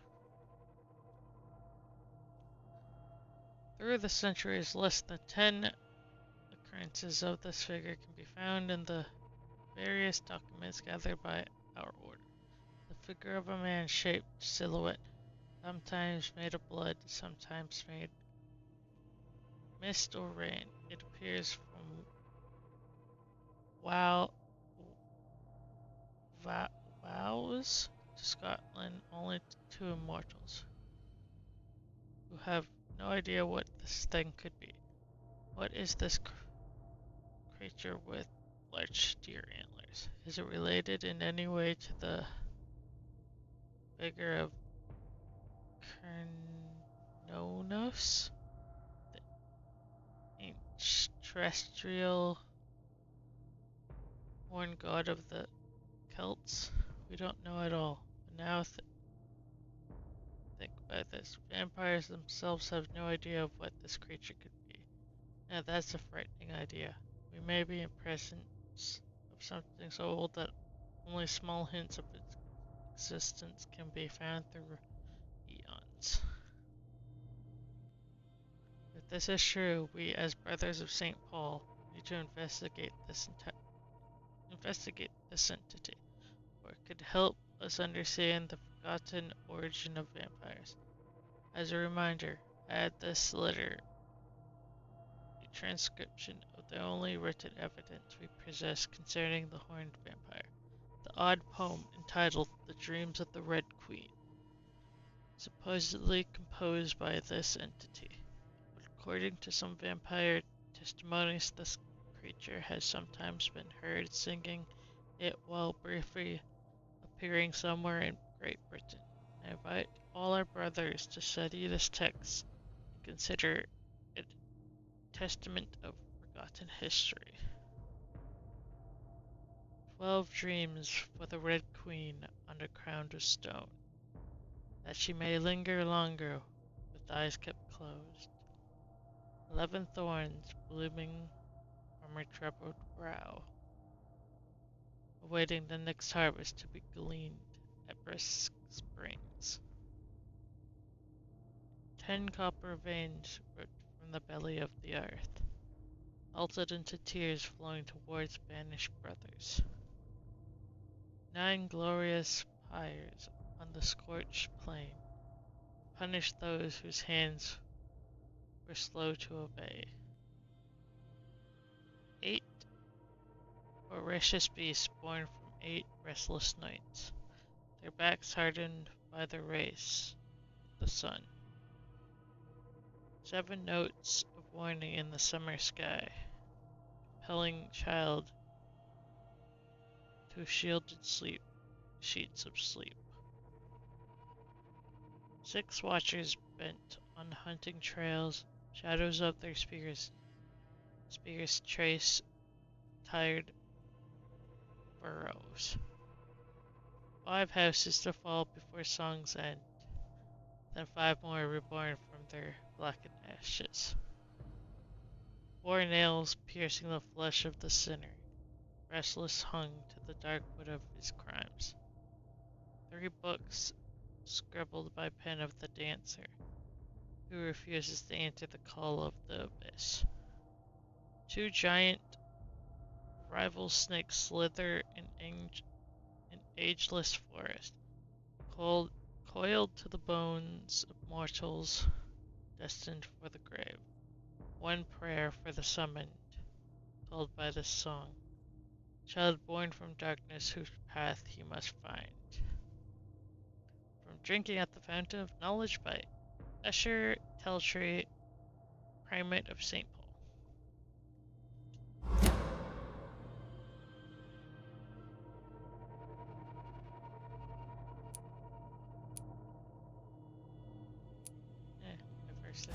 [SPEAKER 1] Through the centuries, less than 10 occurrences of this figure can be found in the various documents gathered by our order. The figure of a man-shaped silhouette, sometimes made of blood, sometimes made mist or rain. It appears from Wales to Scotland, only to immortals who have no idea what this thing could be. What is this creature with large deer antlers? Is it related in any way to the figure of Cernunnos, the ancient terrestrial horned god of the Celts? We don't know at all. But now think about this. Vampires themselves have no idea of what this creature could be. Now that's a frightening idea. We may be in presence of something so old that only small hints of its existence can be found through eons. If this is true, we as Brothers of St. Paul need to investigate this entity, for it could help us understand the forgotten origin of vampires. As a reminder, add this letter, a transcription of the only written evidence we possess concerning the horned vampire, the odd poem entitled The Dreams of the Red Queen, supposedly composed by this entity. But according to some vampire testimonies, this creature has sometimes been heard singing it while briefly appearing somewhere in Great Britain. I invite all our brothers to study this text and consider it a testament of forgotten history. 12 dreams for the Red Queen under crown of stone, that she may linger longer with eyes kept closed. 11 thorns blooming from her troubled brow, awaiting the next harvest to be gleaned at brisk springs. 10 copper veins ripped from the belly of the earth, melted into tears flowing towards banished brothers. 9 glorious pyres on the scorched plain punished those whose hands were slow to obey. 8 voracious beasts born from 8 restless nights, their backs hardened by the race of the sun. 7 notes of warning in the summer sky, compelling child to shielded sheets of sleep. 6 watchers bent on hunting trails, shadows of their spears trace tired burrows. 5 houses to fall before song's end, then 5 more reborn from their blackened ashes. 4 nails piercing the flesh of the sinner, restless hung to the dark wood of his crimes. 3 books scribbled by pen of the dancer, who refuses to answer the call of the abyss. 2 giant rival snakes slither in ageless forest, coiled to the bones of mortals destined for the grave. 1 prayer for the summoned, told by this song, child born from darkness whose path he must find. From drinking at the fountain of knowledge by Escher Teltree, primate of St. Paul. My first day.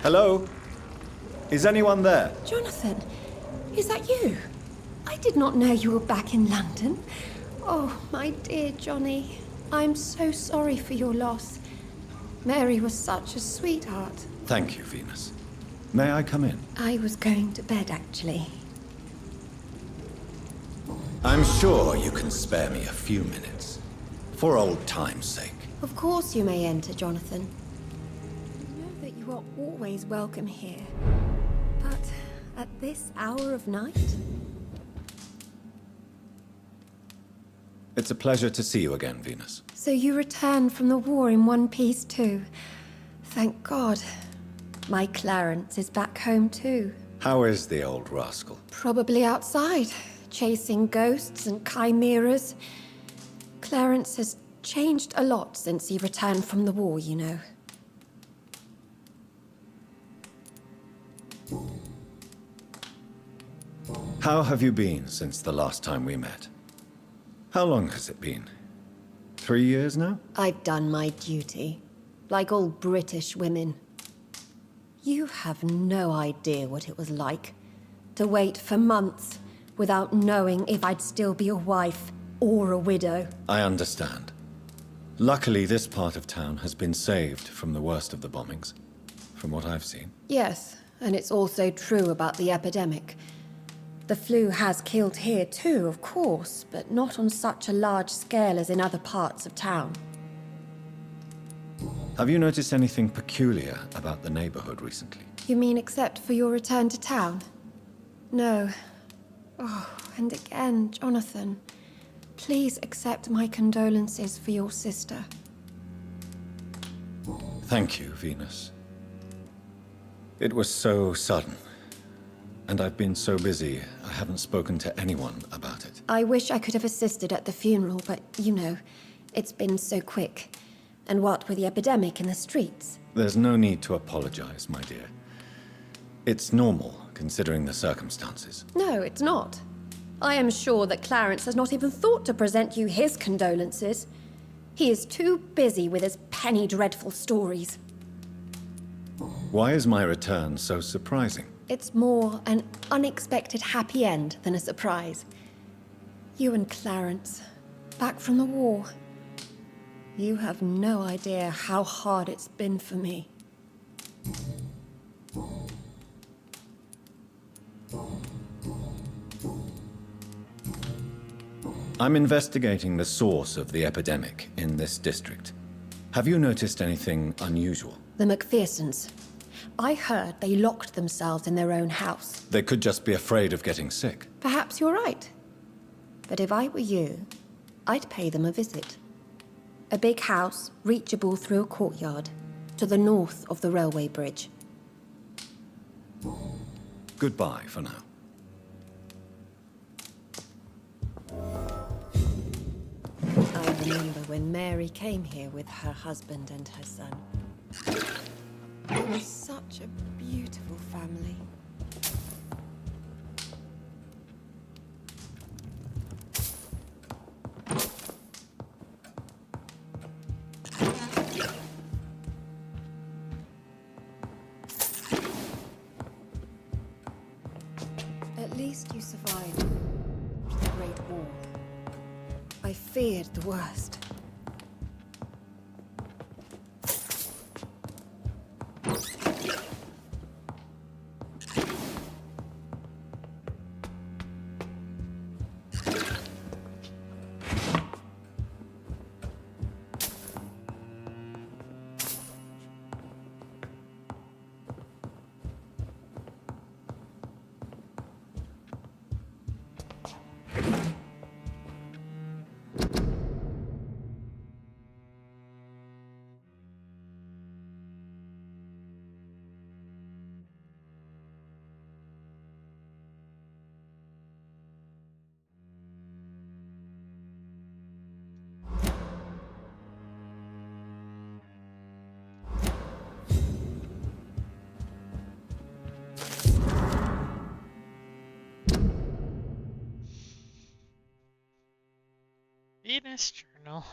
[SPEAKER 3] Hello? Is anyone there?
[SPEAKER 16] Jonathan, is that you? I did not know you were back in London. Oh, my dear Johnny, I'm so sorry for your loss. Mary was such a sweetheart.
[SPEAKER 3] Thank you, Venus. May I come in?
[SPEAKER 16] I was going to bed, actually.
[SPEAKER 3] I'm sure you can spare me a few minutes. For old time's sake.
[SPEAKER 16] Of course you may enter, Jonathan. You know that you are always welcome here. But at this hour of night?
[SPEAKER 3] It's a pleasure to see you again, Venus.
[SPEAKER 16] So you returned from the war in one piece too. Thank God. My Clarence is back home too.
[SPEAKER 3] How is the old rascal?
[SPEAKER 16] Probably outside, chasing ghosts and chimeras. Clarence has changed a lot since he returned from the war, you know.
[SPEAKER 3] How have you been since the last time we met? How long has it been? 3 years now?
[SPEAKER 16] I've done my duty, like all British women. You have no idea what it was like to wait for months without knowing if I'd still be a wife or a widow.
[SPEAKER 3] I understand. Luckily, this part of town has been saved from the worst of the bombings, from what I've seen.
[SPEAKER 16] Yes, and it's also true about the epidemic. The flu has killed here too, of course, but not on such a large scale as in other parts of town.
[SPEAKER 3] Have you noticed anything peculiar about the neighborhood recently?
[SPEAKER 16] You mean except for your return to town? No. Oh, and again, Jonathan, please accept my condolences for your sister.
[SPEAKER 3] Thank you, Venus. It was so sudden. And I've been so busy, I haven't spoken to anyone about it.
[SPEAKER 16] I wish I could have assisted at the funeral, but, you know, it's been so quick. And what with the epidemic in the streets?
[SPEAKER 3] There's no need to apologize, my dear. It's normal, considering the circumstances.
[SPEAKER 16] No, it's not. I am sure that Clarence has not even thought to present you his condolences. He is too busy with his penny dreadful stories.
[SPEAKER 3] Why is my return so surprising?
[SPEAKER 16] It's more an unexpected happy end than a surprise. You and Clarence, back from the war. You have no idea how hard it's been for me.
[SPEAKER 3] I'm investigating the source of the epidemic in this district. Have you noticed anything unusual?
[SPEAKER 16] The McPhersons. I heard they locked themselves in their own house.
[SPEAKER 3] They could just be afraid of getting sick.
[SPEAKER 16] Perhaps you're right. But if I were you, I'd pay them a visit. A big house, reachable through a courtyard, to the north of the railway bridge.
[SPEAKER 3] Goodbye for now.
[SPEAKER 16] I remember when Mary came here with her husband and her son. It was such a beautiful family. At least you survived the Great War. I feared the worst.
[SPEAKER 1] Venus Journal.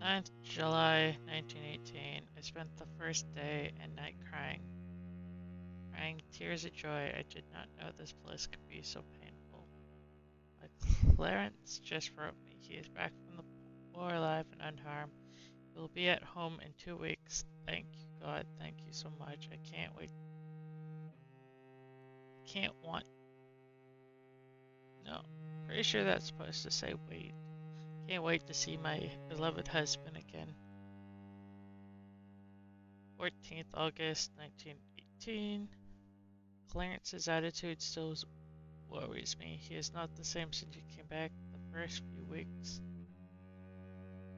[SPEAKER 1] 9th July 1918. I spent the first day and night crying tears of joy. I did not know this place could be so painful. But Clarence just wrote me. He is back from the war alive and unharmed. He will be at home in 2 weeks. Thank you, God. Thank you so much. I can't wait. No, pretty sure that's supposed to say wait. Can't wait to see my beloved husband again. 14th August 1918. Clarence's attitude still worries me. He is not the same since he came back the first few weeks.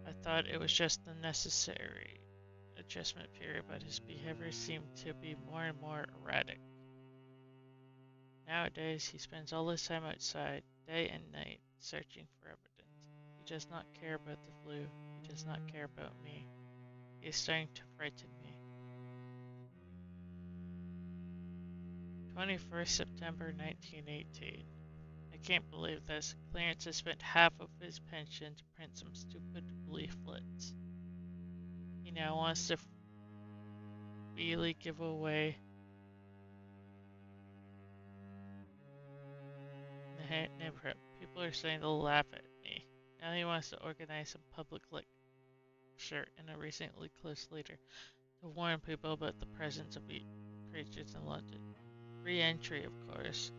[SPEAKER 1] I thought it was just the necessary adjustment period, but his behavior seemed to be more and more erratic. Nowadays, he spends all his time outside, day and night, searching for evidence. He does not care about the flu. He does not care about me. He is starting to frighten me. 21st September 1918. I can't believe this. Clarence has spent half of his pension to print some stupid leaflets. He now wants to freely give away the neighborhood. People are starting to laugh at me. Now he wants to organize some public lecture in a recently closed leader to warn people about the presence of creatures in London. Re-entry, of course.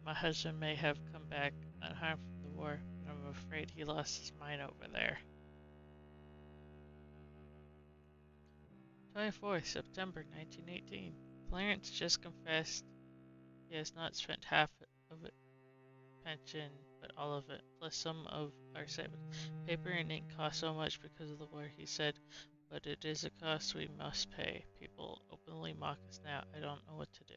[SPEAKER 1] My husband may have come back unharmed from the war, but I'm afraid he lost his mind over there. 24th September 1918. Clarence just confessed he has not spent half of it pension, but all of it, plus some of our savings. Paper and ink cost so much because of the war, he said, but it is a cost we must pay. People openly mock us now. I don't know what to do.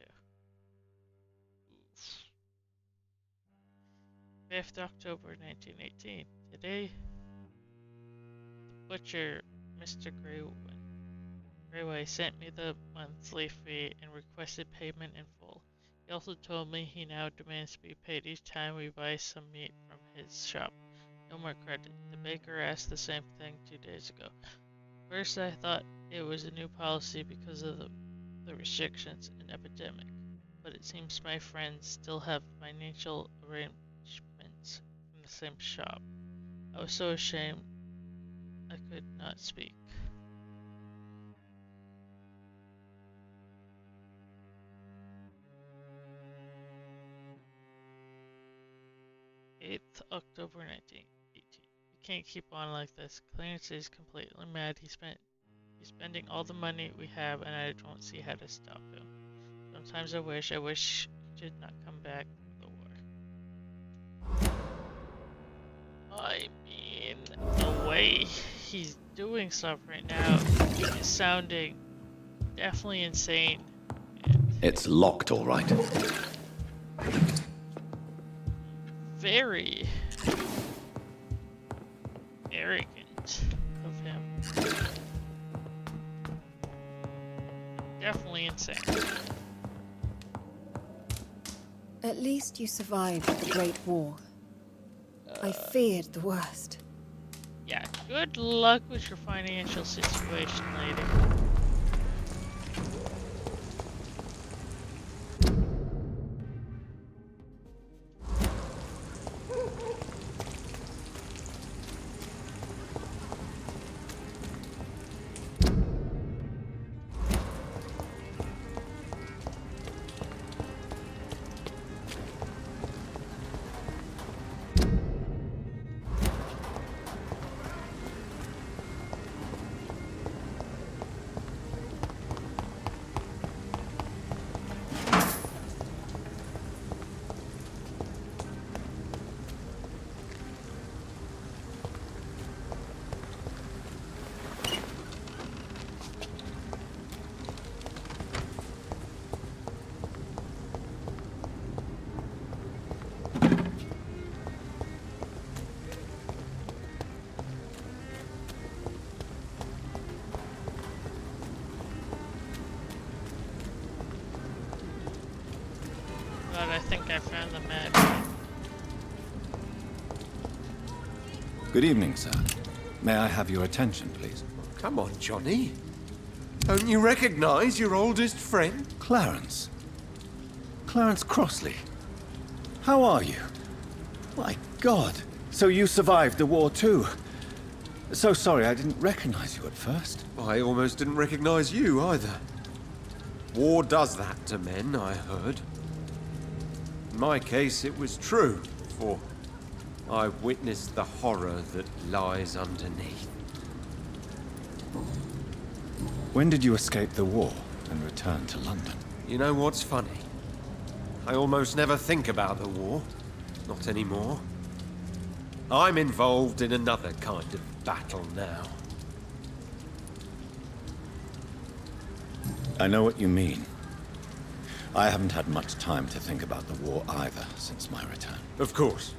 [SPEAKER 1] 5th October 1918. Today, the butcher, Mr. Greyway, sent me the monthly fee and requested payment in full. He also told me he now demands to be paid each time we buy some meat from his shop. No more credit. The baker asked the same thing 2 days ago. First I thought it was a new policy because of the restrictions and epidemic, but it seems my friends still have financial arrangements from the same shop. I was so ashamed I could not speak. October 1918. You can't keep on like this. Clarence is completely mad. He's spending all the money we have, and I don't see how to stop him. Sometimes I wish he did not come back from the war. I mean, the way he's doing stuff right now is sounding definitely insane.
[SPEAKER 7] It's locked, all right.
[SPEAKER 1] Very arrogant of him. Definitely insane.
[SPEAKER 16] At least you survived the Great War. I feared the worst.
[SPEAKER 1] Yeah, good luck with your financial situation, lady. I think I found the map.
[SPEAKER 3] Good evening, sir. May I have your attention, please?
[SPEAKER 10] Come on, Johnny. Don't you recognize your oldest friend?
[SPEAKER 3] Clarence. Clarence Crossley. How are you? My God. So you survived the war too. So sorry I didn't recognize you at first.
[SPEAKER 10] I almost didn't recognize you either. War does that to men, I heard. In my case, it was true, for I witnessed the horror that lies underneath.
[SPEAKER 3] When did you escape the war and return to London?
[SPEAKER 10] You know what's funny? I almost never think about the war. Not anymore. I'm involved in another kind of battle now.
[SPEAKER 3] I know what you mean. I haven't had much time to think about the war either since my return.
[SPEAKER 10] Of course.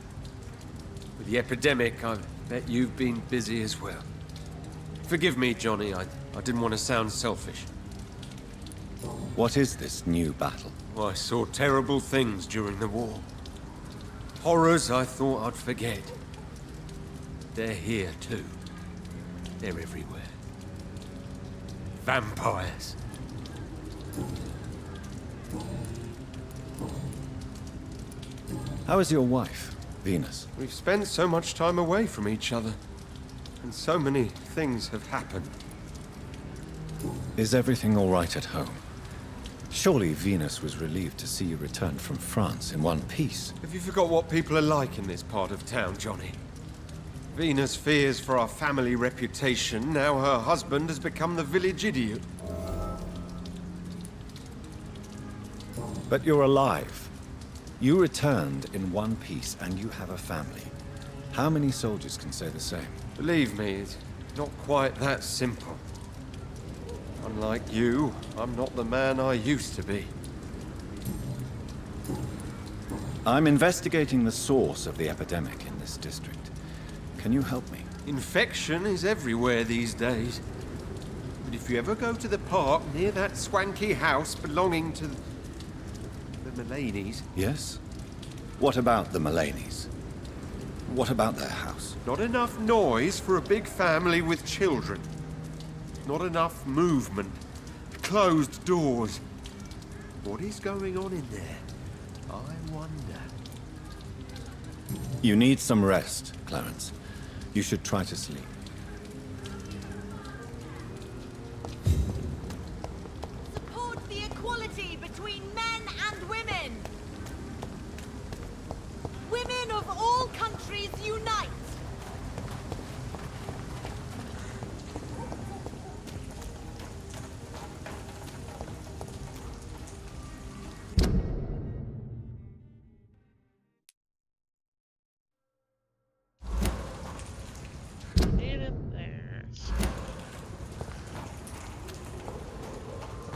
[SPEAKER 10] With the epidemic, I bet you've been busy as well. Forgive me, Johnny, I didn't want to sound selfish.
[SPEAKER 3] What is this new battle?
[SPEAKER 10] I saw terrible things during the war. Horrors I thought I'd forget. They're here too. They're everywhere. Vampires.
[SPEAKER 3] How is your wife, Venus?
[SPEAKER 10] We've spent so much time away from each other. And so many things have happened.
[SPEAKER 3] Is everything all right at home? Surely Venus was relieved to see you return from France in one piece.
[SPEAKER 10] Have you forgot what people are like in this part of town, Johnny? Venus fears for our family reputation. Now her husband has become the village idiot.
[SPEAKER 3] But you're alive. You returned in one piece and you have a family. How many soldiers can say the same?
[SPEAKER 10] Believe me, it's not quite that simple. Unlike you, I'm not the man I used to be.
[SPEAKER 3] I'm investigating the source of the epidemic in this district. Can you help me?
[SPEAKER 10] Infection is everywhere these days. But if you ever go to the park near that swanky house belonging to the Mullaneys...
[SPEAKER 3] Yes? What about the Mullaneys? What about their house?
[SPEAKER 10] Not enough noise for a big family with children. Not enough movement. Closed doors. What is going on in there? I wonder.
[SPEAKER 3] You need some rest, Clarence. You should try to sleep.
[SPEAKER 14] Support the equality between men and women. Women of all countries unite.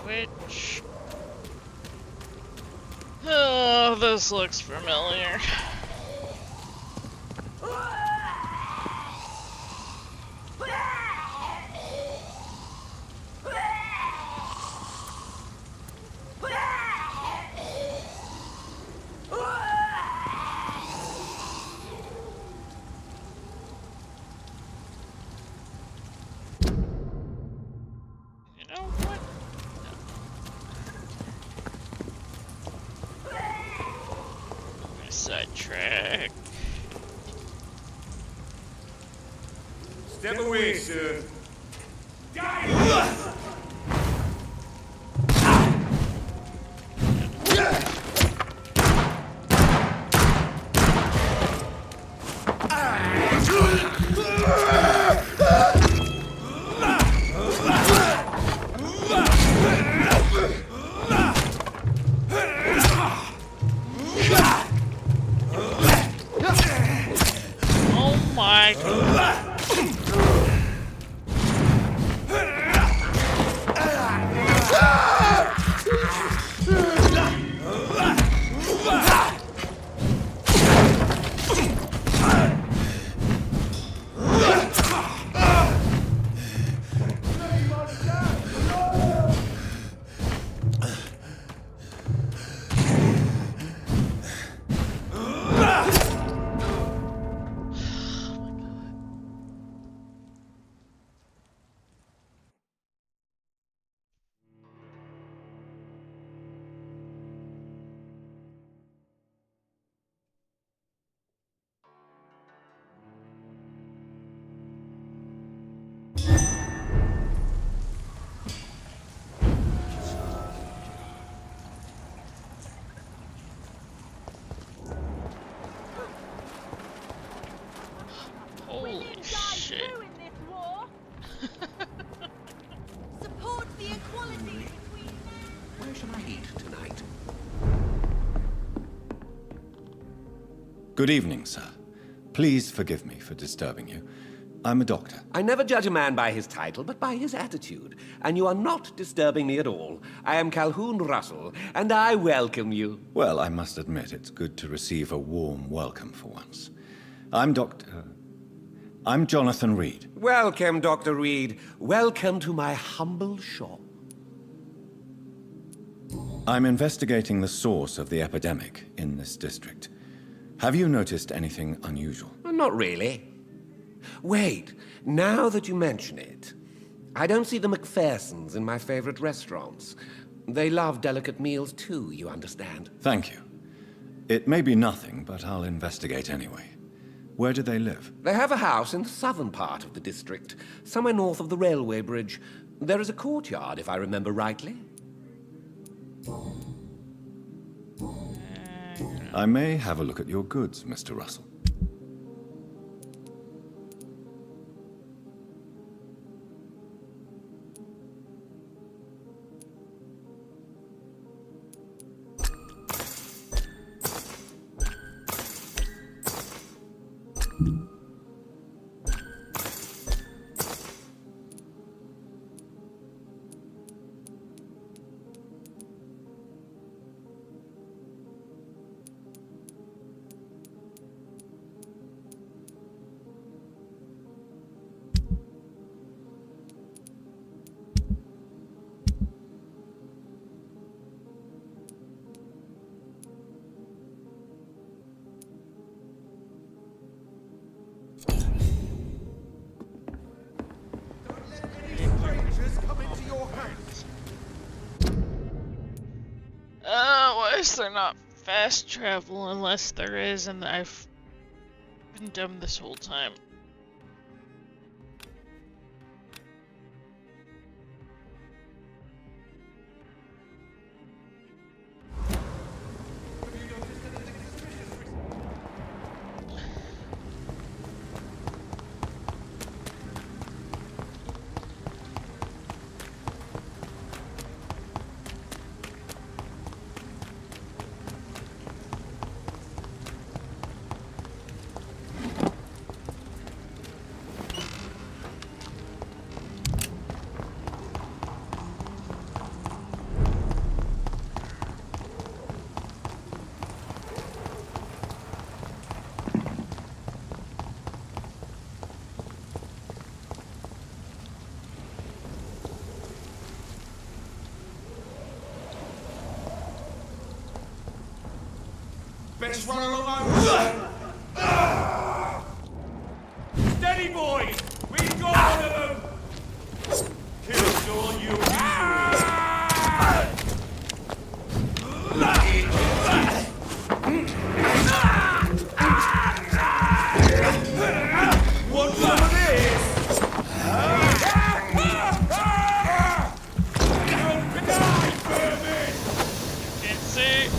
[SPEAKER 1] Which... Oh, this looks familiar. Sidetrack.
[SPEAKER 17] Step away, sir.
[SPEAKER 1] Oh my God. Holy shit.
[SPEAKER 14] Support the equality between men.
[SPEAKER 15] Where shall I eat tonight?
[SPEAKER 3] Good evening, sir. Please forgive me for disturbing you. I'm a doctor.
[SPEAKER 15] I never judge a man by his title, but by his attitude. And you are not disturbing me at all. I am Calhoun Russell, and I welcome you.
[SPEAKER 3] Well, I must admit it's good to receive a warm welcome for once. I'm Jonathan Reed.
[SPEAKER 15] Welcome, Dr. Reed. Welcome to my humble shop.
[SPEAKER 3] I'm investigating the source of the epidemic in this district. Have you noticed anything unusual?
[SPEAKER 15] Not really. Wait, now that you mention it, I don't see the McPhersons in my favorite restaurants. They love delicate meals too, you understand.
[SPEAKER 3] Thank you. It may be nothing, but I'll investigate anyway. Where do they live?
[SPEAKER 15] They have a house in the southern part of the district, somewhere north of the railway bridge. There is a courtyard, if I remember rightly.
[SPEAKER 3] I may have a look at your goods, Mr. Russell.
[SPEAKER 1] Why is there not fast travel unless there is, and I've been dumb this whole time?
[SPEAKER 17] Best run along over. Steady, boys! We've got one of them! Killed all you Want some of this?
[SPEAKER 1] Can't see.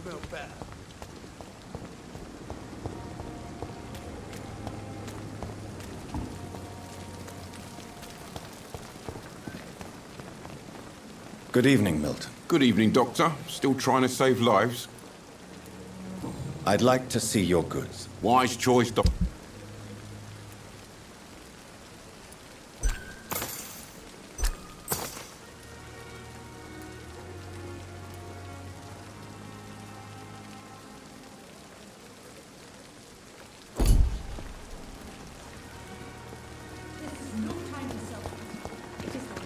[SPEAKER 13] smell better.
[SPEAKER 3] Good evening, Milton.
[SPEAKER 18] Good evening, Doctor. Still trying to save lives?
[SPEAKER 3] I'd like to see your goods.
[SPEAKER 18] Wise choice, Doctor.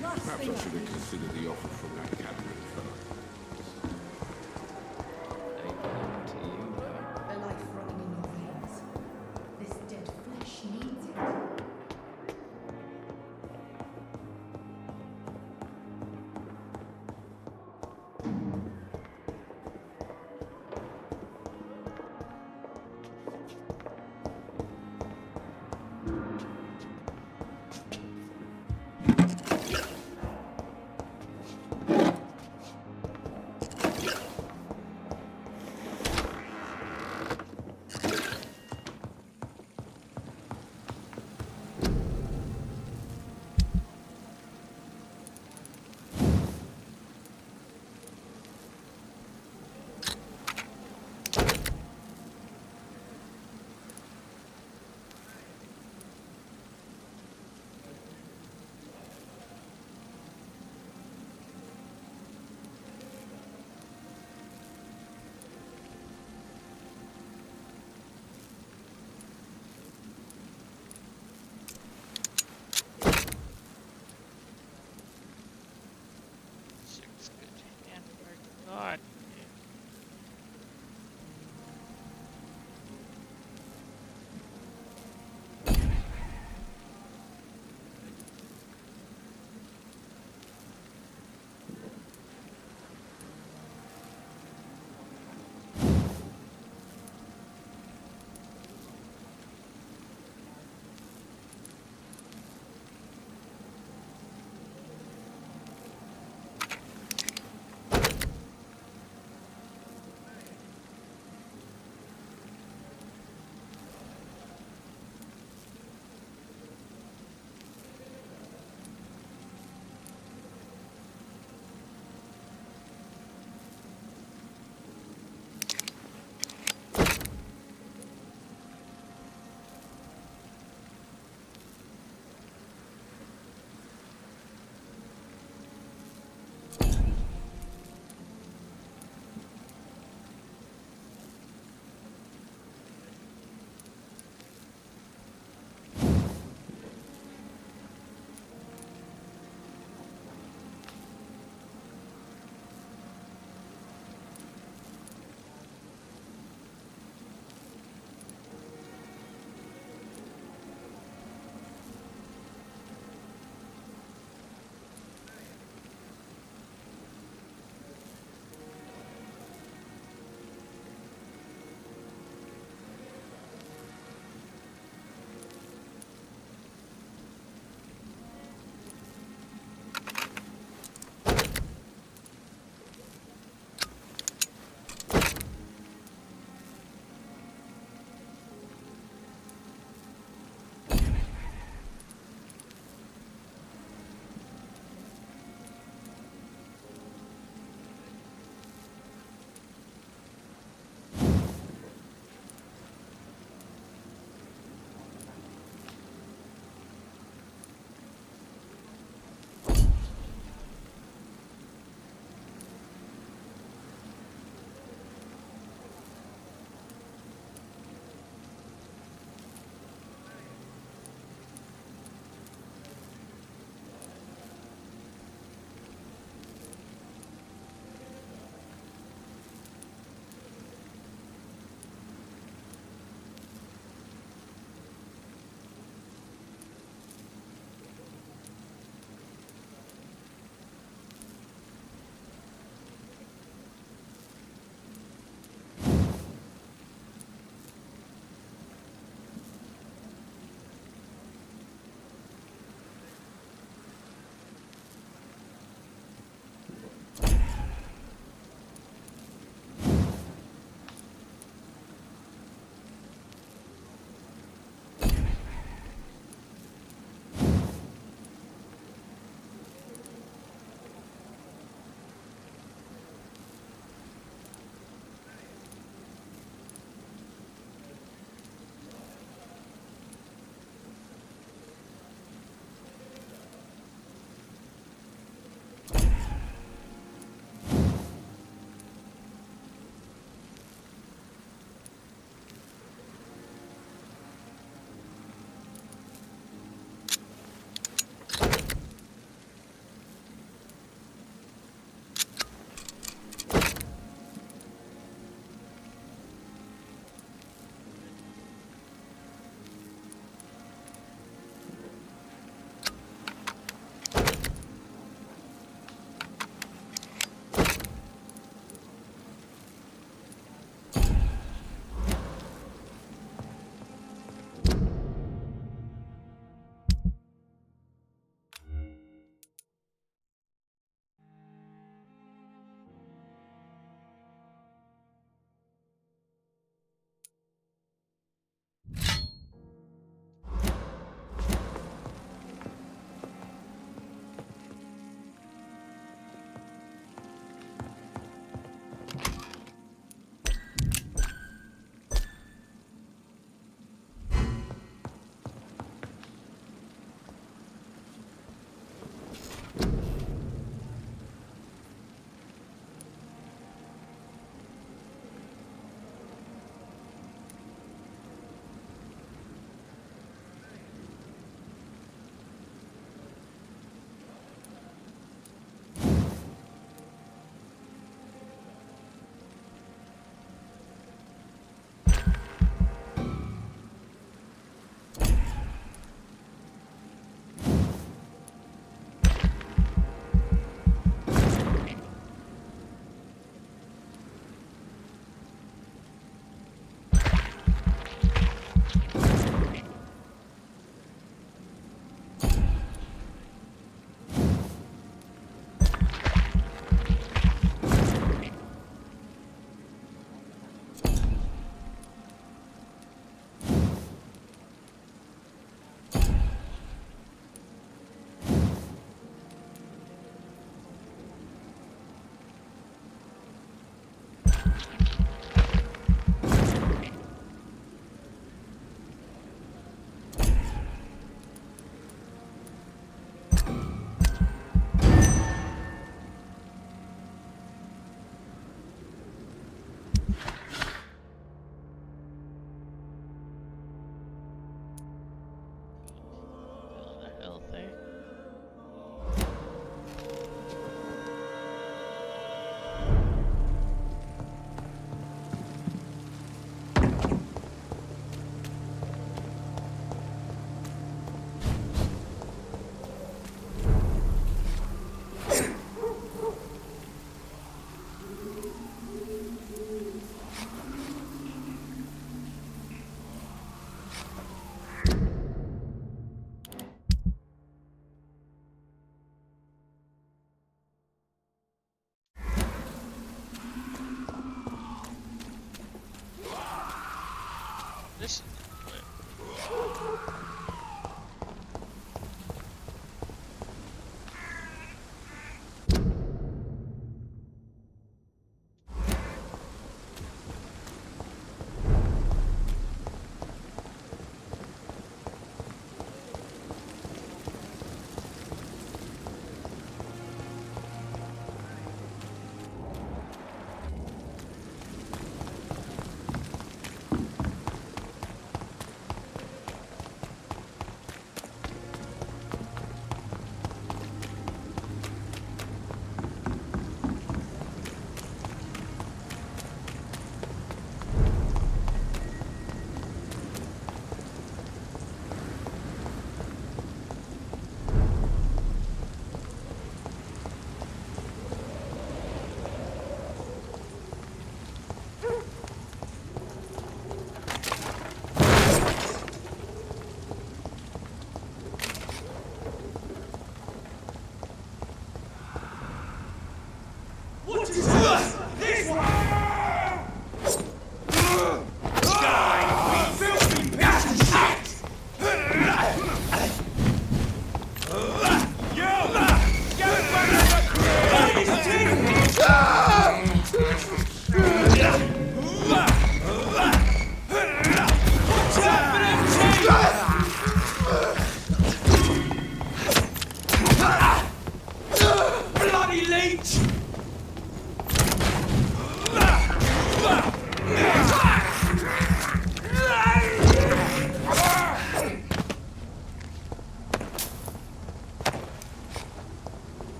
[SPEAKER 18] Perhaps I should have considered the offer from that Catherine fellow.
[SPEAKER 19] The life running in your veins. This dead flesh needs it.
[SPEAKER 1] Healthy. This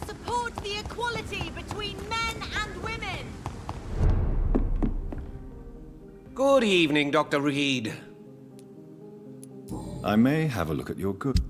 [SPEAKER 14] Support the equality between men and women!
[SPEAKER 15] Good evening, Dr. Reed.
[SPEAKER 3] I may have a look at your good.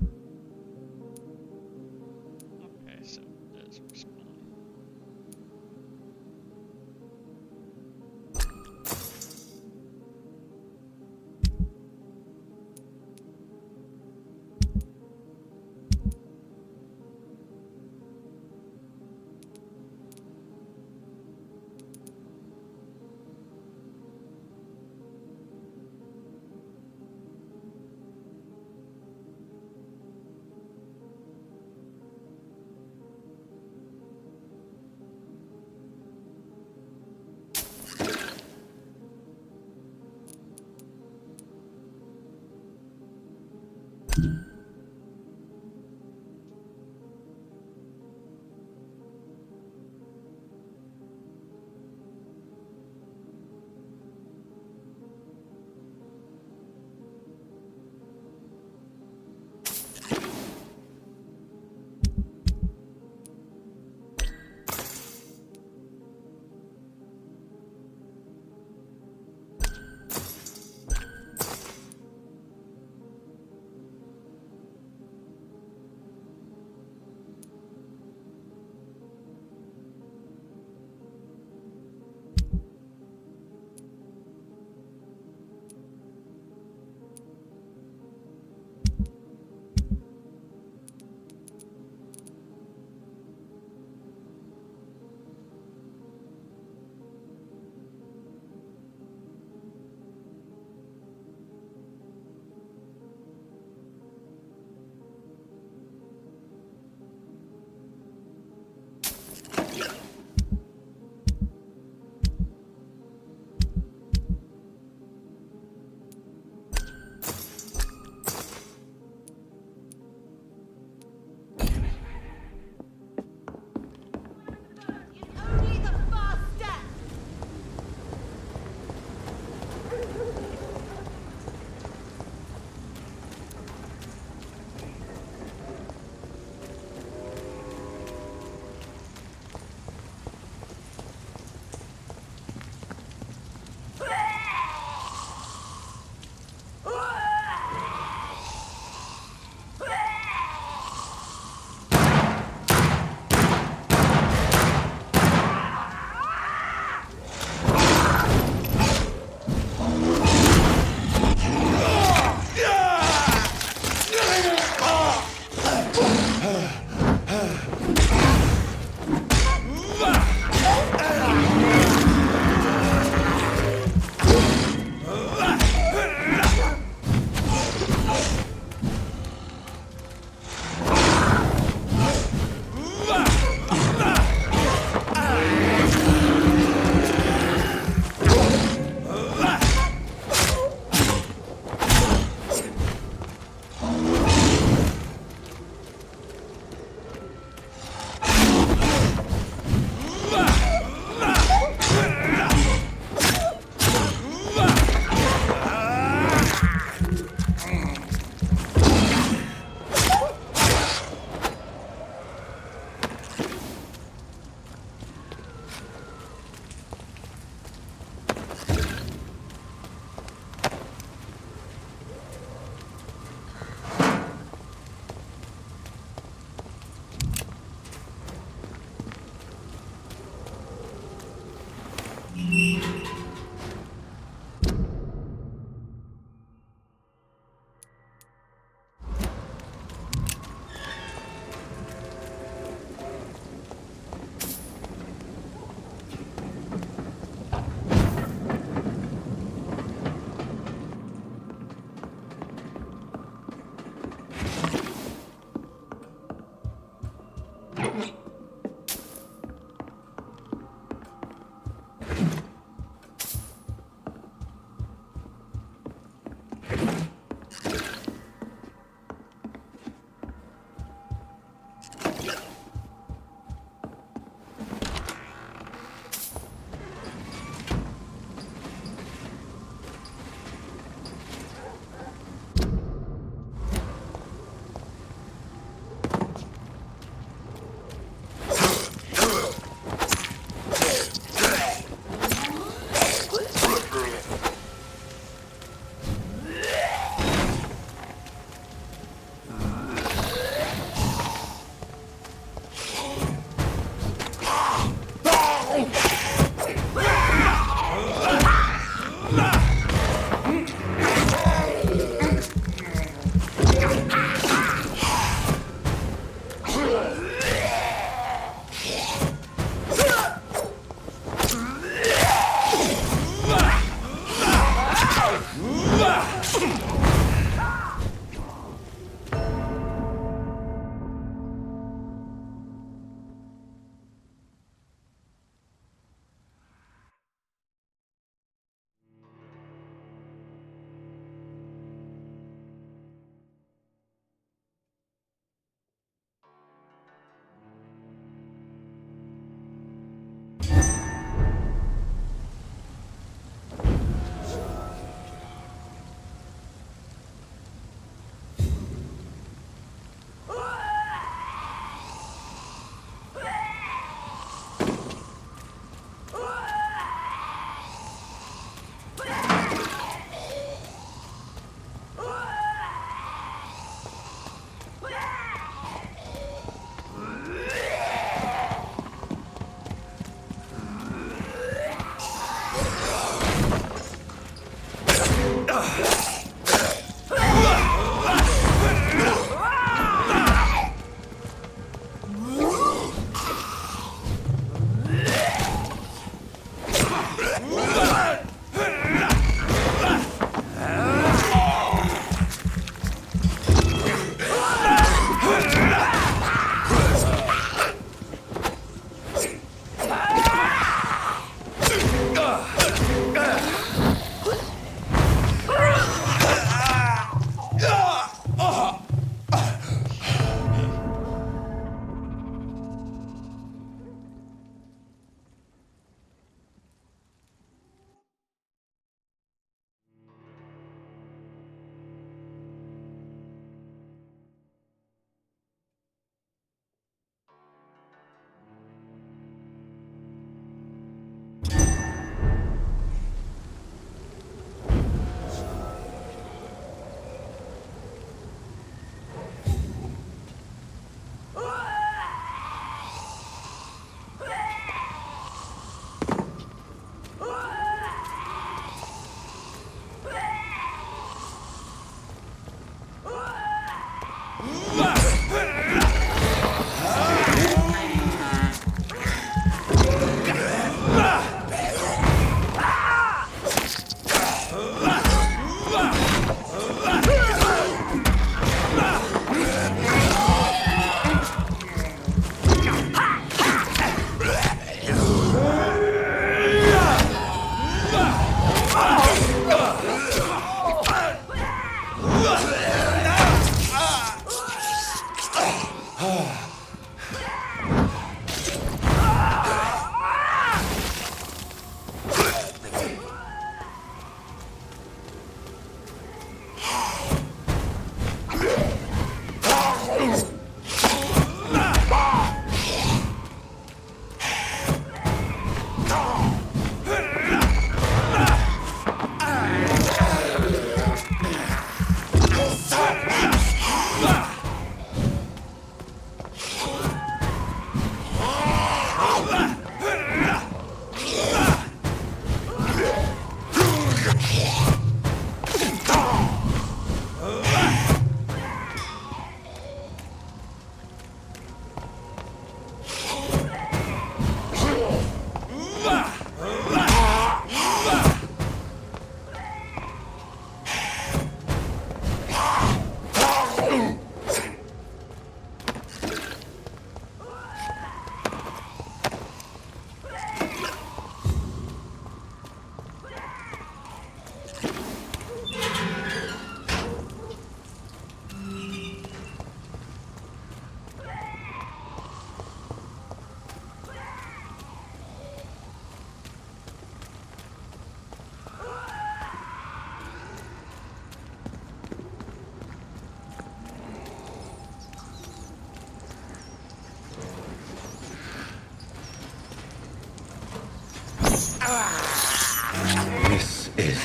[SPEAKER 7] This is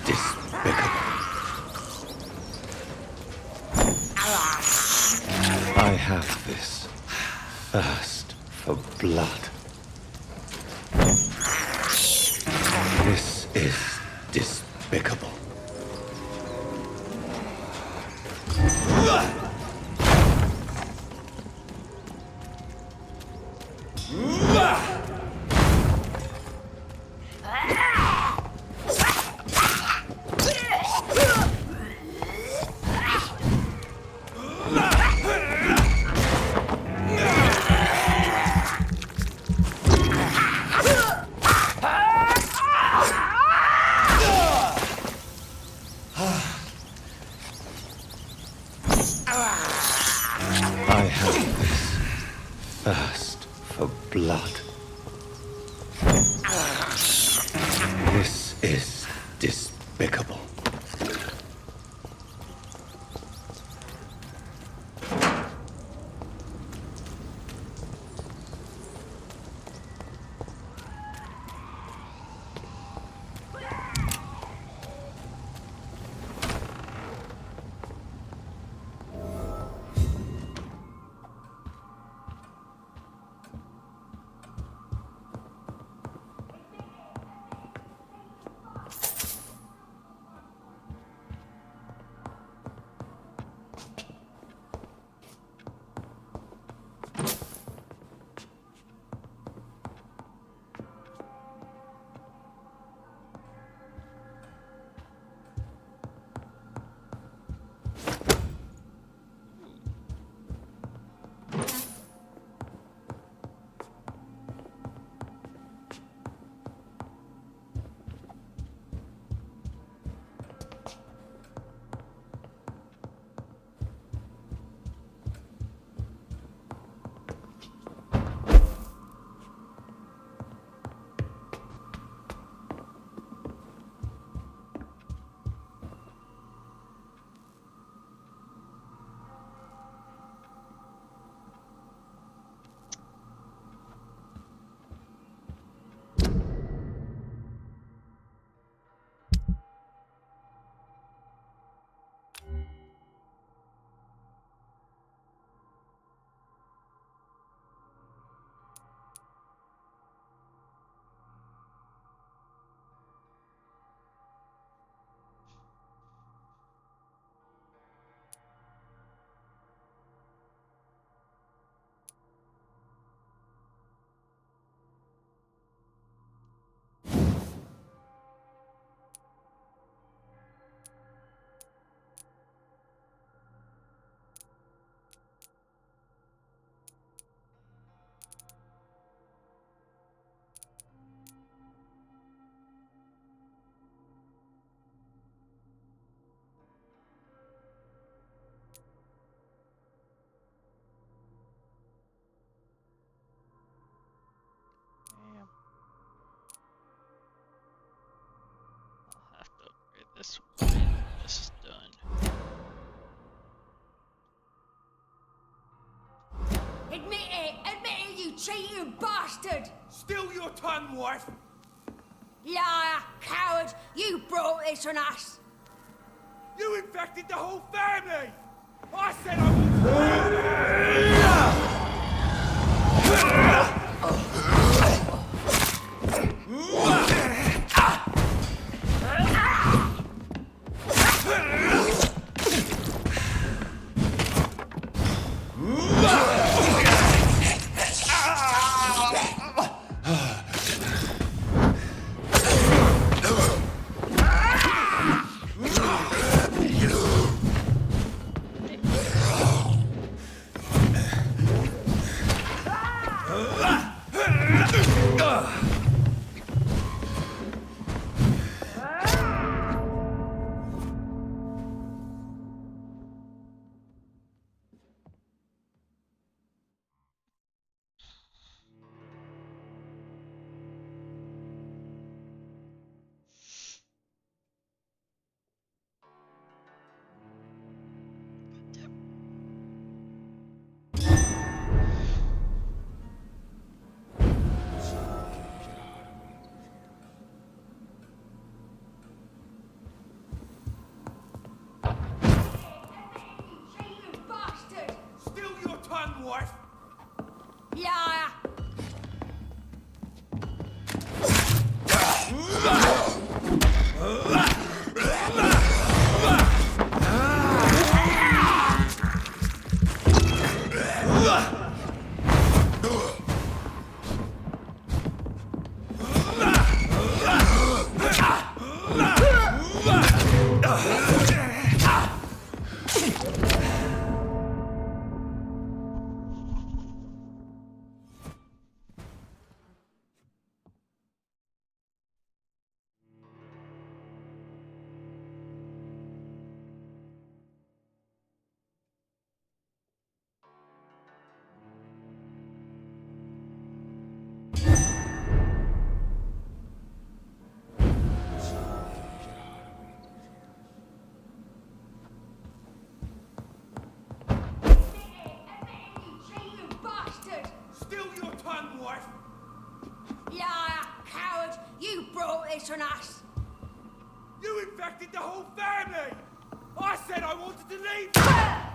[SPEAKER 7] despicable. I have this thirst for blood. This is despicable. I have this thirst for blood. This is despicable.
[SPEAKER 1] This one. This is done.
[SPEAKER 14] Admit it, you cheating bastard!
[SPEAKER 17] Still your tongue, wife!
[SPEAKER 14] Liar, coward, you brought this on us!
[SPEAKER 17] You infected the whole family! I said I wife!
[SPEAKER 14] Liar!
[SPEAKER 17] done, wife?
[SPEAKER 14] Yeah, coward! You brought this on us!
[SPEAKER 17] You infected the whole family! I said I wanted to leave!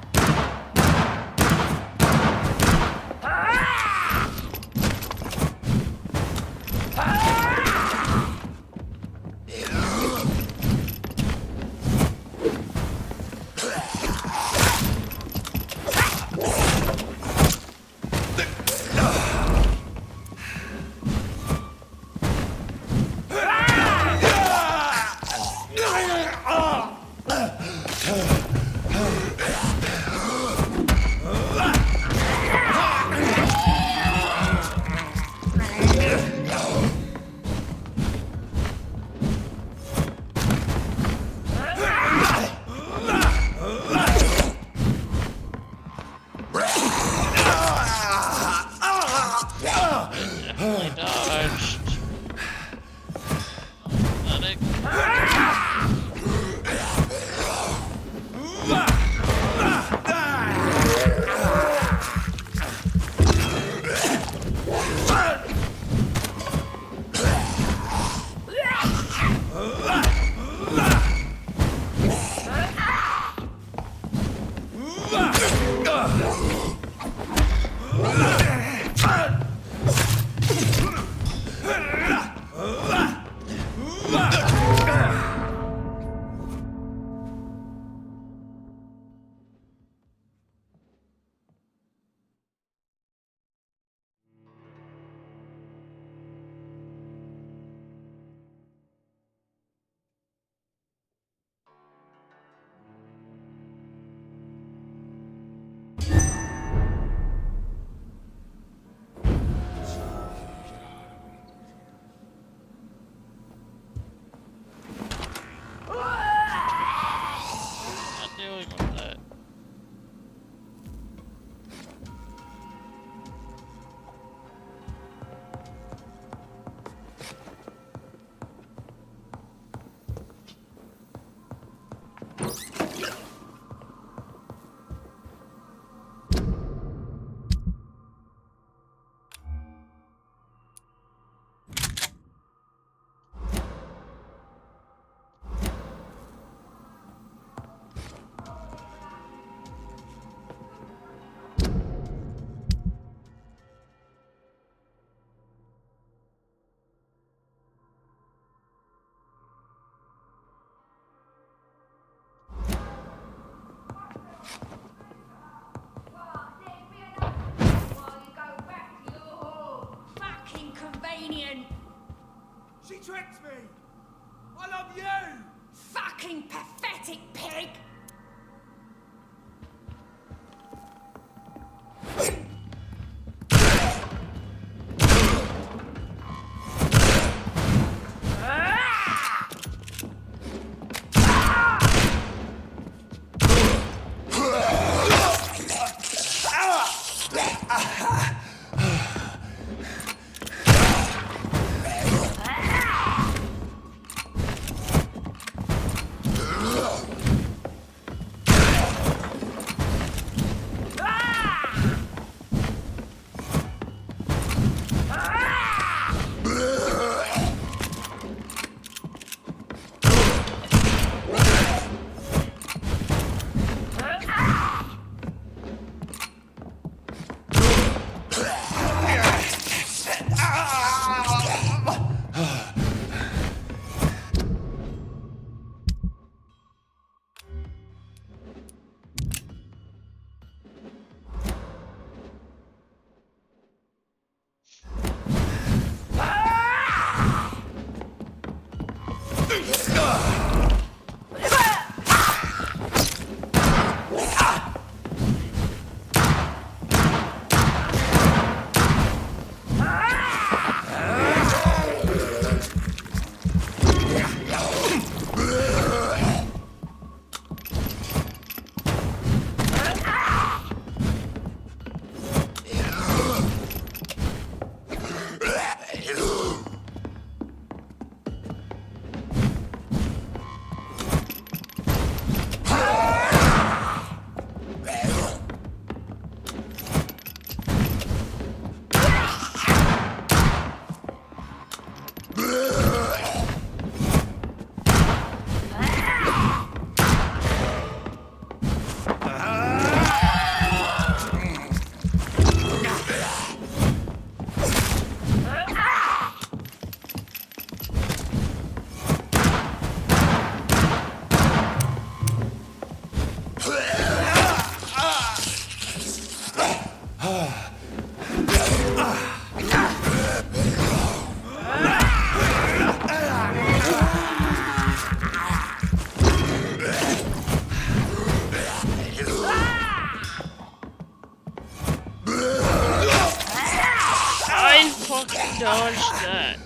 [SPEAKER 17] She tricked me! I love you!
[SPEAKER 14] Fucking pathetic pig!
[SPEAKER 1] Don't dodge that.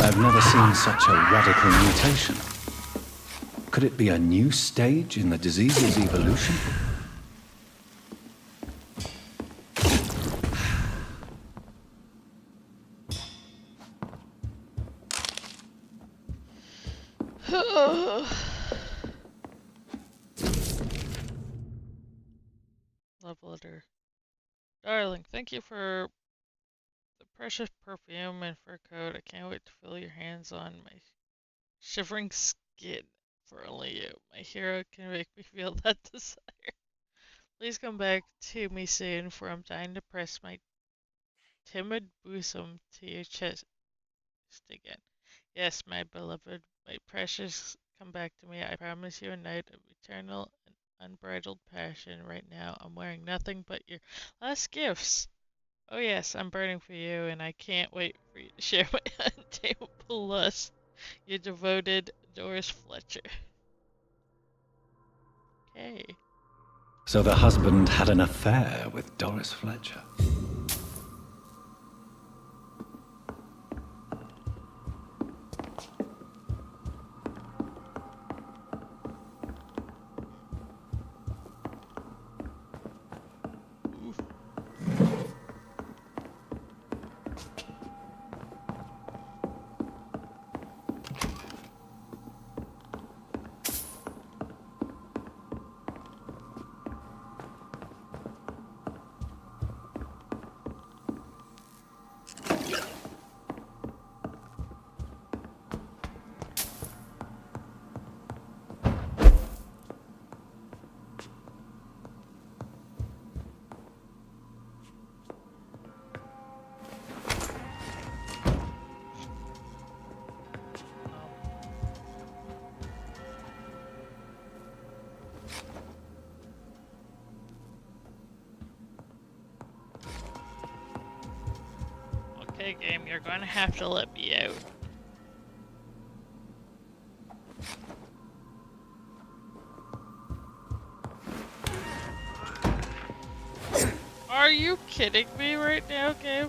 [SPEAKER 3] I've never seen such a radical mutation. Could it be a new stage in the disease's evolution?
[SPEAKER 1] Love letter. Darling, thank you for the precious perfume and fur coat. I can't wait to feel your hands on my shivering skin. For only you, my hero, can make me feel that desire. Please come back to me soon, for I'm dying to press my timid bosom to your chest again. Yes, my beloved, my precious, come back to me. I promise you a night of eternal and unbridled passion. Right now, I'm wearing nothing but your last gifts. Oh yes, I'm burning for you, and I can't wait for you to share my untamable lust. Your devoted Doris Fletcher. Okay.
[SPEAKER 3] So the husband had an affair with Doris Fletcher.
[SPEAKER 1] Okay, game, you're gonna have to let me out. Are you kidding me right now, game?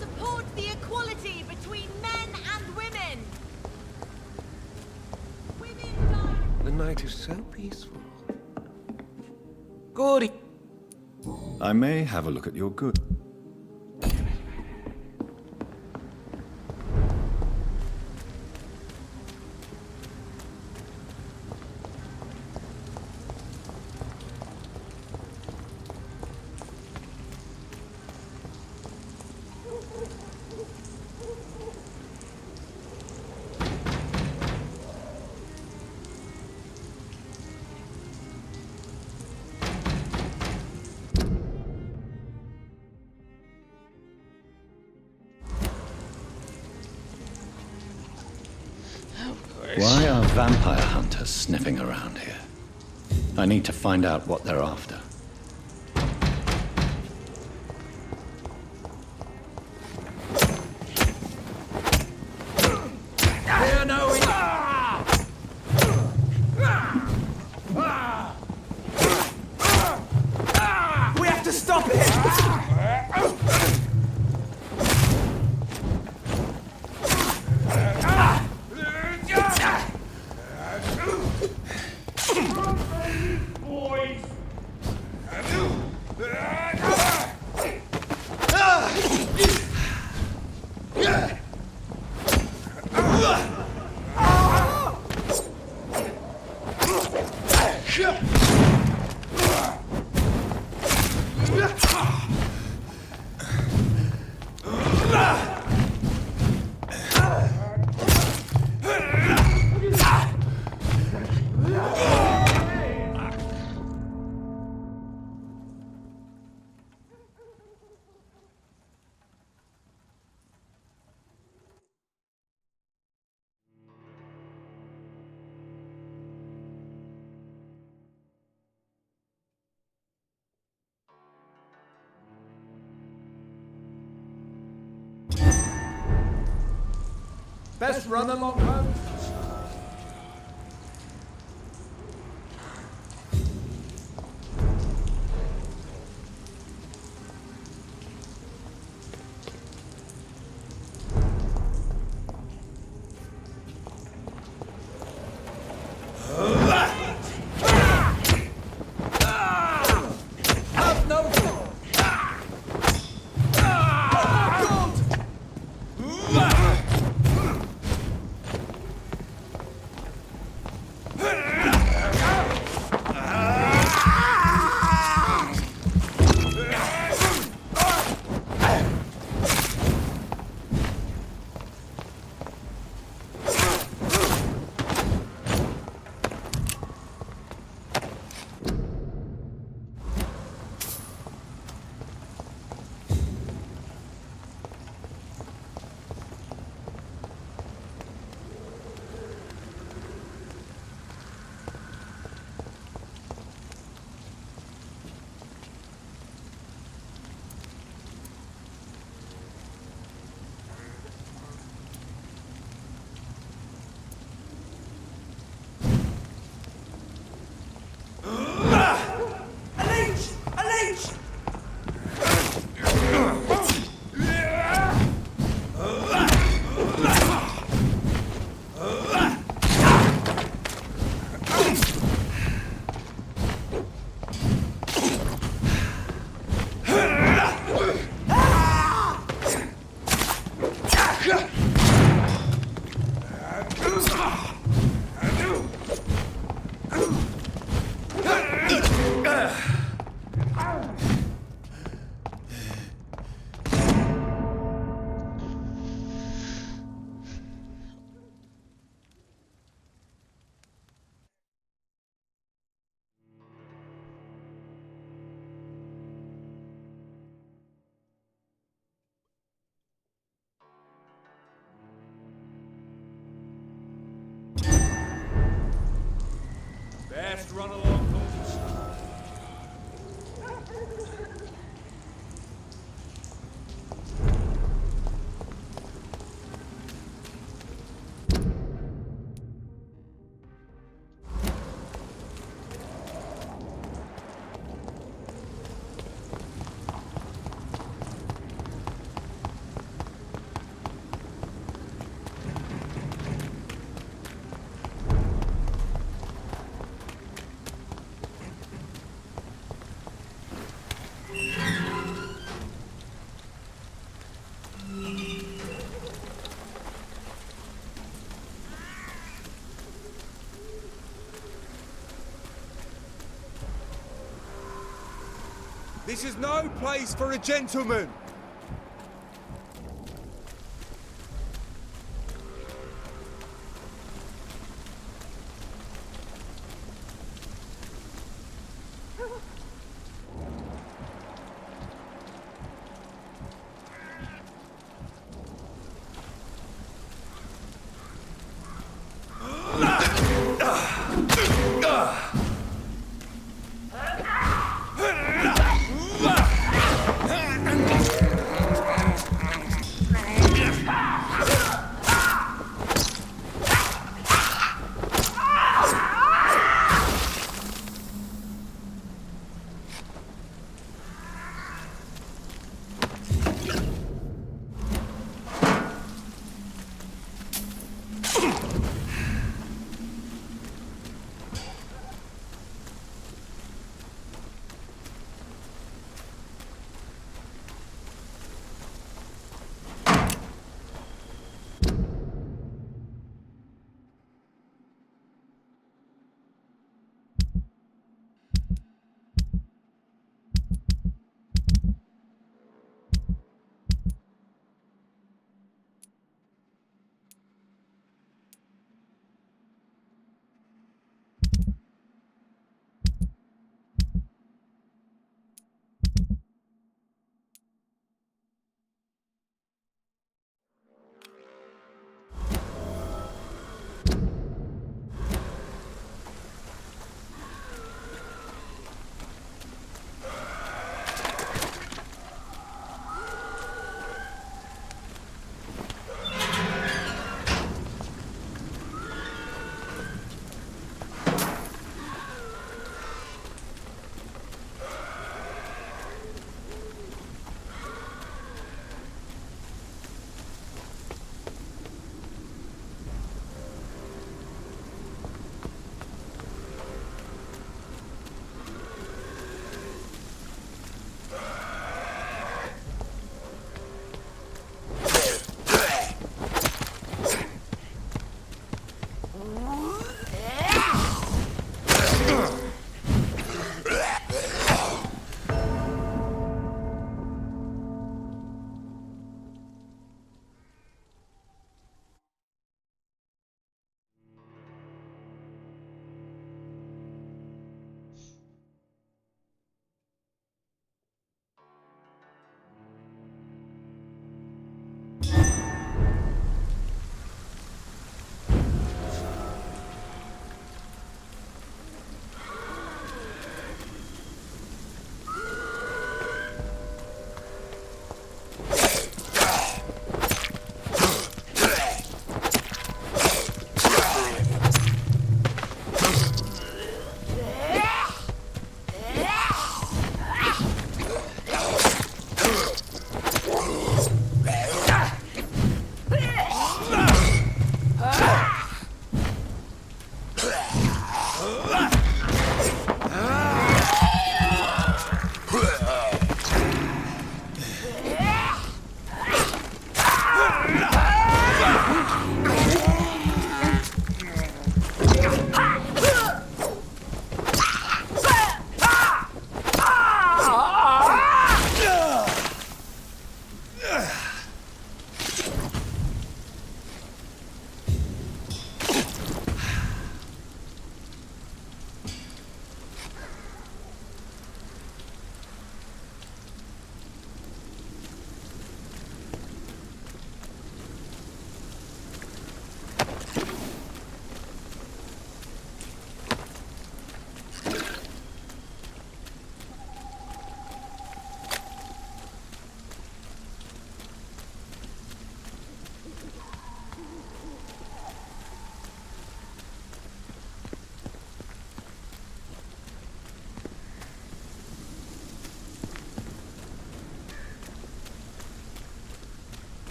[SPEAKER 14] Support the equality between men and women!
[SPEAKER 15] night is so peaceful. Good.
[SPEAKER 3] I may have a look at your goods. Why are vampire hunters sniffing around here? I need to find out what they're after.
[SPEAKER 17] We have to stop it! Boys! Best run along home. Best run along those.
[SPEAKER 10] This is no place for a gentleman!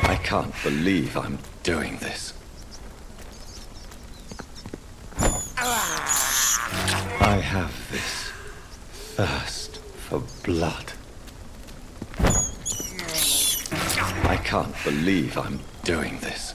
[SPEAKER 7] I can't believe I'm doing this. have this thirst for blood. I can't believe I'm doing this.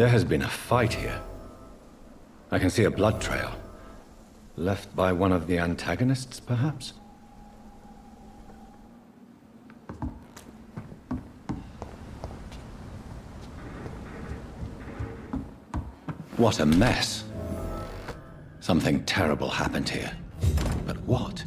[SPEAKER 7] There has been a fight here. I can see a blood trail. Left by one of the antagonists, perhaps? What a mess. Something terrible happened here. But what?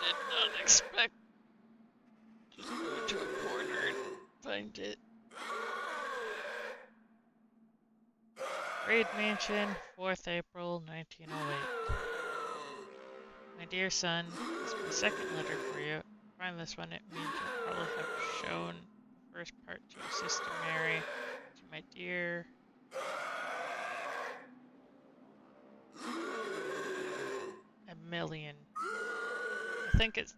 [SPEAKER 1] did not expect to go to a corner and find it. Raid Mansion, 4th April, 1908. My dear son, this is my second letter for you. Find this one, it means you'll probably have shown the first part to your sister Mary, to my dear Emilian. I think it's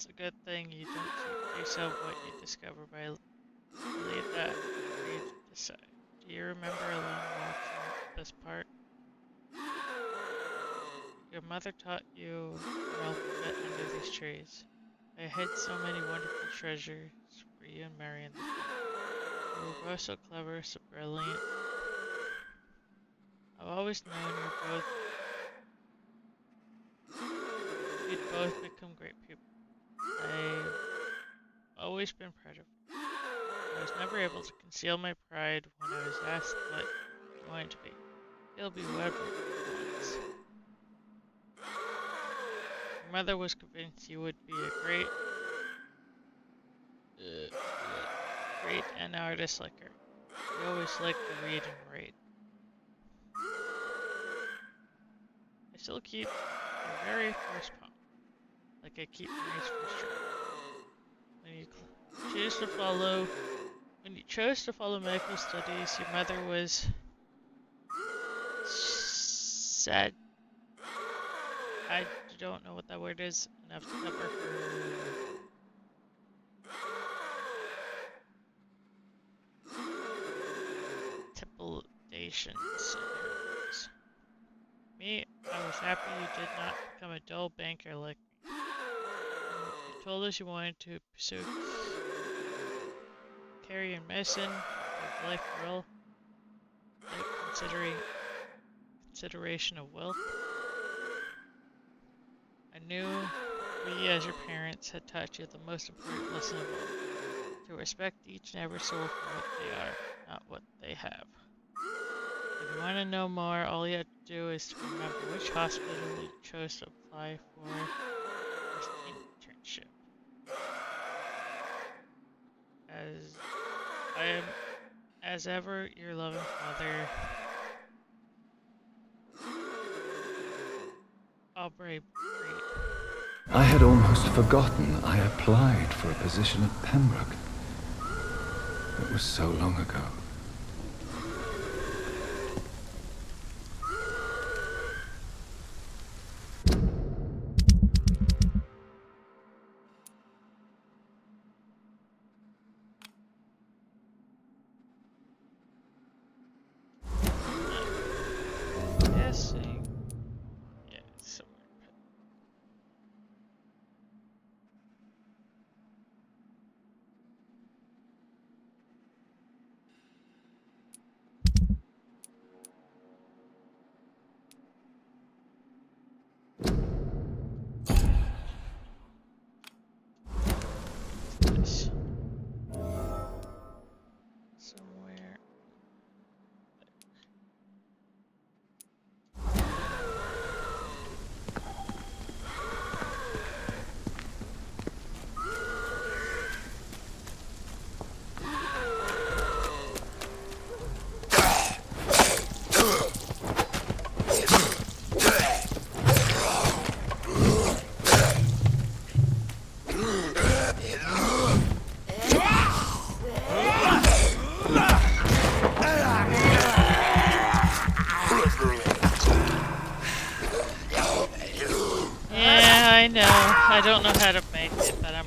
[SPEAKER 1] a good thing you don't keep to yourself what you discover by leave that for you to decide. Do you remember a long walk from this part? Your mother taught you your alphabet under these trees. I hid so many wonderful treasures for you and Mary in the book. You were both so clever, so brilliant. I've always known you'd both become great people. I've always been proud of you. I was never able to conceal my pride when I was asked what you wanted to be. You'll be whatever you want. Your mother was convinced you would be a great an artist like her. You always liked to read and write. I still keep your very first poem, like I keep Mary's first chapter. When you chose to follow medical studies, your mother was sad. I don't know what that word is enough to cover her tipulations in her words. Me, I was happy you did not become a dull banker like me. You told us you wanted to pursue career in medicine, your life well, without consideration of wealth. I knew we, as your parents, had taught you the most important lesson of all, to respect each and every soul for what they are, not what they have. If you want to know more, all you have to do is to remember which hospital you chose to apply for your internship. I am, as ever, your loving father, Aubrey Breed.
[SPEAKER 3] I had almost forgotten I applied for a position at Pembroke. It was so long ago.
[SPEAKER 1] I don't know how to make it, but I'm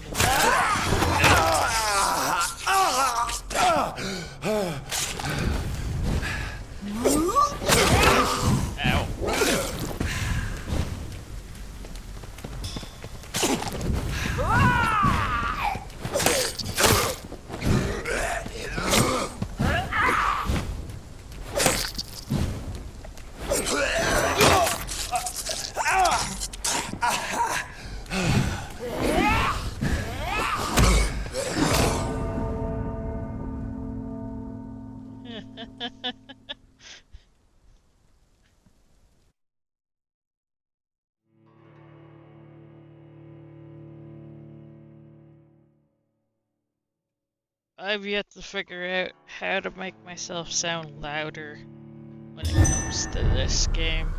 [SPEAKER 1] I've yet to figure out how to make myself sound louder when it comes to this game.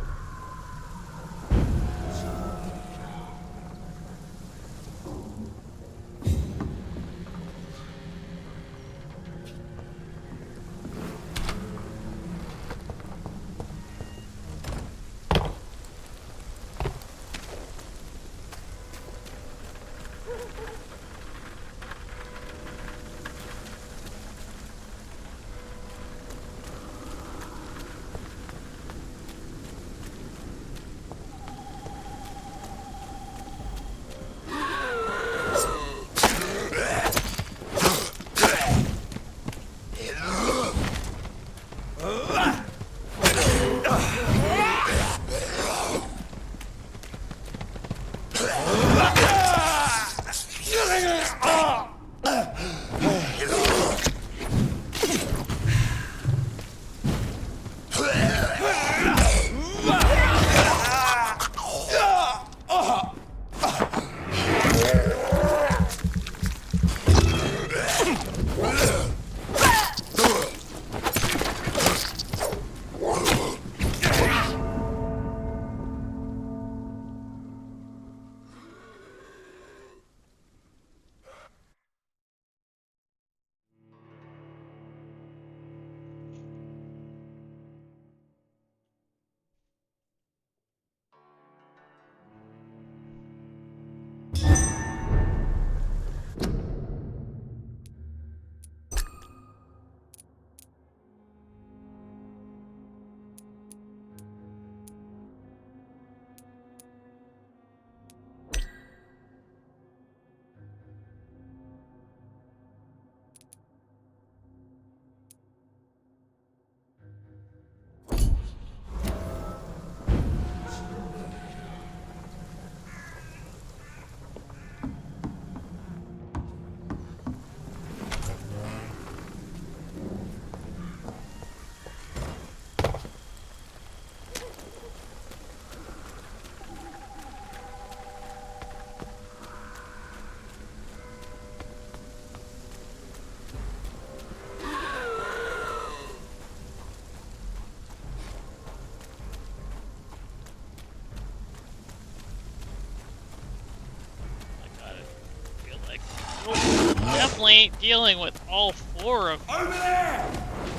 [SPEAKER 1] Definitely ain't dealing with all four of them.
[SPEAKER 17] Over there!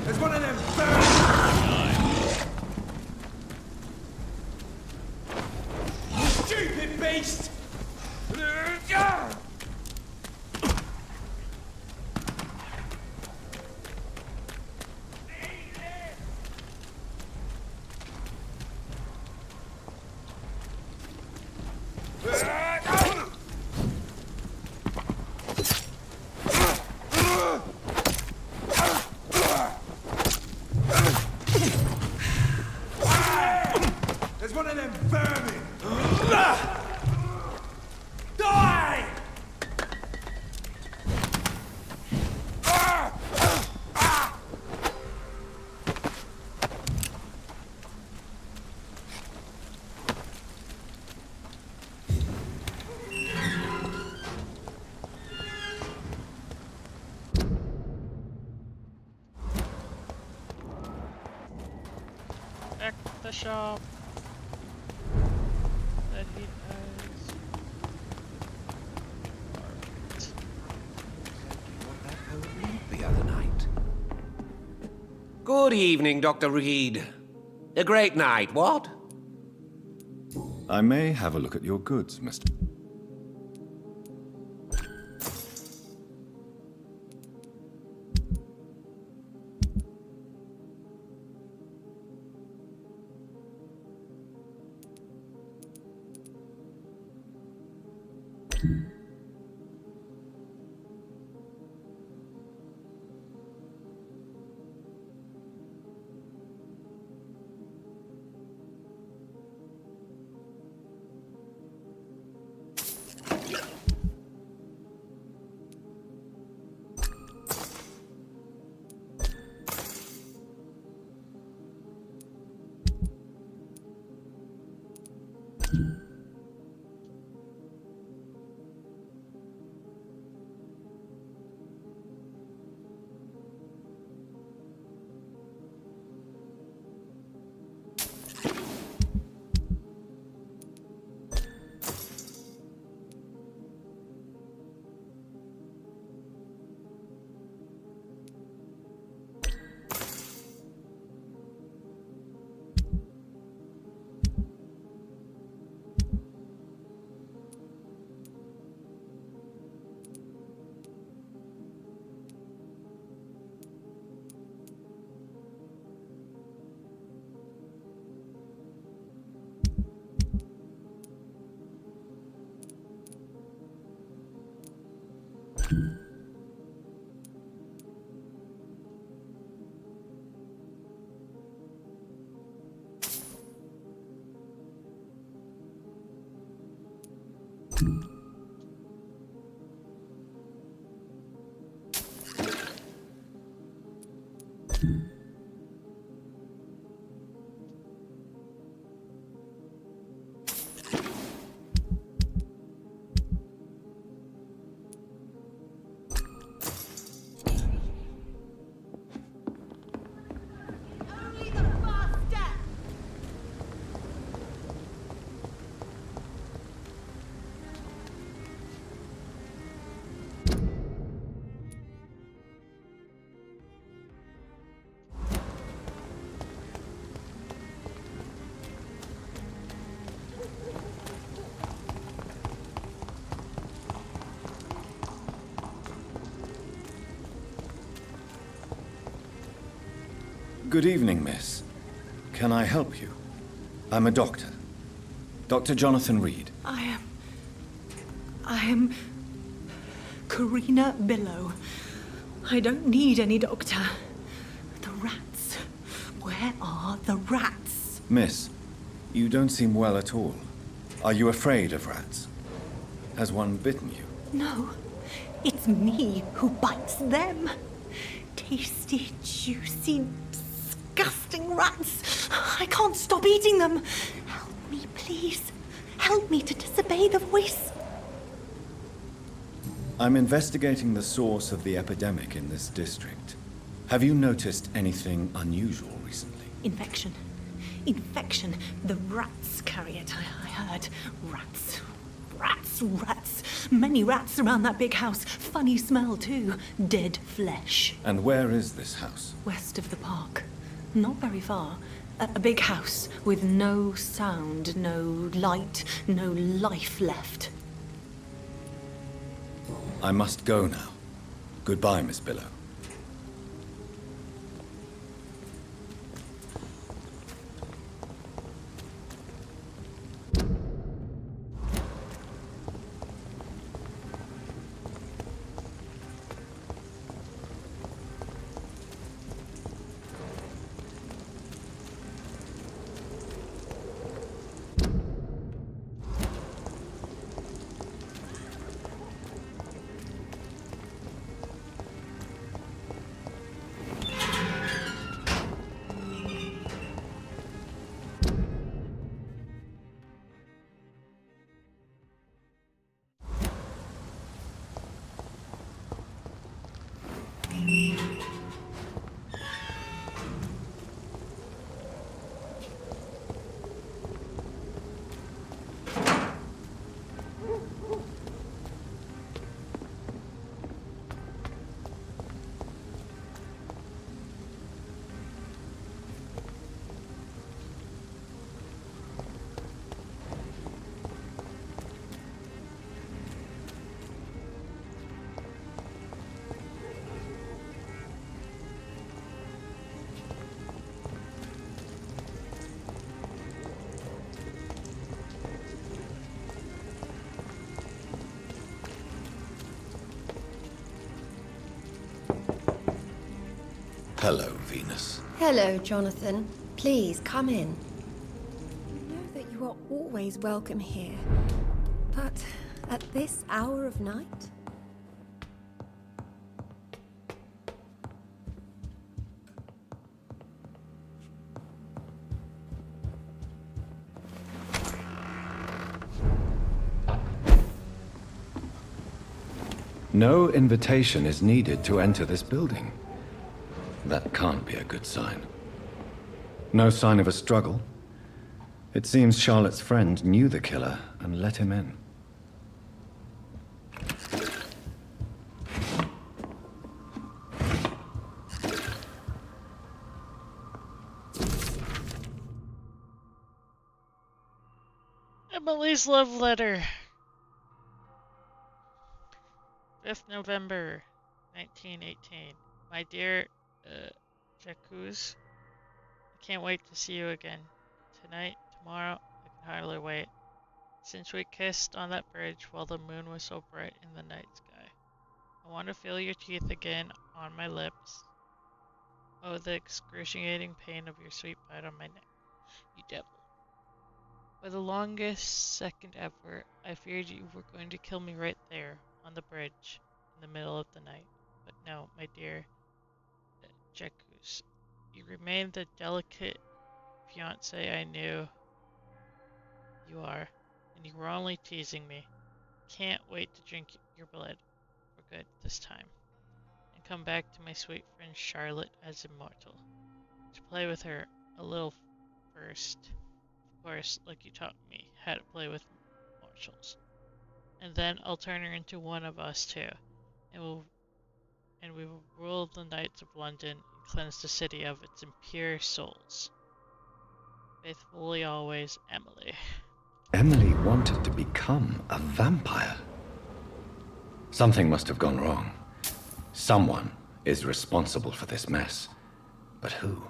[SPEAKER 17] There's one of them birds! Stupid beast! There's one of them vermin! Die!
[SPEAKER 1] Back to the shop. That he knows.
[SPEAKER 15] The other night. Good evening, Dr. Reed. A great night, what?
[SPEAKER 3] I may have a look at your goods, Mr.
[SPEAKER 14] Only the first step.
[SPEAKER 3] Good evening, miss. Can I help you? I'm a doctor. Dr. Jonathan Reed.
[SPEAKER 9] I am Karina Billow. I don't need any doctor. The rats. Where are the rats?
[SPEAKER 3] Miss, you don't seem well at all. Are you afraid of rats? Has one bitten you?
[SPEAKER 9] No, it's me who bites them. Tasty, juicy, disgusting rats. I can't stop eating them. Help me, please. Help me to disobey the voice.
[SPEAKER 3] I'm investigating the source of the epidemic in this district. Have you noticed anything unusual recently?
[SPEAKER 9] Infection. Infection. The rats carry it, I heard. Rats. Rats, rats. Many rats around that big house. Funny smell, too. Dead flesh.
[SPEAKER 3] And where is this house?
[SPEAKER 9] West of the park. Not very far. A big house with no sound, no light, no life left.
[SPEAKER 3] I must go now. Goodbye, Miss Billow. Hello, Venus.
[SPEAKER 16] Hello, Jonathan. Please, come in. You know that you are always welcome here. But at this hour of night?
[SPEAKER 3] No invitation is needed to enter this building. That can't be a good sign. No sign of a struggle. It seems Charlotte's friend knew the killer and let him in.
[SPEAKER 1] Emily's love letter. 5th November, 1918. My dear, Jacques, I can't wait to see you again. Tonight, tomorrow, I can hardly wait. Since we kissed on that bridge while the moon was so bright in the night sky. I want to feel your teeth again on my lips. Oh, the excruciating pain of your sweet bite on my neck, you devil. For the longest second ever, I feared you were going to kill me right there, on the bridge, in the middle of the night. But no, my dear Jekus, you remain the delicate fiancé I knew you are, and you were only teasing me. Can't wait to drink your blood for good this time, and come back to my sweet friend Charlotte as immortal. To play with her a little first, of course, like you taught me how to play with mortals. And then I'll turn her into one of us too, and we will rule the knights of London and cleanse the city of its impure souls. Faithfully always, Emily.
[SPEAKER 3] Emily wanted to become a vampire. Something must have gone wrong. Someone is responsible for this mess. But who?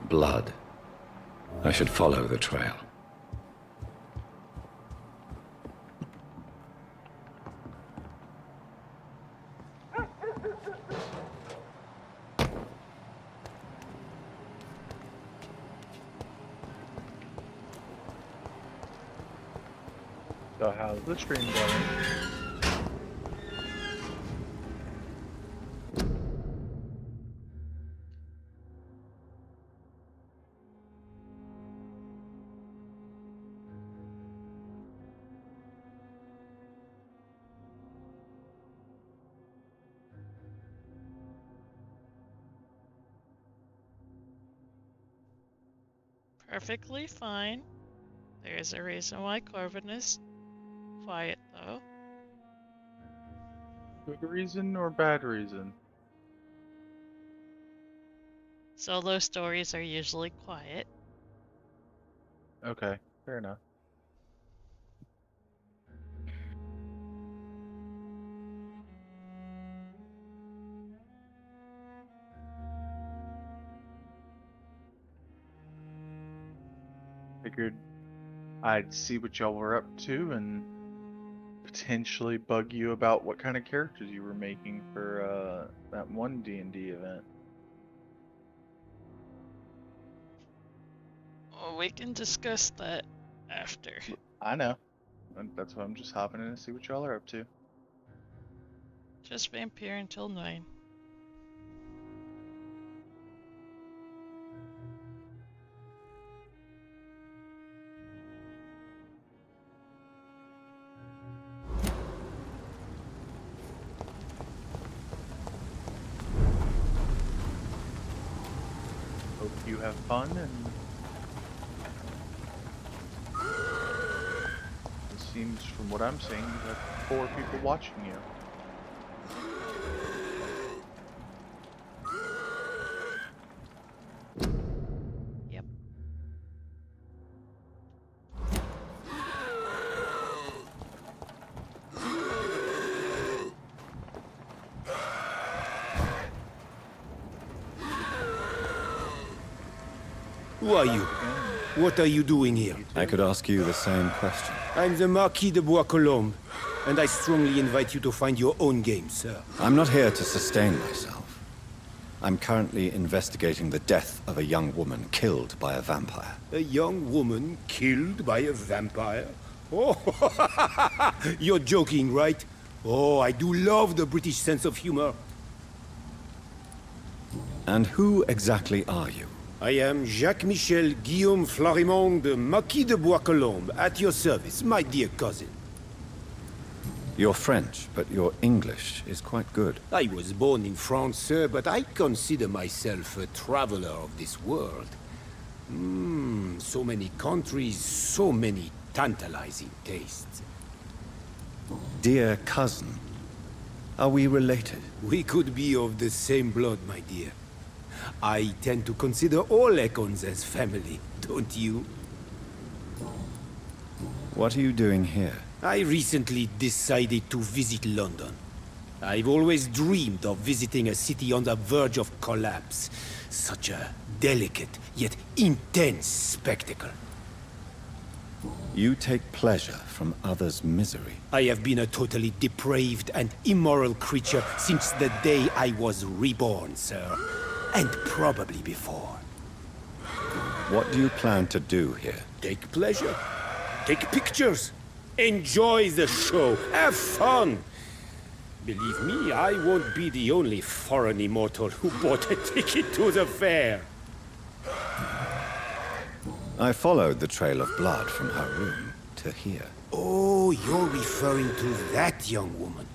[SPEAKER 3] Blood. I should follow the trail.
[SPEAKER 20] So how's the stream going?
[SPEAKER 1] Perfectly fine. There's a reason why Corvin is quiet, though.
[SPEAKER 20] Good reason or bad reason?
[SPEAKER 1] Solo stories are usually quiet.
[SPEAKER 20] Okay, fair enough. Figured I'd see what y'all were up to and potentially bug you about what kind of characters you were making for that one D&D event.
[SPEAKER 1] Well, we can discuss that after.
[SPEAKER 20] I know. And that's why I'm just hopping in to see what y'all are up to.
[SPEAKER 1] Just Vampyr until 9.
[SPEAKER 20] Hope you have fun, and it seems from what I'm seeing you have 4 people watching you.
[SPEAKER 1] Yep.
[SPEAKER 4] Who are you? What are you doing here?
[SPEAKER 3] I could ask you the same question.
[SPEAKER 4] I'm the Marquis de Bois-Colombes, and I strongly invite you to find your own game, sir.
[SPEAKER 3] I'm not here to sustain myself. I'm currently investigating the death of a young woman killed by a vampire.
[SPEAKER 4] A young woman killed by a vampire? Oh, you're joking, right? Oh, I do love the British sense of humor.
[SPEAKER 3] And who exactly are you?
[SPEAKER 4] I am Jacques-Michel Guillaume Florimond de Marquis de Bois-Colombes, at your service, my dear cousin.
[SPEAKER 3] You're French, but your English is quite good.
[SPEAKER 4] I was born in France, sir, but I consider myself a traveler of this world. So many countries, so many tantalizing tastes.
[SPEAKER 3] Dear cousin, are we related?
[SPEAKER 4] We could be of the same blood, my dear. I tend to consider all Econs as family, don't you?
[SPEAKER 3] What are you doing here?
[SPEAKER 4] I recently decided to visit London.
[SPEAKER 21] I've always dreamed of visiting a city on the verge of collapse. Such a delicate, yet intense spectacle.
[SPEAKER 3] You take pleasure from others' misery.
[SPEAKER 21] I have been a totally depraved and immoral creature since the day I was reborn, sir. And probably before.
[SPEAKER 3] What do you plan to do here?
[SPEAKER 21] Take pleasure. Take pictures. Enjoy the show. Have fun. Believe me, I won't be the only foreign immortal who bought a ticket to the fair.
[SPEAKER 3] I followed the trail of blood from her room to here.
[SPEAKER 21] Oh, you're referring to that young woman.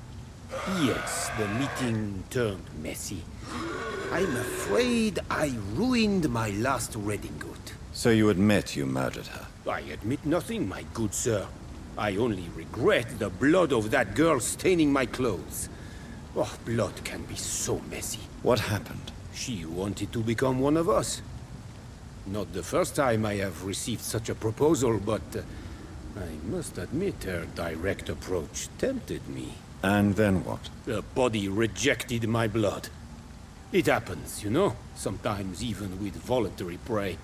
[SPEAKER 21] Yes, the meeting turned messy. I'm afraid I ruined my last wedding good.
[SPEAKER 3] So you admit you murdered her?
[SPEAKER 21] I admit nothing, my good sir. I only regret the blood of that girl staining my clothes. Oh, blood can be so messy.
[SPEAKER 3] What happened?
[SPEAKER 21] She wanted to become one of us. Not the first time I have received such a proposal, but I must admit her direct approach tempted me.
[SPEAKER 3] And then what?
[SPEAKER 21] The body rejected my blood. It happens, you know, sometimes even with voluntary prey.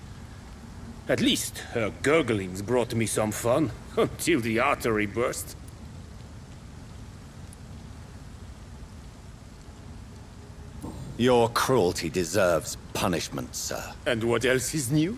[SPEAKER 21] At least her gurglings brought me some fun, until the artery burst.
[SPEAKER 3] Your cruelty deserves punishment, sir.
[SPEAKER 21] And what else is new?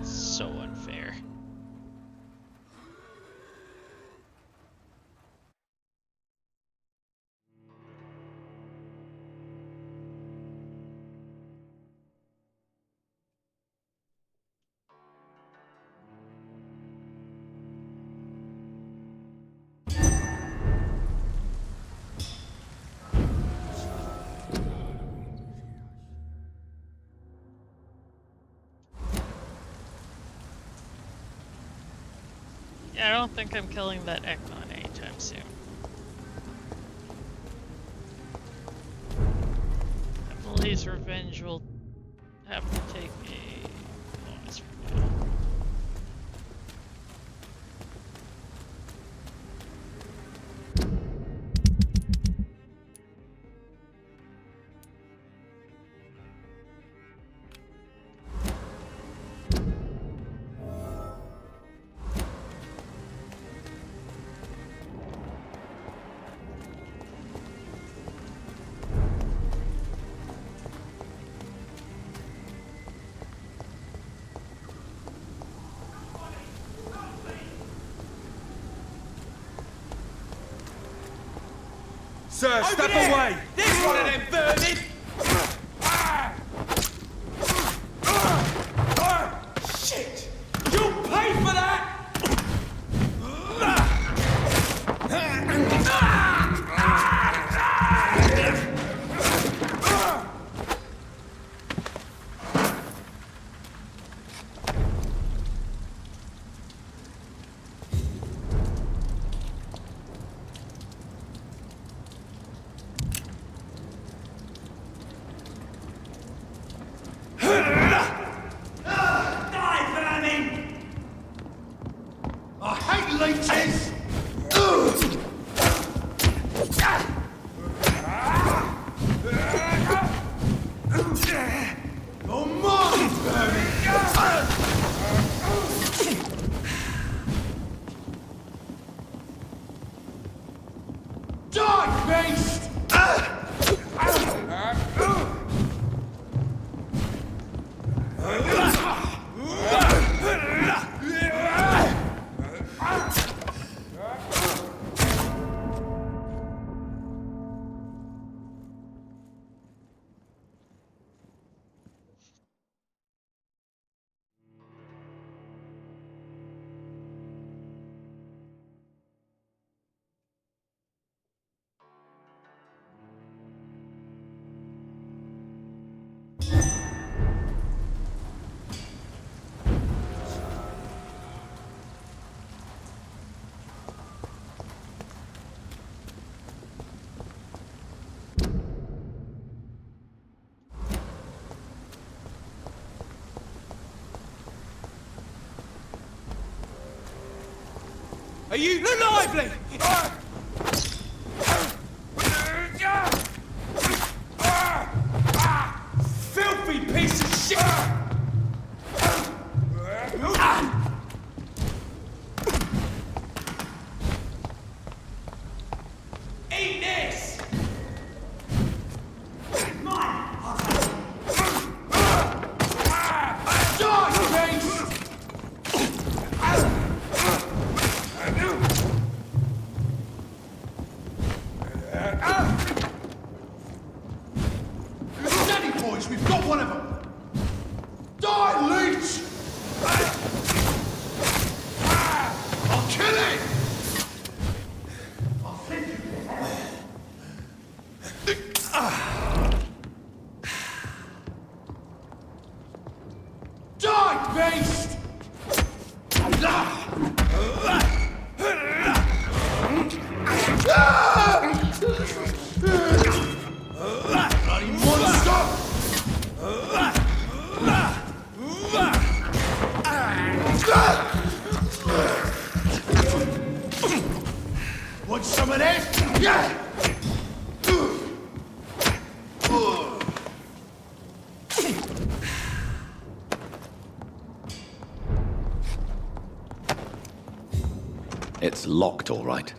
[SPEAKER 1] So unfair. Yeah, I don't think I'm killing that Ekman anytime soon. Emily's revenge will have to take a bonus from now.
[SPEAKER 17] Sir, step away! This one of them burning! Shit! You paid for that! Are you lively? Filthy piece of shit! Eat this!
[SPEAKER 13] Steady, boys, we've got one of them! Die, leech! I'll kill it! I'll send you Die, beast! Bloody monster! Want some of this? Yeah!
[SPEAKER 7] It's locked, all right.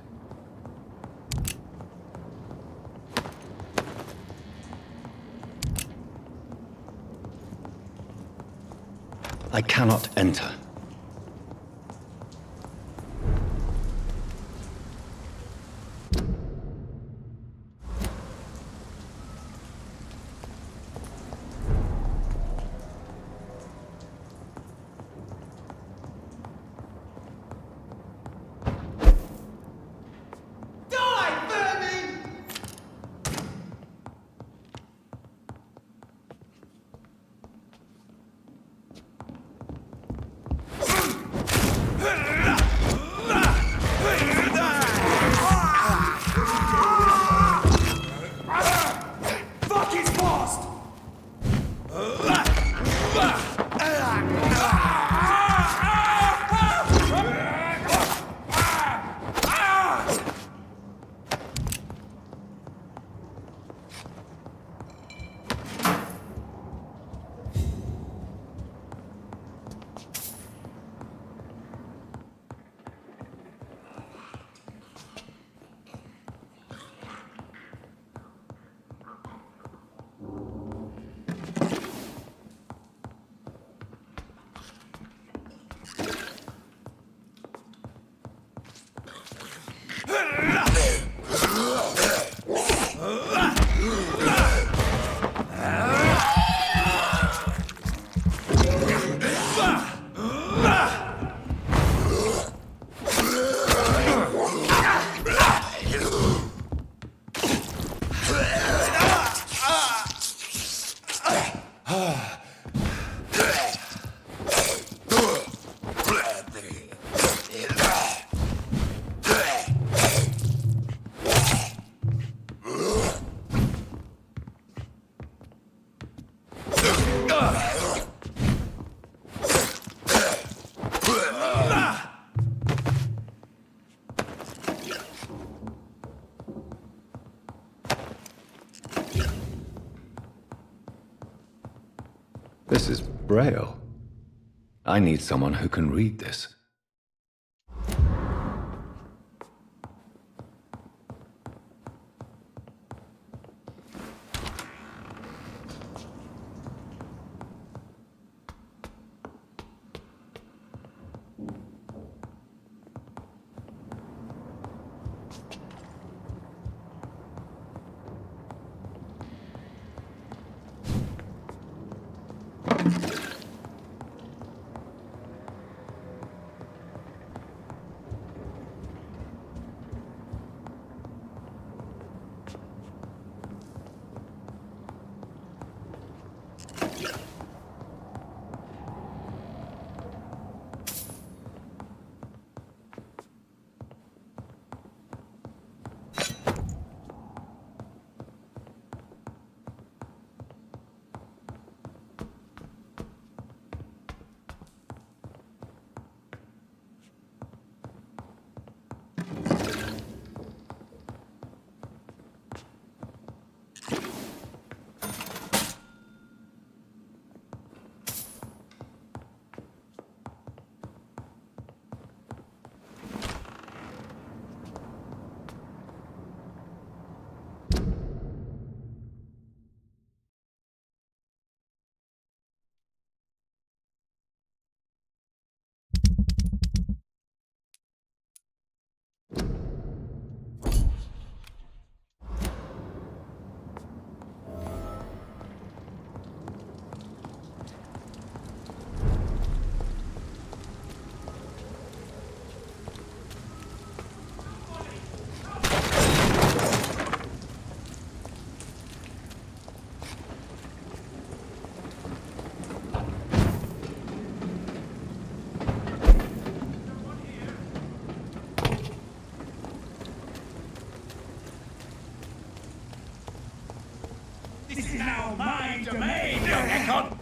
[SPEAKER 7] I cannot enter.
[SPEAKER 17] Fuck his past!
[SPEAKER 7] This is Braille. I need someone who can read this.
[SPEAKER 17] is now my domain, young Ekon!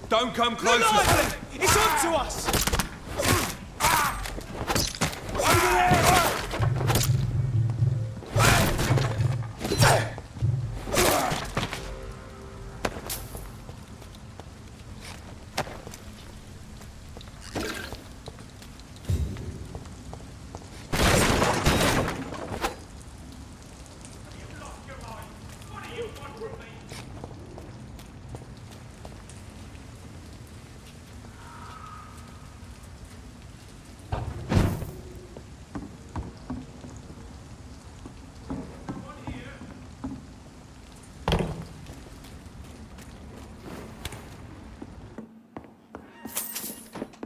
[SPEAKER 2] Don't come closer!
[SPEAKER 17] Goliath! It's on to us! Over there!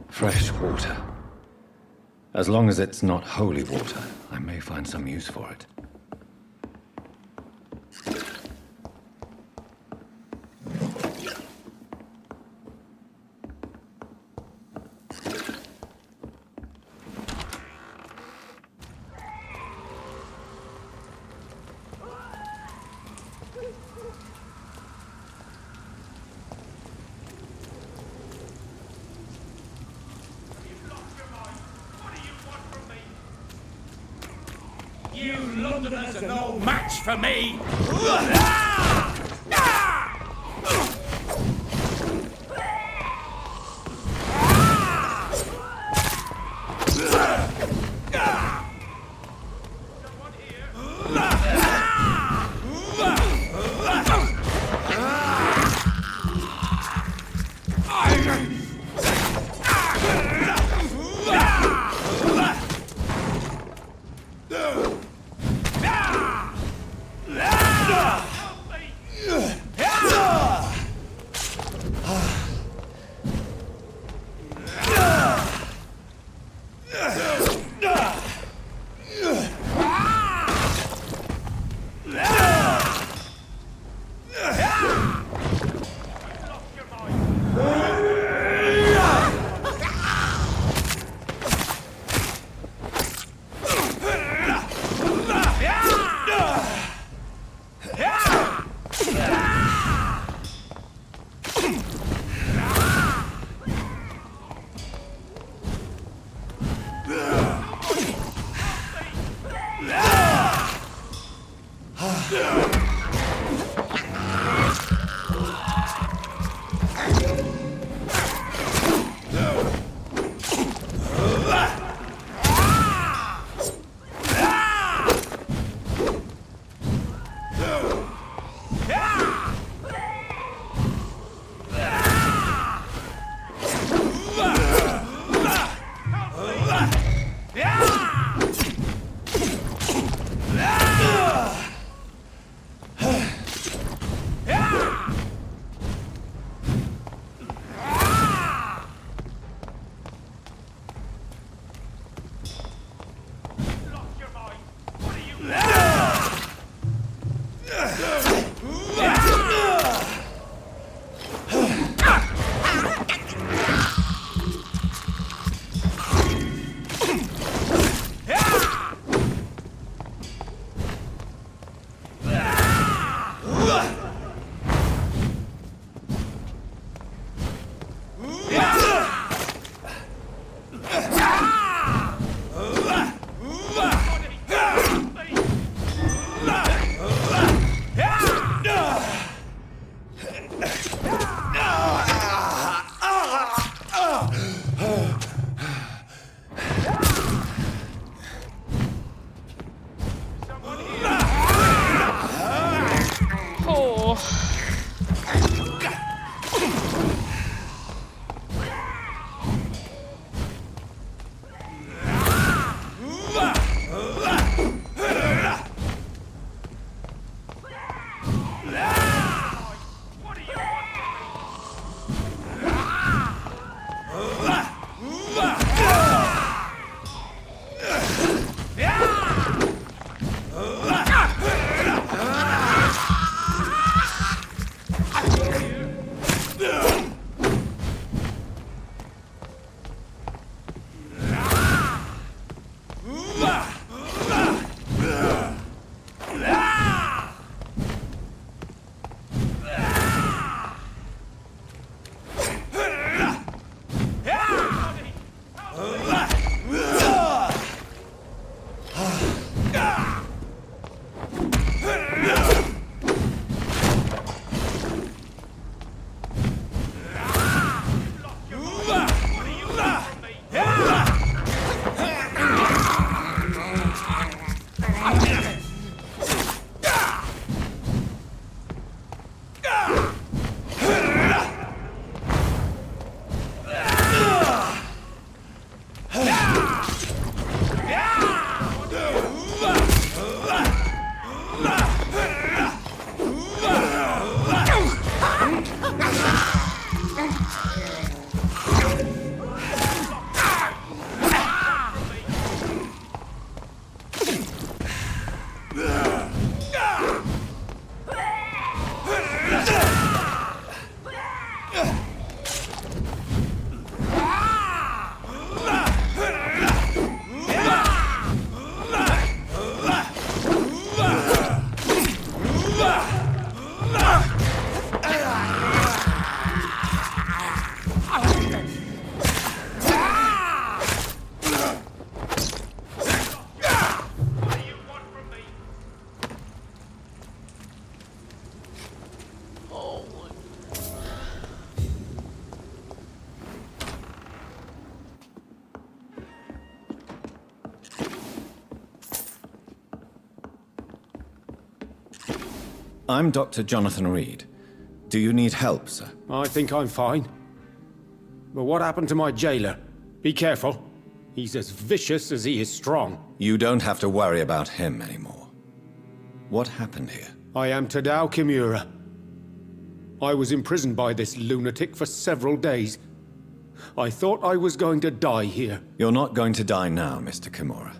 [SPEAKER 3] Fresh water. As long as it's not holy water, I may find some use for it.
[SPEAKER 17] You Londoners are no match for me!
[SPEAKER 3] I'm Dr. Jonathan Reed. Do you need help, sir?
[SPEAKER 21] I think I'm fine. But what happened to my jailer? Be careful. He's as vicious as he is strong.
[SPEAKER 3] You don't have to worry about him anymore. What happened here?
[SPEAKER 21] I am Tadao Kimura. I was imprisoned by this lunatic for several days. I thought I was going to die here.
[SPEAKER 3] You're not going to die now, Mr. Kimura.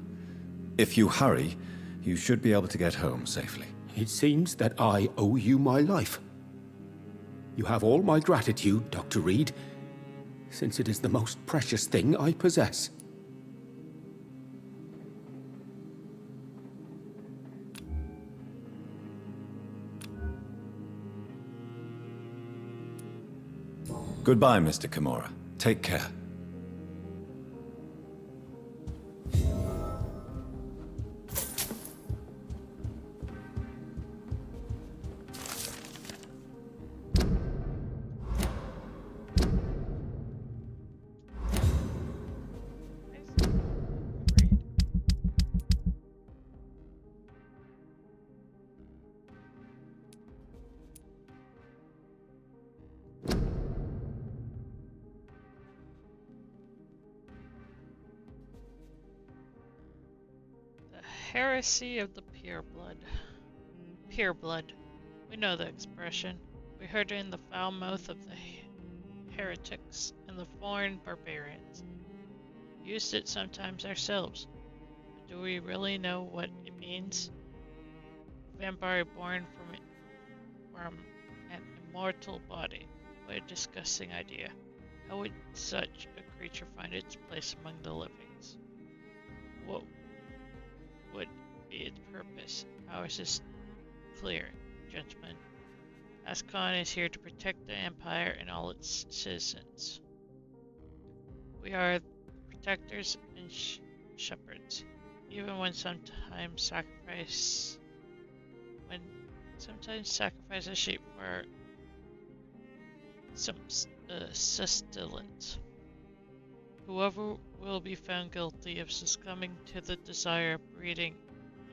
[SPEAKER 3] If you hurry, you should be able to get home safely.
[SPEAKER 21] It seems that I owe you my life. You have all my gratitude, Dr. Reed, since it is the most precious thing I possess.
[SPEAKER 3] Goodbye, Mr. Kimura. Take care.
[SPEAKER 1] Heresy of the pureblood. Pureblood. We know the expression. We heard it in the foul mouth of the heretics and the foreign barbarians. We used it sometimes ourselves. But do we really know what it means? A vampire born from an immortal body. What a disgusting idea. How would such a creature find its place among the livings? What would be its purpose? Ours is clear, gentlemen. Ascon is here to protect the Empire and all its citizens. We are protectors and shepherds, even when sometimes sacrifice a sheep for some sustenance. Whoever will be found guilty of succumbing to the desire of breeding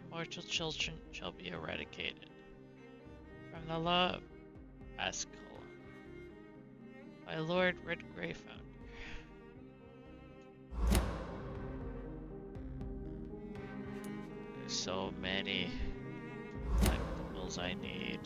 [SPEAKER 1] immortal children shall be eradicated from the law of Ascalon by Lord Redgrave Founder. There's so many collectibles I need.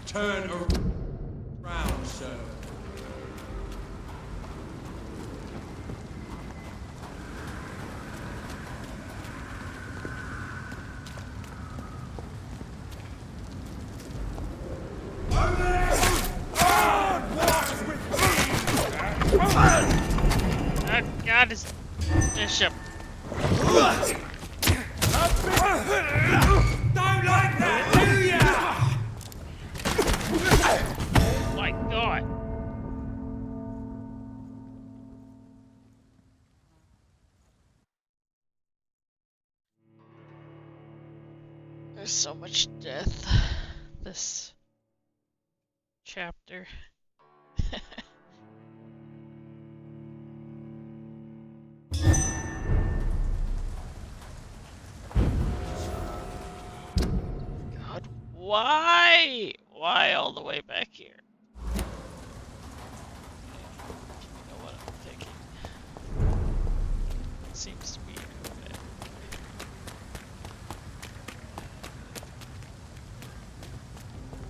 [SPEAKER 17] Turn around, sir.
[SPEAKER 1] That god is Bishop.
[SPEAKER 17] Don't like that, do ya?
[SPEAKER 1] Oh my god. There's so much death this chapter. God, why? Why all the way back here? You know what I'm thinking. Seems to be okay.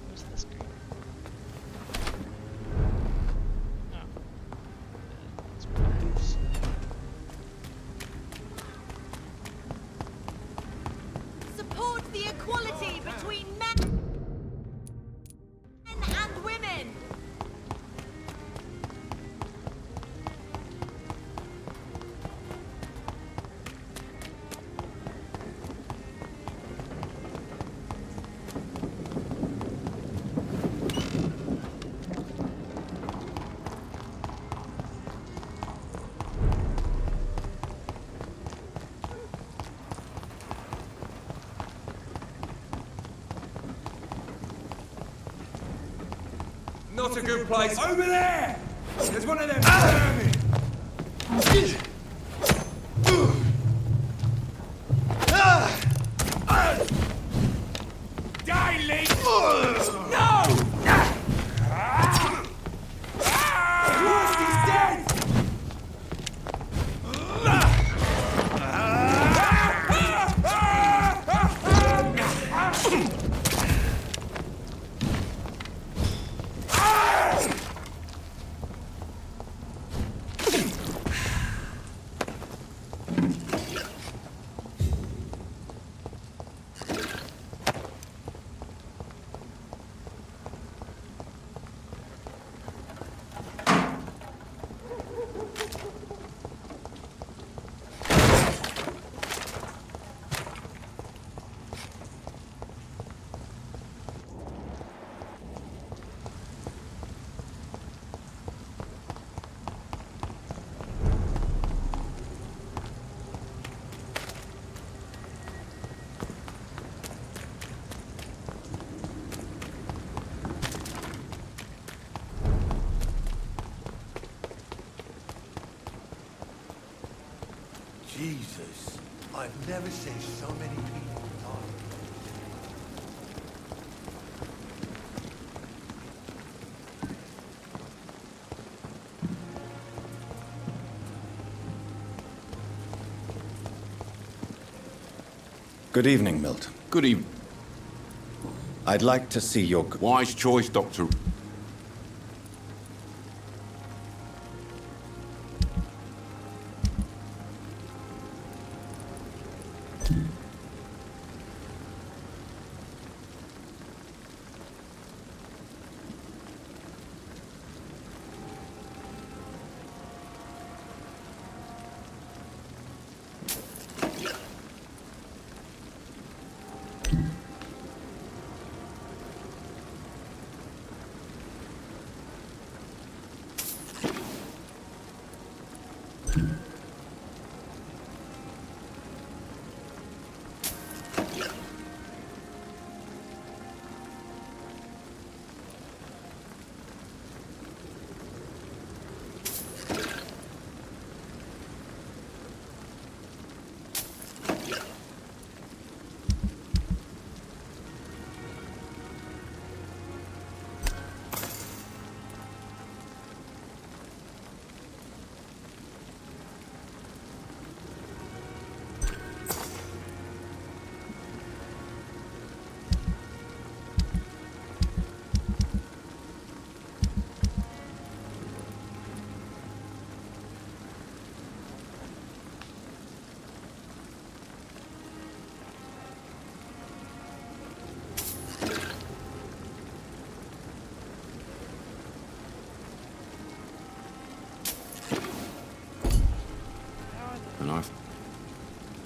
[SPEAKER 1] Where's this green? Oh. It's perhaps.
[SPEAKER 17] not a good place. Over there! There's one of them vermin! Die, Lee! No! Worst is dead!
[SPEAKER 13] Jesus, I've never seen so many people die.
[SPEAKER 3] Good evening, Milton.
[SPEAKER 18] Good evening.
[SPEAKER 3] I'd like to see your...
[SPEAKER 18] Wise choice, Doctor.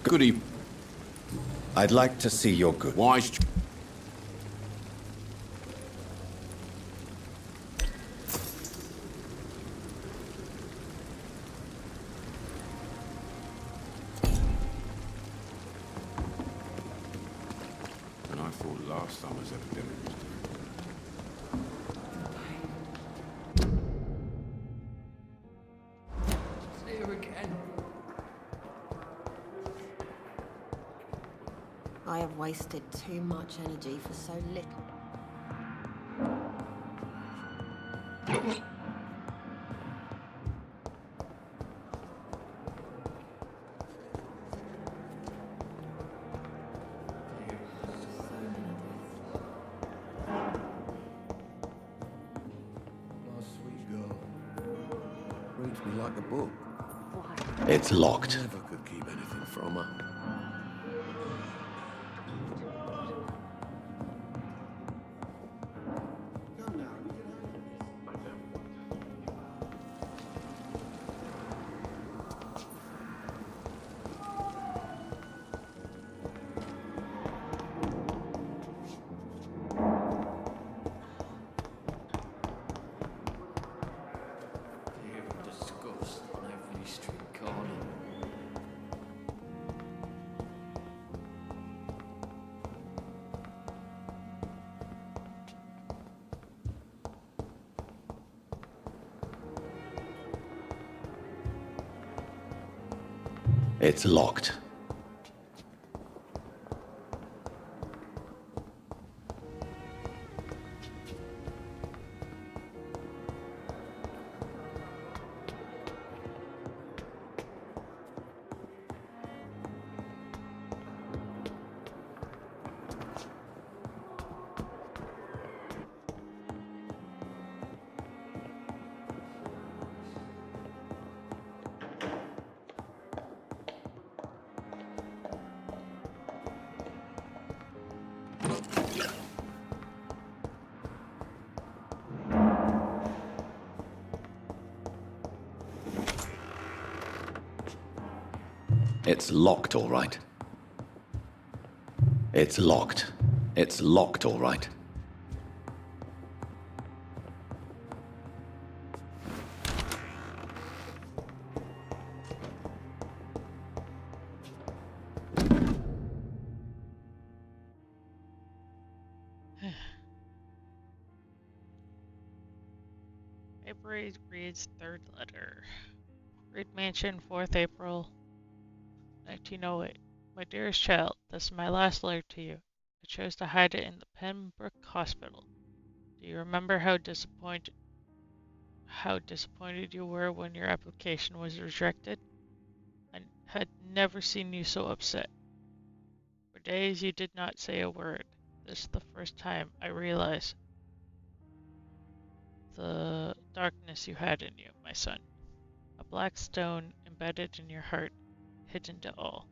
[SPEAKER 18] Good evening.
[SPEAKER 3] I'd like to see your good...
[SPEAKER 18] Wise... And I thought last summer's epidemic was...
[SPEAKER 8] Here again.
[SPEAKER 2] I have wasted too much energy for so little.
[SPEAKER 15] My sweet girl. Reads me like a book.
[SPEAKER 3] It's locked.
[SPEAKER 15] Never could keep anything from her.
[SPEAKER 7] It's locked. It's locked, all right. It's locked. It's locked, all right.
[SPEAKER 1] February reads third letter. Reed Mansion, 4th April, 1908. My dearest child, this is my last letter to you. I chose to hide it in the Pembroke Hospital. Do you remember how disappointed you were when your application was rejected? I had never seen you so upset. For days you did not say a word. This is the first time I realized the darkness you had in you, my son. A black stone embedded in your heart, hidden to all,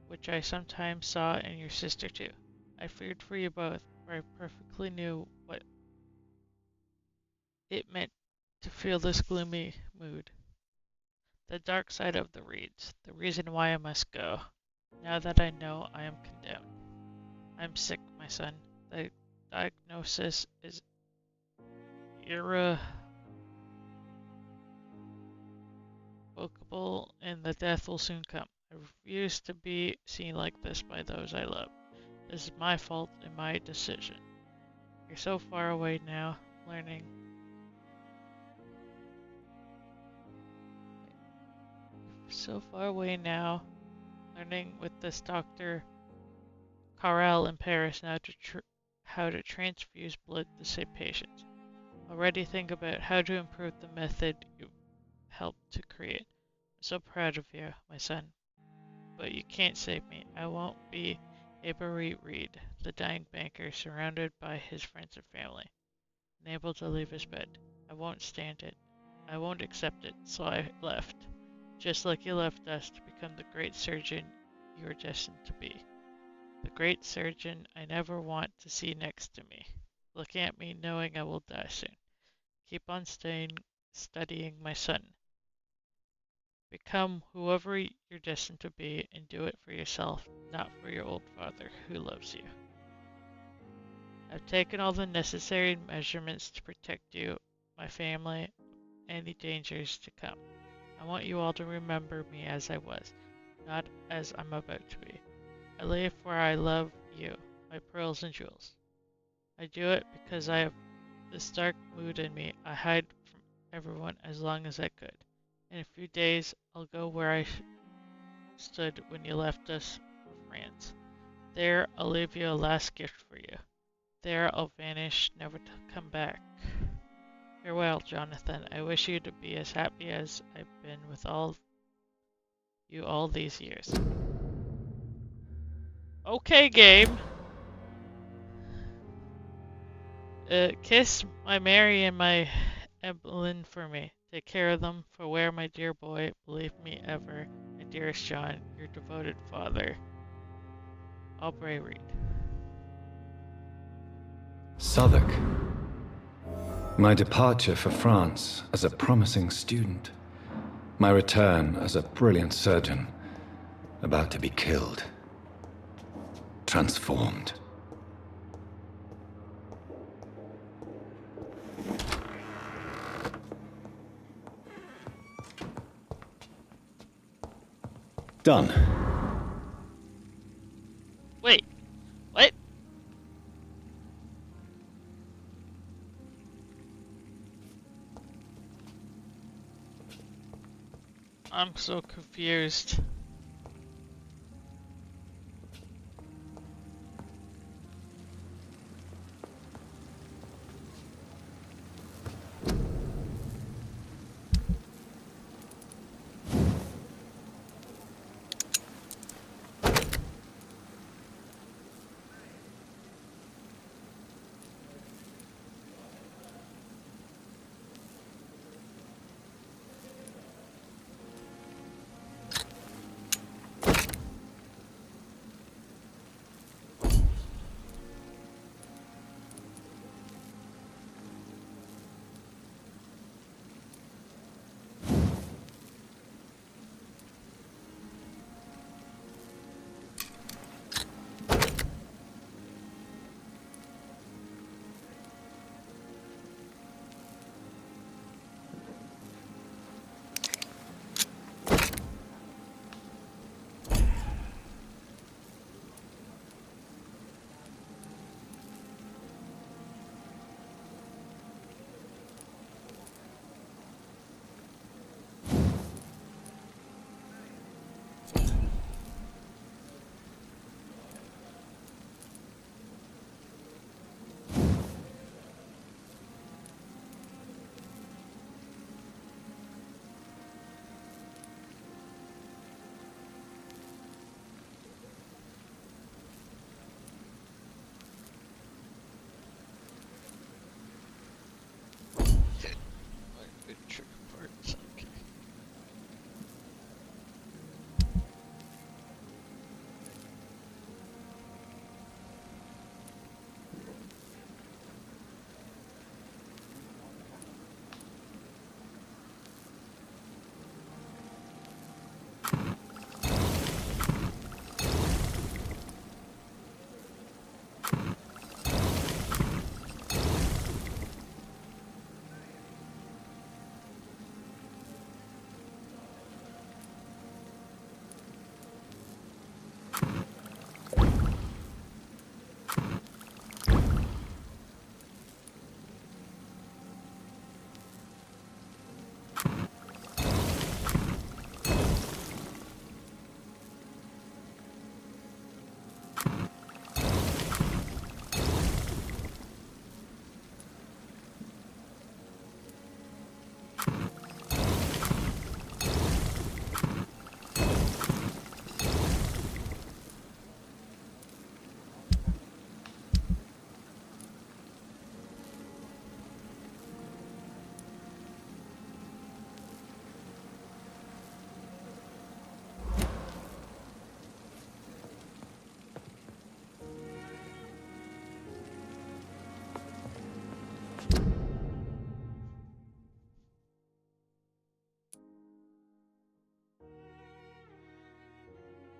[SPEAKER 1] which I sometimes saw in your sister too. I feared for you both, for I perfectly knew what it meant to feel this gloomy mood. The dark side of the Reeds, the reason why I must go, now that I know I am condemned. I am sick, my son. The diagnosis is irrevocable, and the death will soon come. I refuse to be seen like this by those I love. This is my fault and my decision. You're so far away now, learning with this Dr. Carrel in Paris now how to transfuse blood to save patients. Already think about how to improve the method you helped to create. I'm so proud of you, my son. But you can't save me. I won't be Avery Reed, the dying banker surrounded by his friends and family, unable to leave his bed. I won't stand it. I won't accept it, so I left. Just like you left us to become the great surgeon you were destined to be. The great surgeon I never want to see next to me, looking at me knowing I will die soon. Keep on studying, my son. Become whoever you're destined to be and do it for yourself, not for your old father who loves you. I've taken all the necessary measurements to protect you, my family, any dangers to come. I want you all to remember me as I was, not as I'm about to be. I live for I love you, my pearls and jewels. I do it because I have this dark mood in me I hide from everyone as long as I could. In a few days, I'll go where I stood when you left us for France. There, I'll leave you a last gift for you. There, I'll vanish, never to come back. Farewell, Jonathan. I wish you to be as happy as I've been with you all these years. Okay, game. Kiss my Mary and my Evelyn for me. Take care of them, for where my dear boy, believe me ever, my dearest John, your devoted father, Aubrey Reed.
[SPEAKER 3] Southwark. My departure for France as a promising student. My return as a brilliant surgeon, about to be killed. Transformed. Done.
[SPEAKER 1] Wait, what? I'm so confused.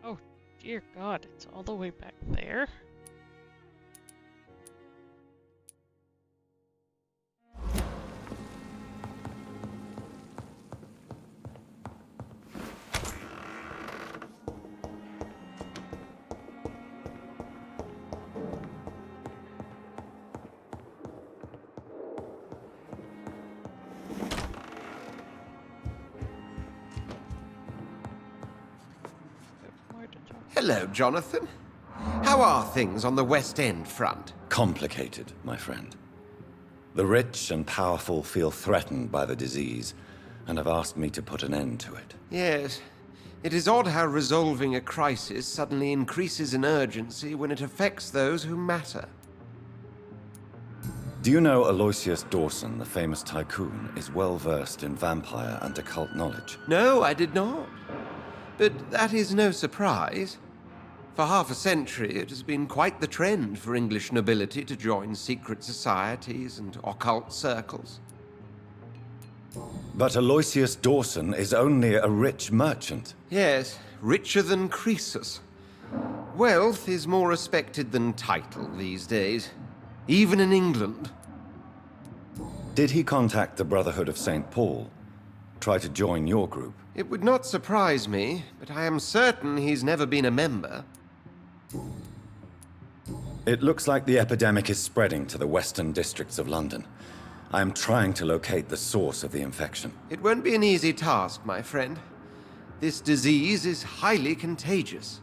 [SPEAKER 1] Oh, dear God, it's all the way back there?
[SPEAKER 15] Hello, Jonathan. How are things on the West End front?
[SPEAKER 3] Complicated, my friend. The rich and powerful feel threatened by the disease, and have asked me to put an end to it.
[SPEAKER 15] Yes. It is odd how resolving a crisis suddenly increases in urgency when it affects those who matter.
[SPEAKER 3] Do you know Aloysius Dawson, the famous tycoon, is well versed in vampire and occult knowledge?
[SPEAKER 15] No, I did not. But that is no surprise. For half a century, it has been quite the trend for English nobility to join secret societies and occult circles.
[SPEAKER 3] But Aloysius Dawson is only a rich merchant.
[SPEAKER 15] Yes, richer than Croesus. Wealth is more respected than title these days, even in England.
[SPEAKER 3] Did he contact the Brotherhood of St. Paul? Try to join your group?
[SPEAKER 15] It would not surprise me, but I am certain he's never been a member.
[SPEAKER 3] It looks like the epidemic is spreading to the western districts of London. I am trying to locate the source of the infection.
[SPEAKER 15] It won't be an easy task, my friend. This disease is highly contagious.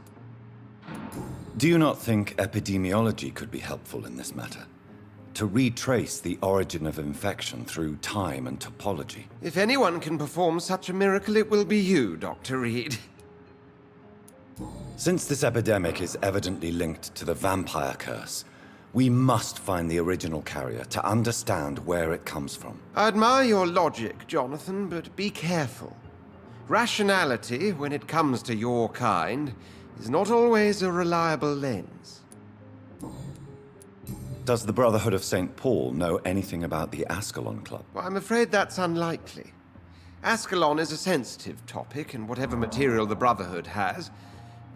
[SPEAKER 3] Do you not think epidemiology could be helpful in this matter? To retrace the origin of infection through time and topology?
[SPEAKER 15] If anyone can perform such a miracle, it will be you, Dr. Reed.
[SPEAKER 3] Since this epidemic is evidently linked to the vampire curse, we must find the original carrier to understand where it comes from.
[SPEAKER 15] I admire your logic, Jonathan, but be careful. Rationality, when it comes to your kind, is not always a reliable lens.
[SPEAKER 3] Does the Brotherhood of St. Paul know anything about the Ascalon Club?
[SPEAKER 15] Well, I'm afraid that's unlikely. Ascalon is a sensitive topic, and whatever material the Brotherhood has,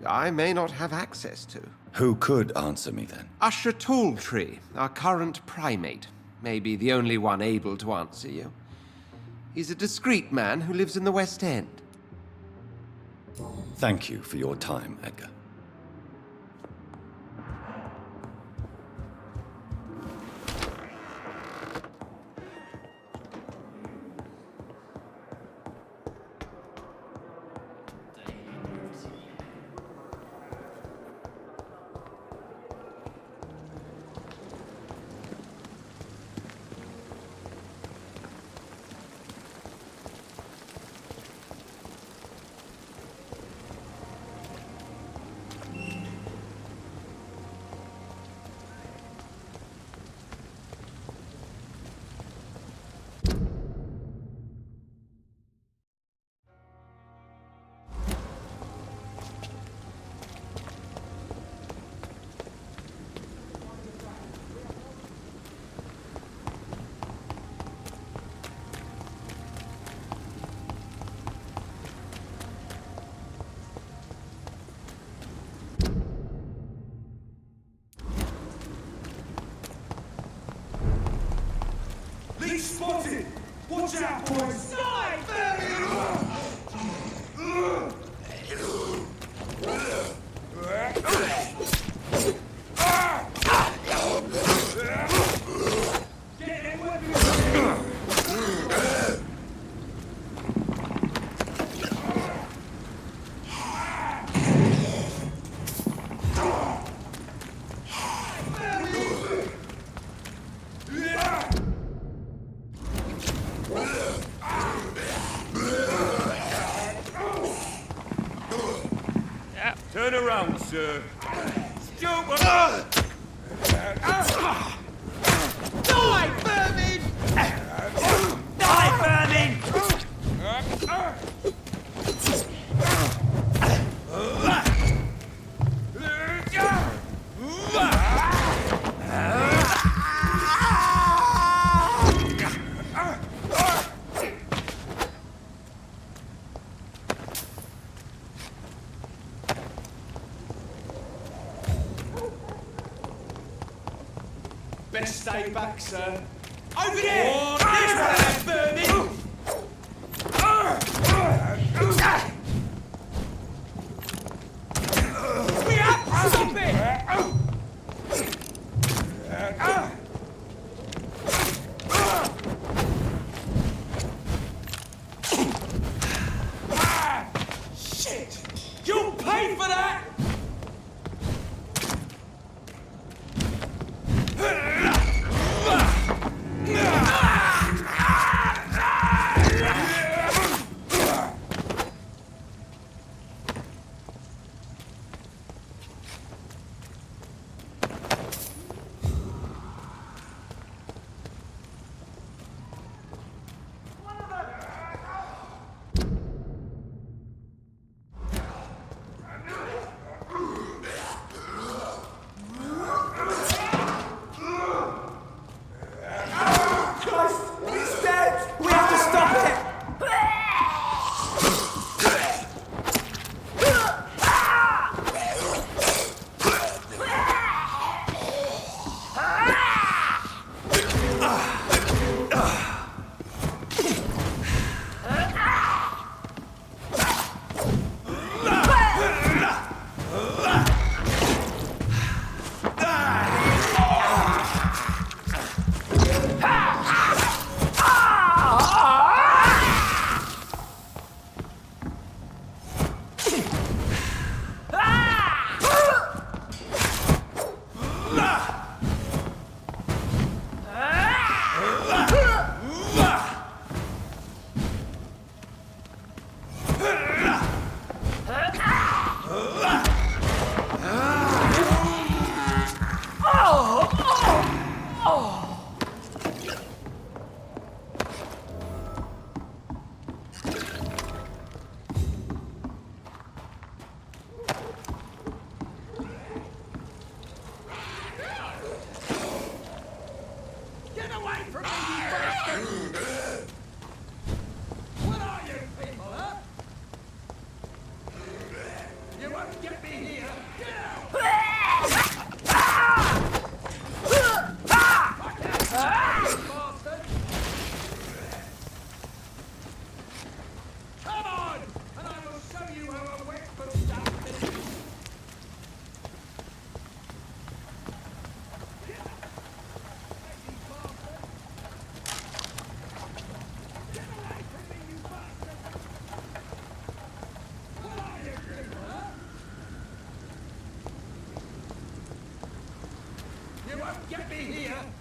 [SPEAKER 15] I may not have access to.
[SPEAKER 3] Who could answer me then?
[SPEAKER 15] Usher Talltree, our current primate, may be the only one able to answer you. He's a discreet man who lives in the West End.
[SPEAKER 3] Thank you for your time, Edgar.
[SPEAKER 17] Leech spotted! Watch out, boys! Turn around, sir. Stupid! Die, vermin! Die, vermin! Best stay back, sir. Over there! Oh, this way, vermin! We have to stop it! Shit! You'll pay for that!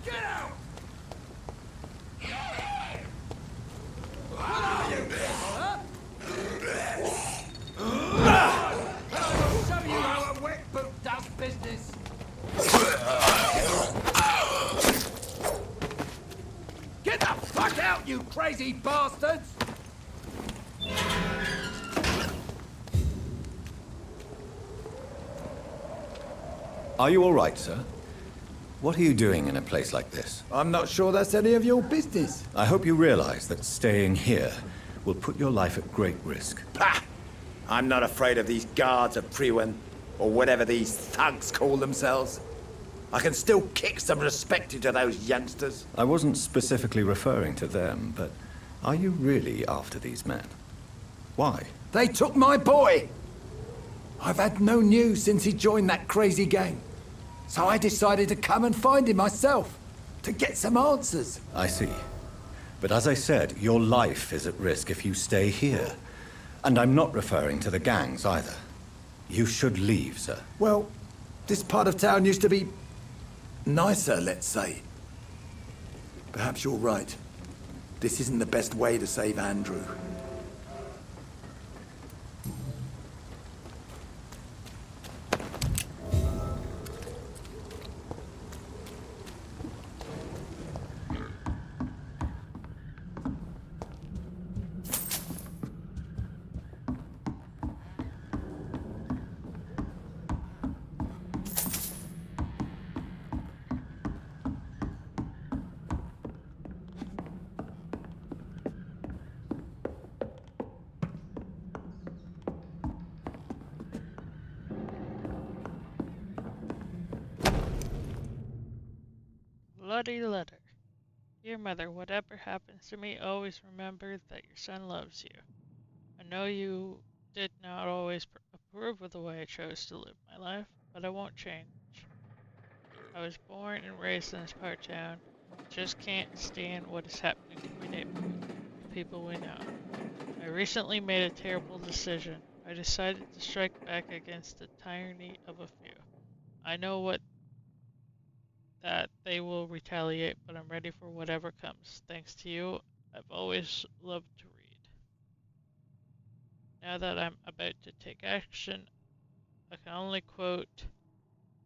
[SPEAKER 13] Get out! What are you, huh? I'll show you how a wet boot does business. Get the fuck out, you crazy bastards!
[SPEAKER 3] Are you all right, sir? What are you doing in a place like this?
[SPEAKER 4] I'm not sure that's any of your business.
[SPEAKER 3] I hope you realize that staying here will put your life at great risk.
[SPEAKER 6] Pah! I'm not afraid of these guards of Priwen, or whatever these thugs call themselves. I can still kick some respect into those youngsters.
[SPEAKER 3] I wasn't specifically referring to them, but are you really after these men? Why?
[SPEAKER 4] They took my boy! I've had no news since he joined that crazy gang. So I decided to come and find him myself, to get some answers.
[SPEAKER 3] I see. But as I said, your life is at risk if you stay here. And I'm not referring to the gangs either. You should leave, sir.
[SPEAKER 4] Well, this part of town used to be nicer, let's say. Perhaps you're right. This isn't the best way to save Andrew.
[SPEAKER 1] Bloody letter. Dear Mother, whatever happens to me, always remember that your son loves you. I know you did not always approve of the way I chose to live my life, but I won't change. I was born and raised in this part of town. Just can't stand what is happening to my neighborhood, the people we know. I recently made a terrible decision. I decided to strike back against the tyranny of a few. I know that they will retaliate, but I'm ready for whatever comes. Thanks to you, I've always loved to read. Now that I'm about to take action, I can only quote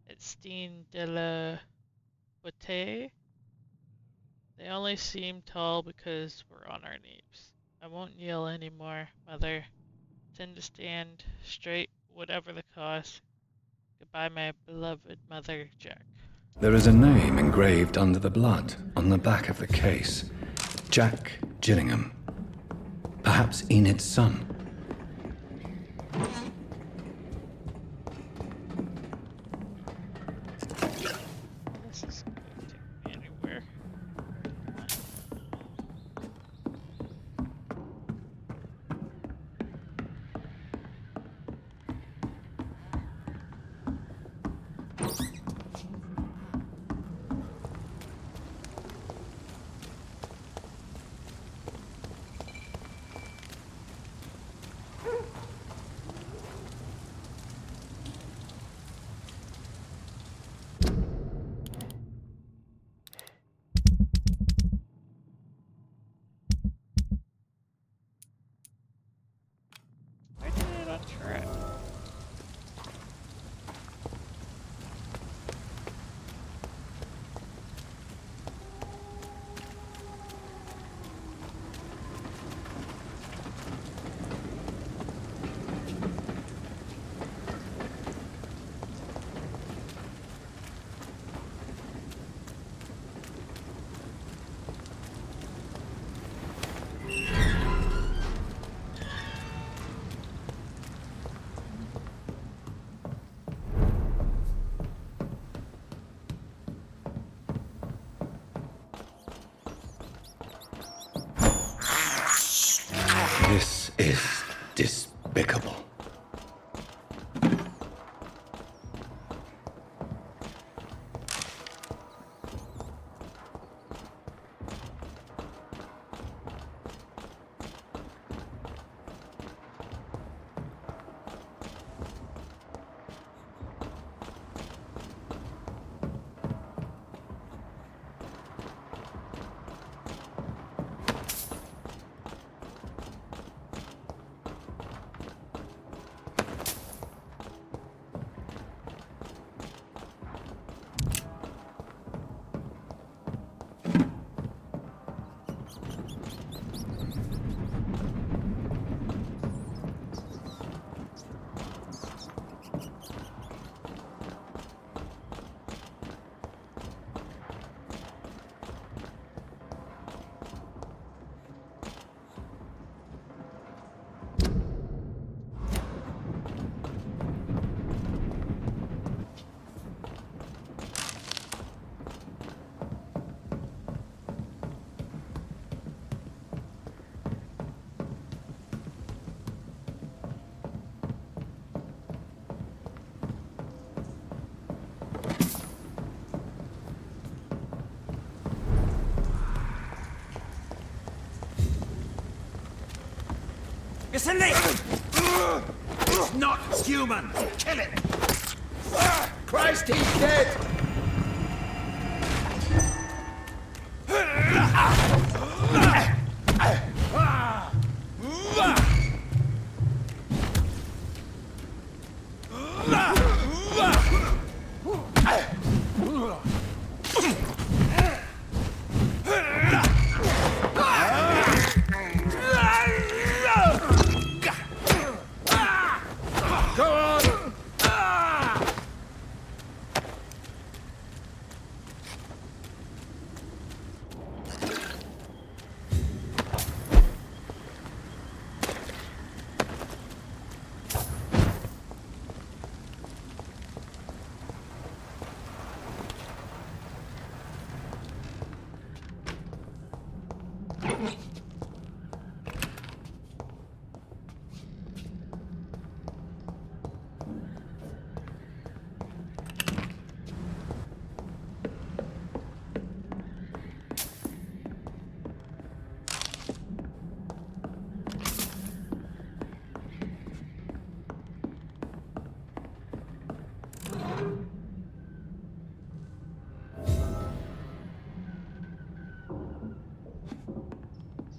[SPEAKER 1] Estienne de la Beauté. They only seem tall because we're on our knees. I won't yell anymore, Mother. Tend to stand straight, whatever the cost. Goodbye, my beloved Mother, Jack.
[SPEAKER 3] There is a name engraved under the blood on the back of the case. Jack Gillingham. Perhaps Enid's son.
[SPEAKER 1] This is going to take me anywhere. I did it on track.
[SPEAKER 3] This is despicable.
[SPEAKER 6] It's a leech! It's not human! Kill it! Christ, he's dead!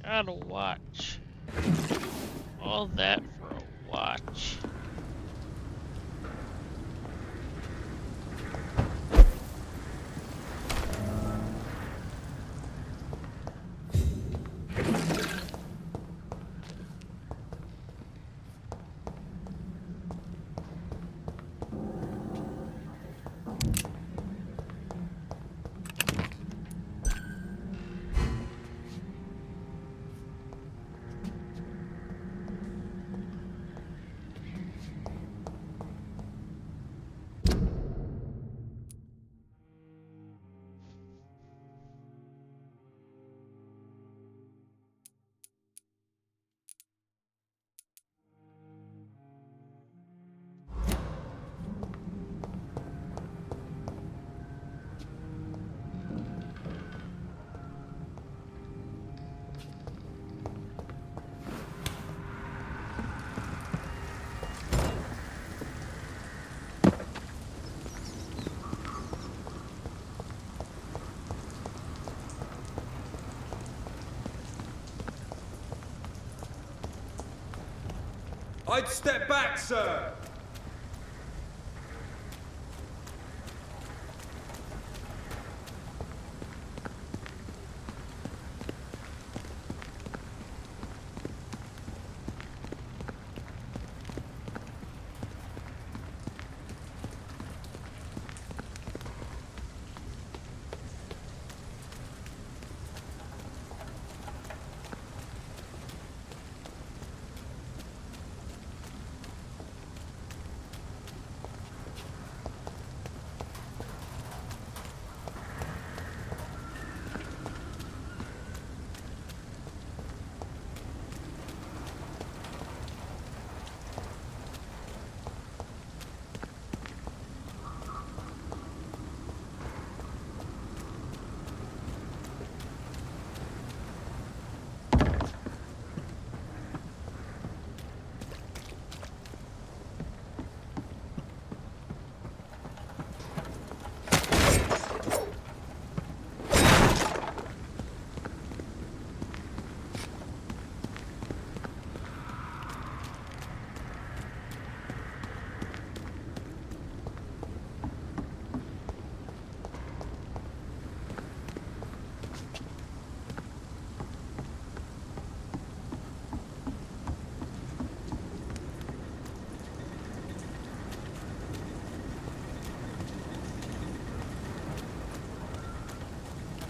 [SPEAKER 1] Gotta watch. All that for a watch.
[SPEAKER 10] I'd step back, sir!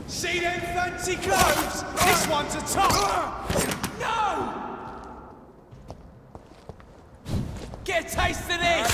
[SPEAKER 17] See them fancy clothes? This one's a top! No! Get a taste of this!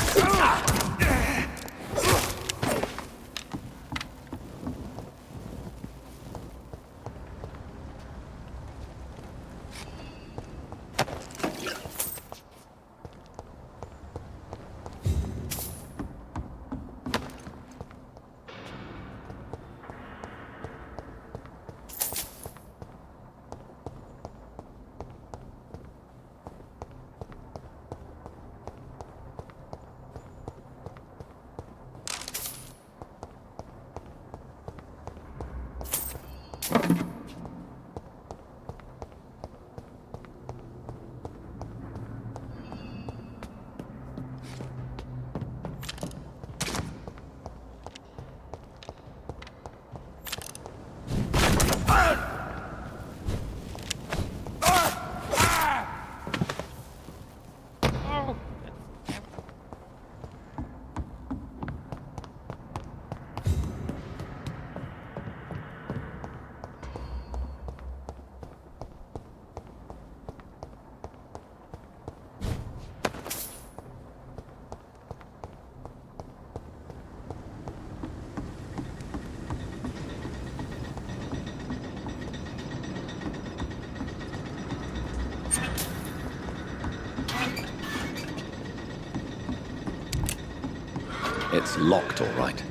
[SPEAKER 7] It's locked, all right.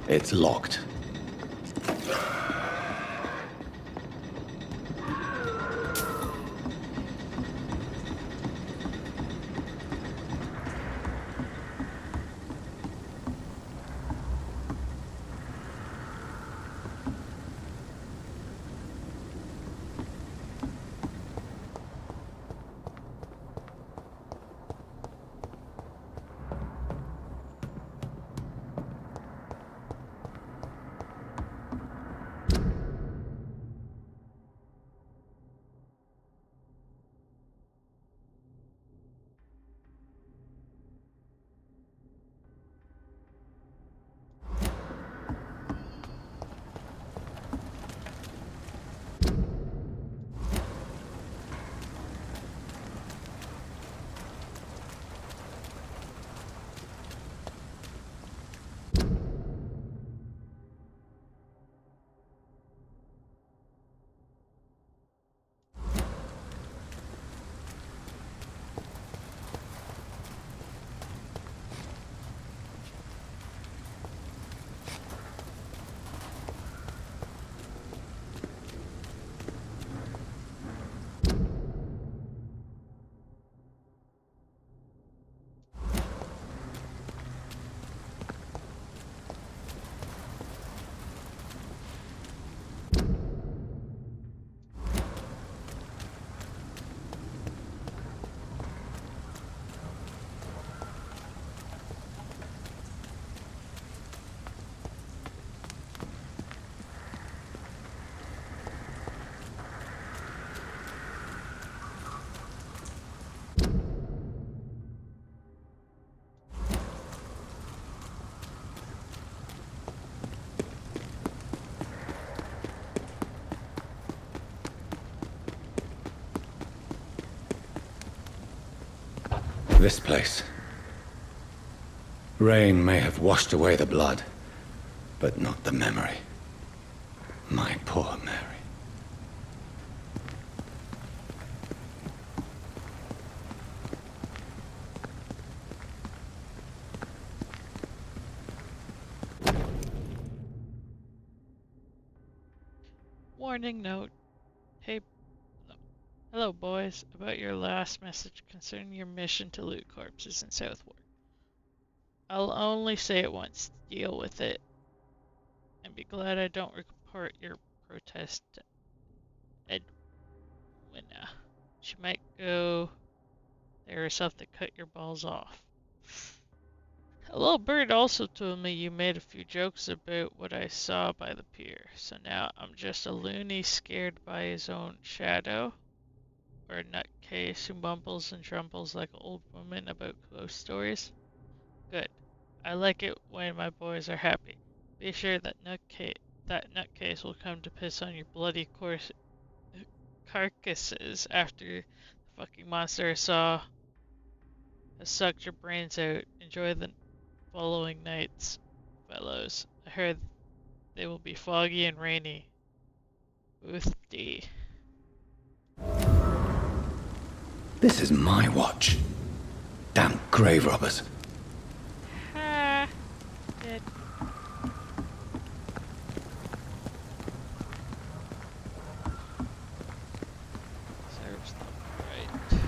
[SPEAKER 7] It's locked. This place. Rain may have washed away the blood, but not the memory. My poor Mary.
[SPEAKER 1] Warning note. Hey, no. Hello boys, about your last message concerning your mission to loot corpses in Southwark. I'll only say it once, deal with it, and be glad I don't report your protest to Edwina. She might go there herself to cut your balls off. A little bird also told me you made a few jokes about what I saw by the pier, so now I'm just a loony scared by his own shadow, or a nutcase who mumbles and trumbles like an old woman about ghost stories. Good. I like it when my boys are happy. Be sure that nutcase will come to piss on your bloody carcasses after the fucking monster I saw has sucked your brains out. Enjoy the following nights, fellows. I heard they will be foggy and rainy. Booth D.
[SPEAKER 3] This is my watch. Damn grave robbers.
[SPEAKER 1] Ha! Dead. Serves them right.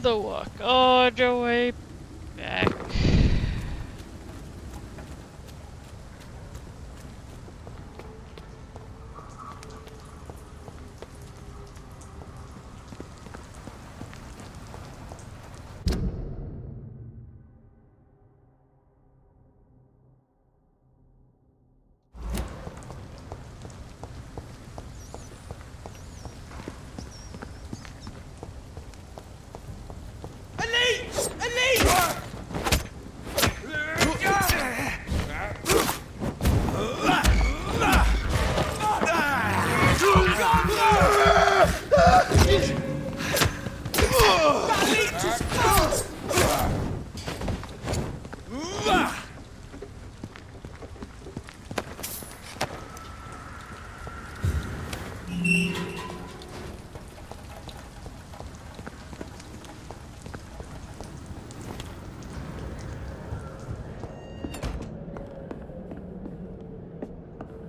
[SPEAKER 1] the walk all the way back.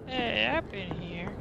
[SPEAKER 1] Hey, I've been here.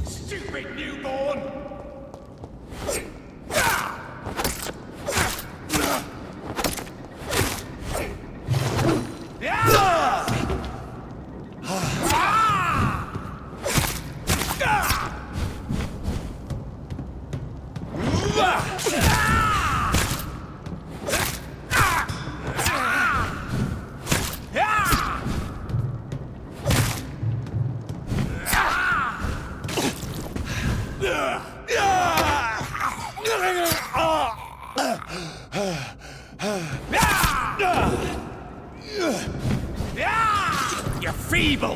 [SPEAKER 17] Stupid newborn! You're feeble!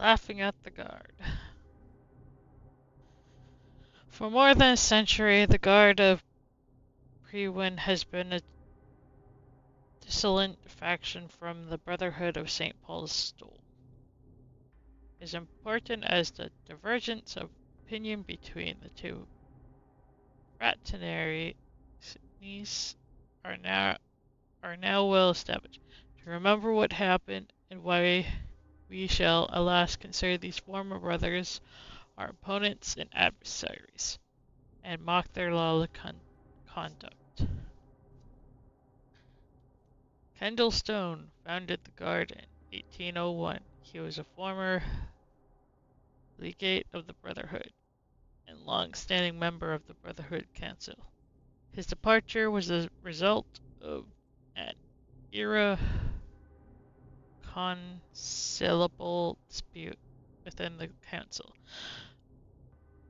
[SPEAKER 1] laughing at the guard. For more than a century, the Guard of Priwen has been a dissolent faction from the Brotherhood of St. Paul's Stool. As important as the divergence of opinion between the two fraternitaries are now well established. To remember what happened and why we shall, alas, consider these former brothers our opponents and adversaries, and mock their lawless conduct. Kendall Stone founded the Guard in 1801. He was a former legate of the Brotherhood and long-standing member of the Brotherhood Council. His departure was a result of an irreconcilable dispute within the Council.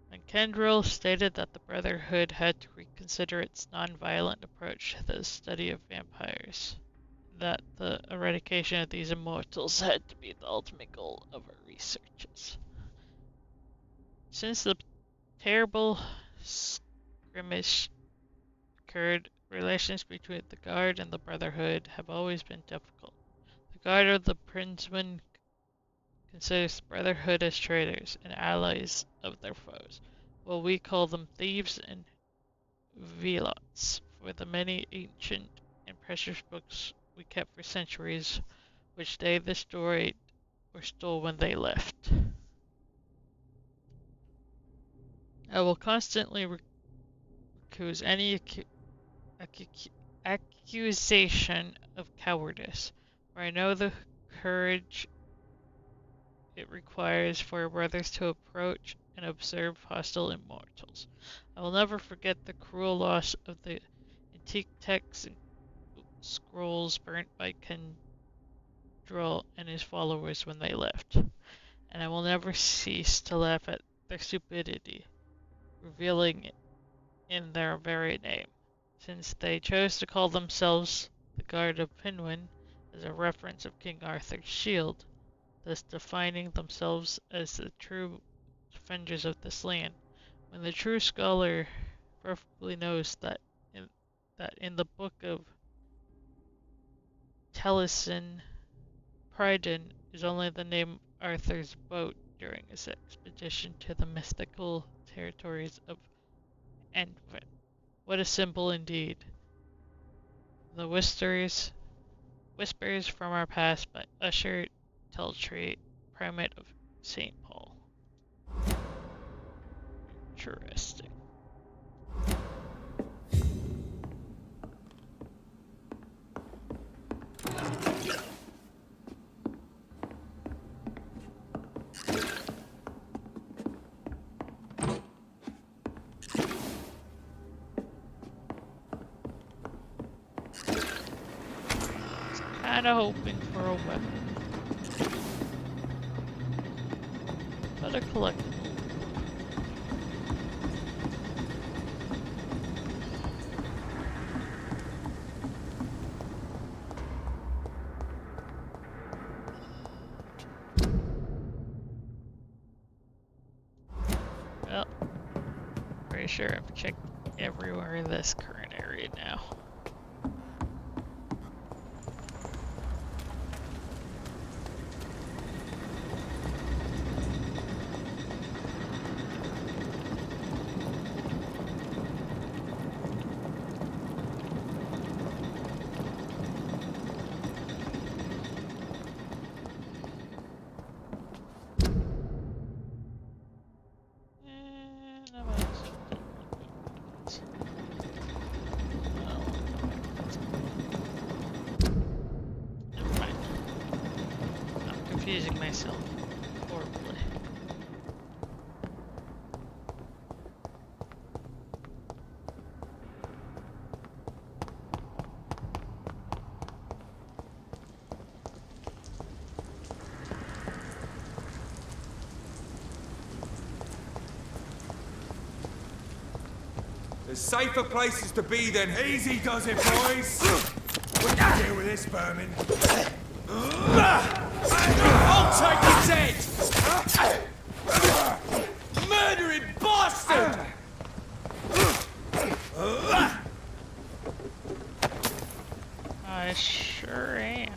[SPEAKER 1] When Kendrill stated that the Brotherhood had to reconsider its non-violent approach to the study of vampires, that the eradication of these immortals had to be the ultimate goal of our researches. Since the terrible skirmish occurred, relations between the Guard and the Brotherhood have always been difficult. The Guard of the Princeman considers the Brotherhood as traitors and allies of their foes, while we call them thieves and zealots for the many ancient and precious books we kept for centuries, which they destroyed or stole when they left. I will constantly recuse any accusation of cowardice, for I know the courage it requires for brothers to approach and observe hostile immortals. I will never forget the cruel loss of the antique texts and scrolls burnt by Kendrill and his followers when they left, and I will never cease to laugh at their stupidity, revealing in their very name, since they chose to call themselves the Guard of Pinwin as a reference of King Arthur's shield, thus defining themselves as the true defenders of this land, when the true scholar perfectly knows that in the book of Taliesin, Pryden is only the name of Arthur's boat during his expedition to the mystical territories of Antwerp. What a symbol indeed. The Whispers from Our Past by Usher Teltree, Primate of St. Paul. Interesting. Kinda hoping for a weapon, but a collectible. Well, pretty sure I've checked everywhere in this current area now. Confusing myself horribly.
[SPEAKER 17] There's safer places to be than easy does it, boys. We can deal with this vermin. I'll take his head! Murdering bastard!
[SPEAKER 1] I sure am.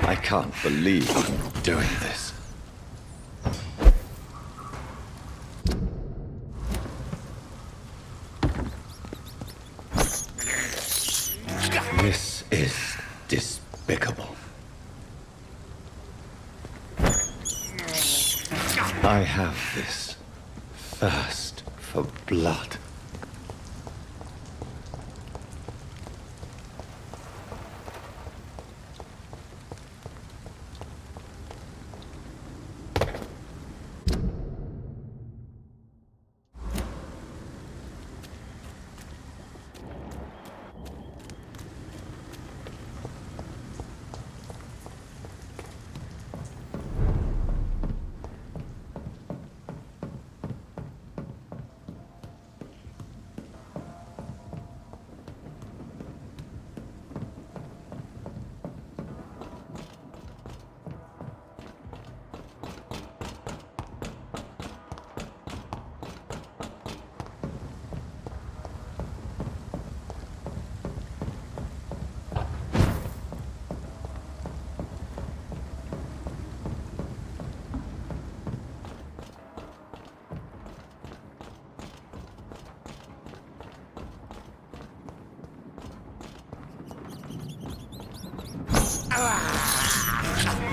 [SPEAKER 7] I can't believe I'm doing this. This is despicable. I have this thirst for blood.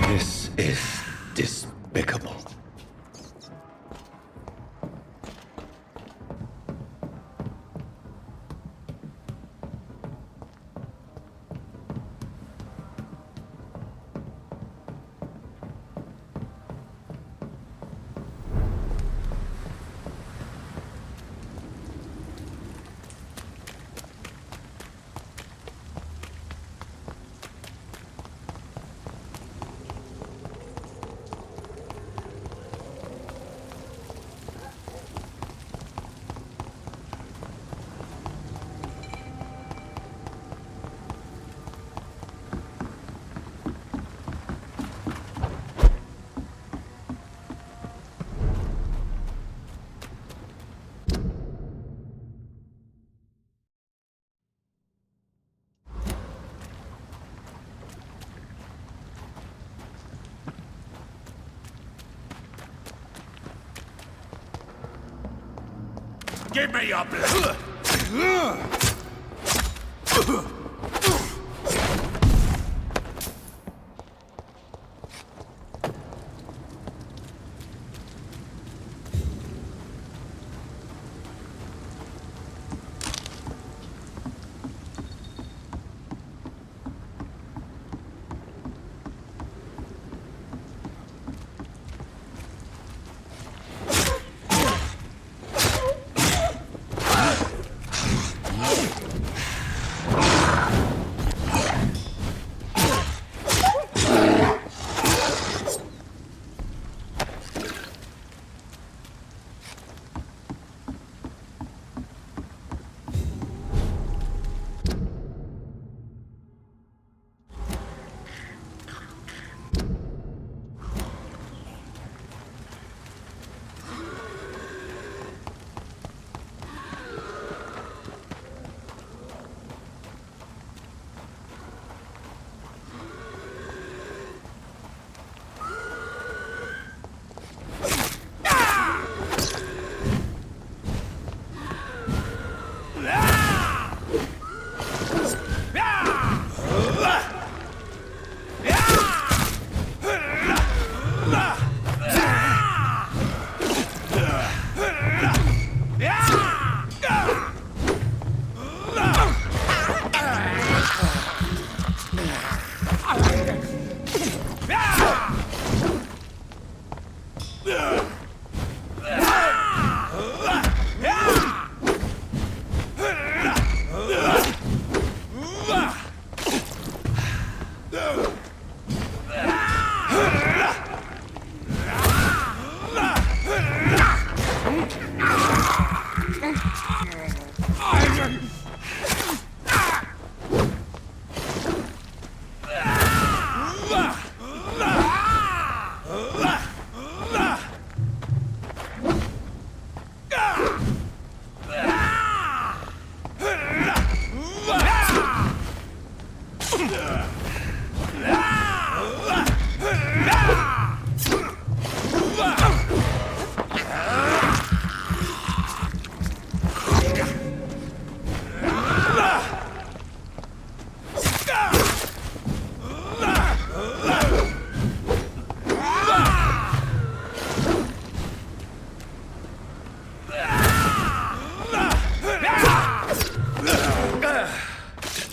[SPEAKER 7] This is despicable.
[SPEAKER 17] Give me your blood!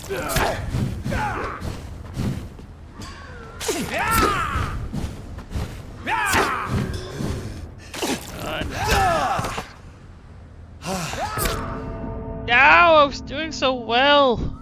[SPEAKER 1] Now I was doing so well.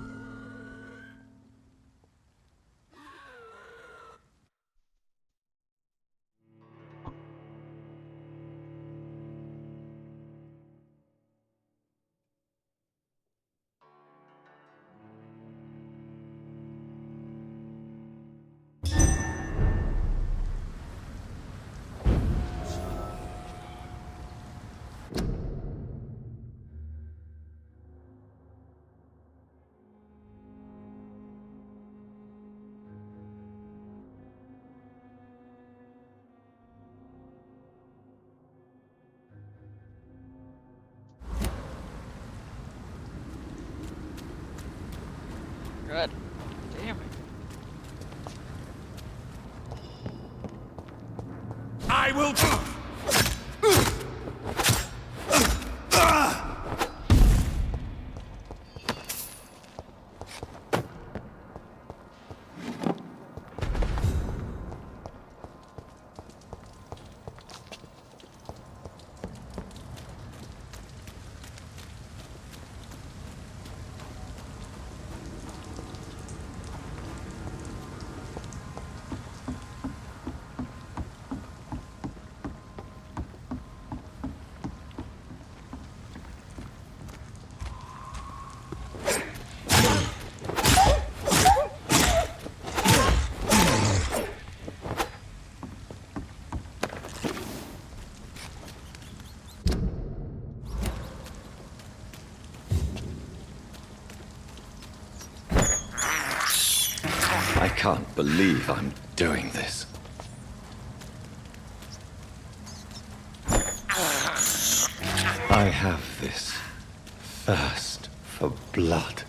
[SPEAKER 1] God damn it.
[SPEAKER 17] I will.
[SPEAKER 7] I can't believe I'm doing this. I have this thirst for blood.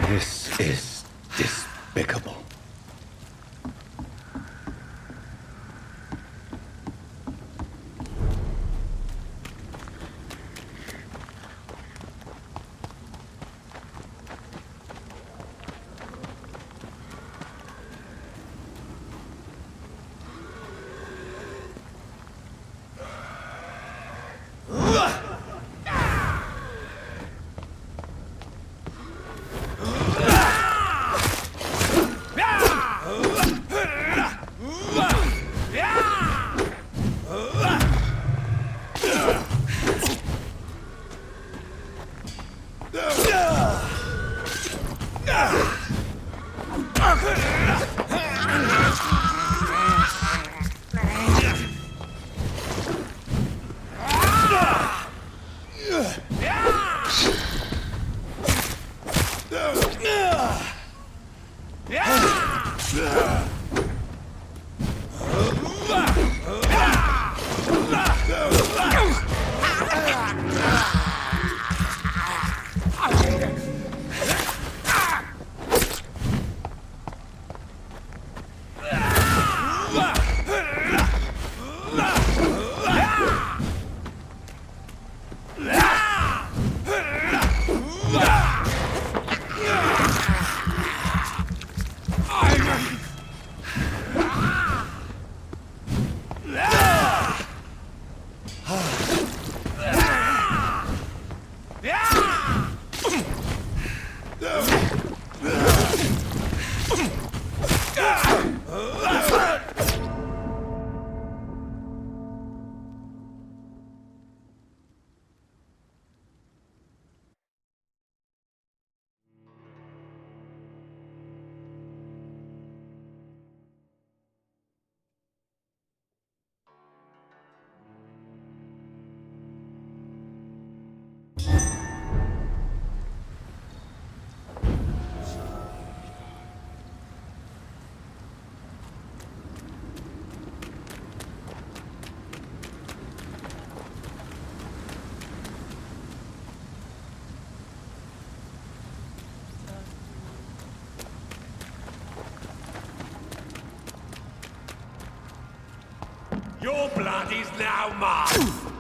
[SPEAKER 7] This is despicable.
[SPEAKER 17] Your blood is now mine!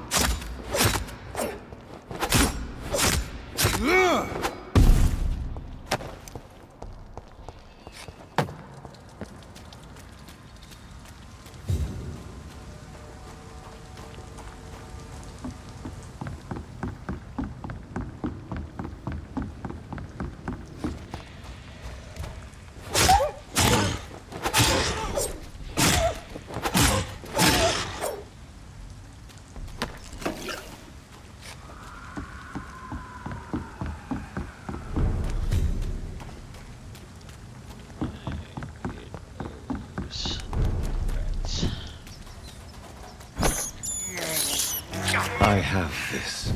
[SPEAKER 3] I have this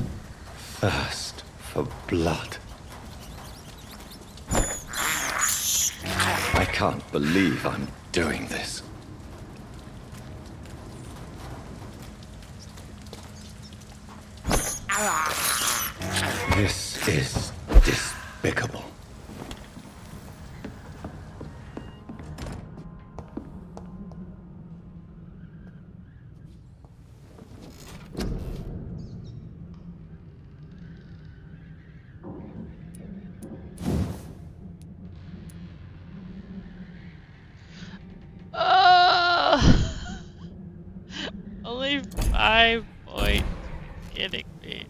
[SPEAKER 3] thirst for blood. I can't believe I'm doing this. This is despicable.
[SPEAKER 1] Only 5 points. Kidding me.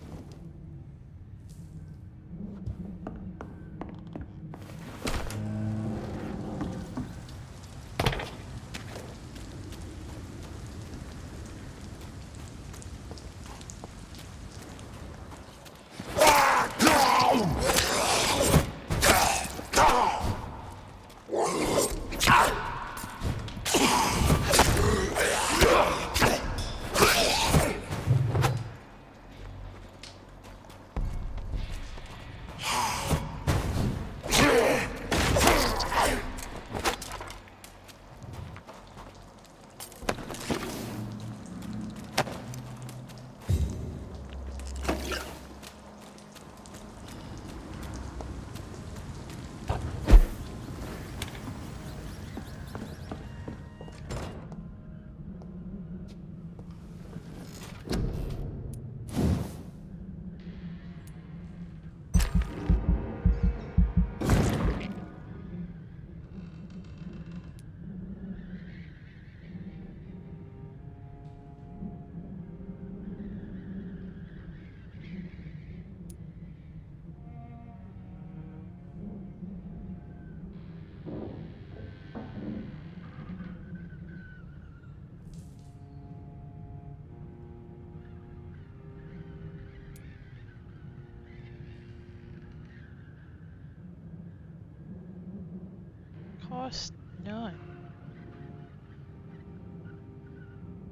[SPEAKER 1] Cost none.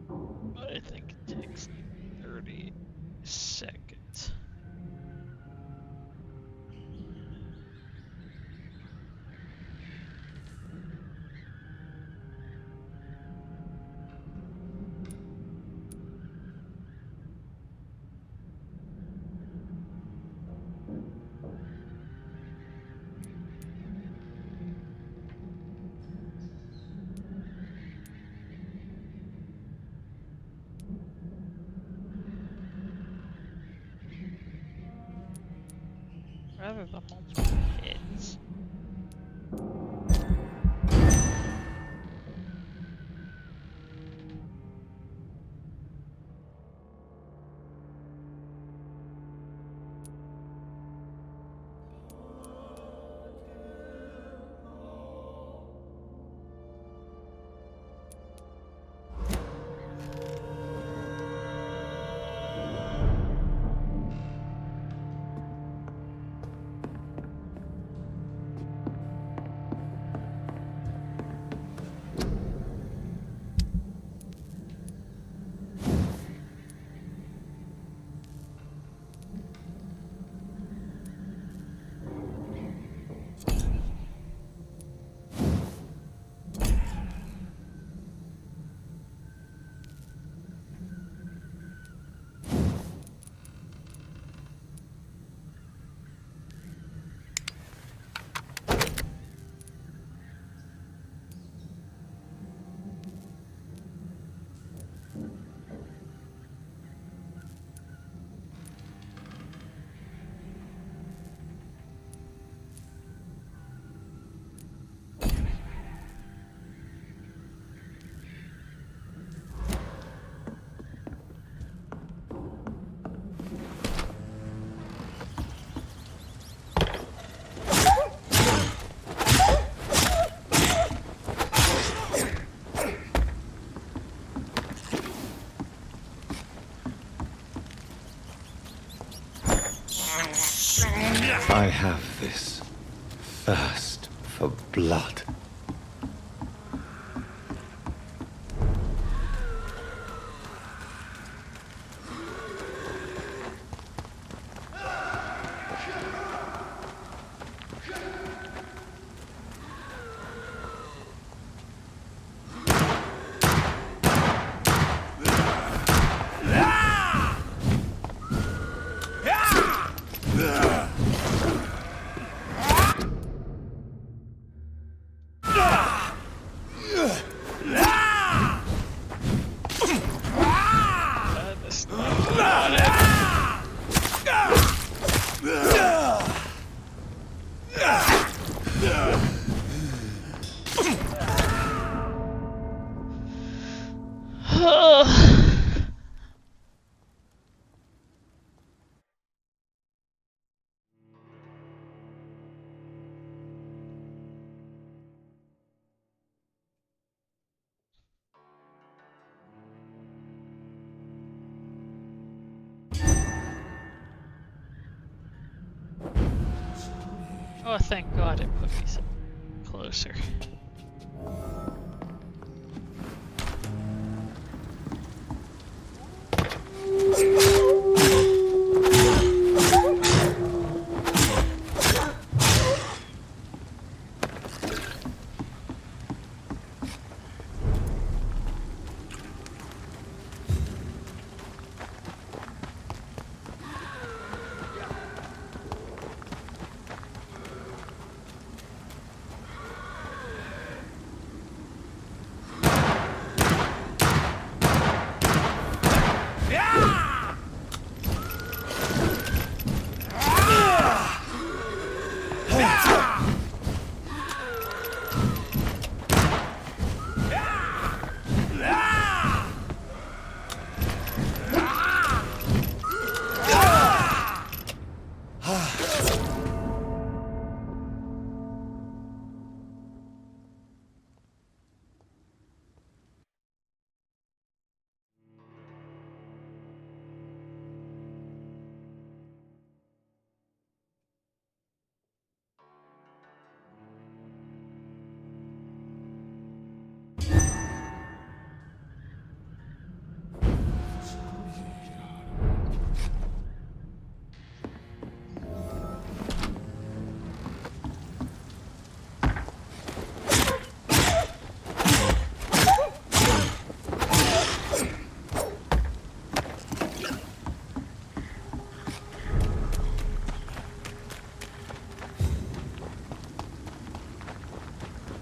[SPEAKER 1] But I think it takes like 30 seconds. Rather than multiple hits.
[SPEAKER 3] I have this thirst for blood.
[SPEAKER 1] Oh, thank God it put me so closer.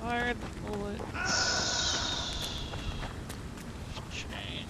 [SPEAKER 1] Fire the bullets. Change.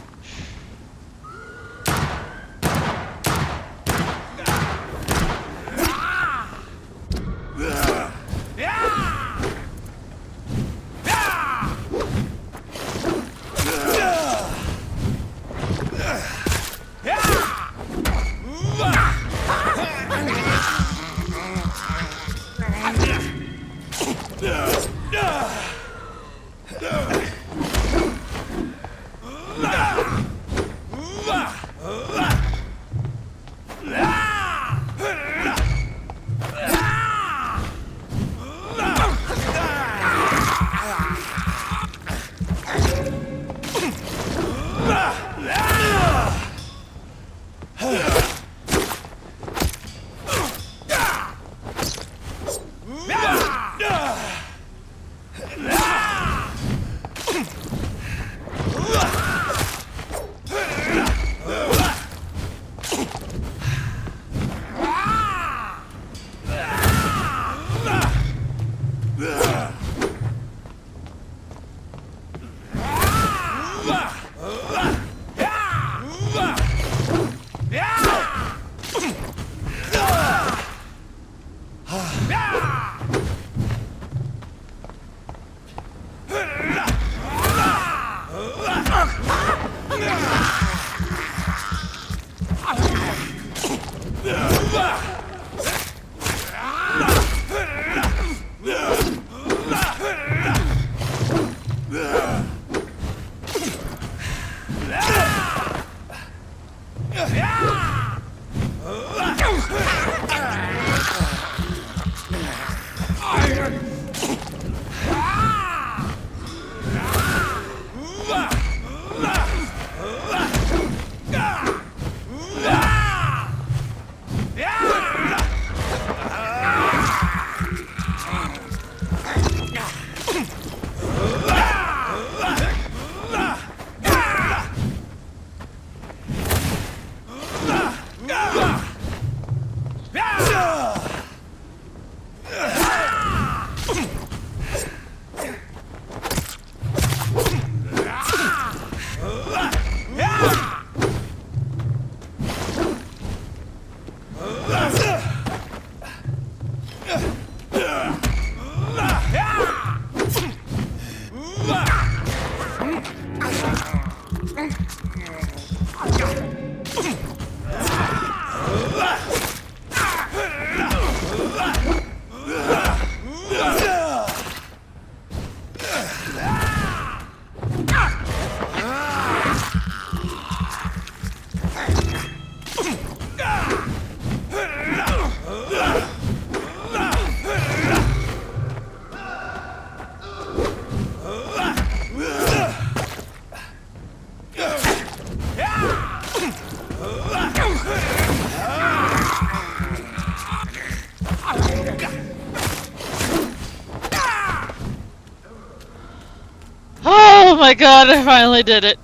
[SPEAKER 1] my god, I finally did it.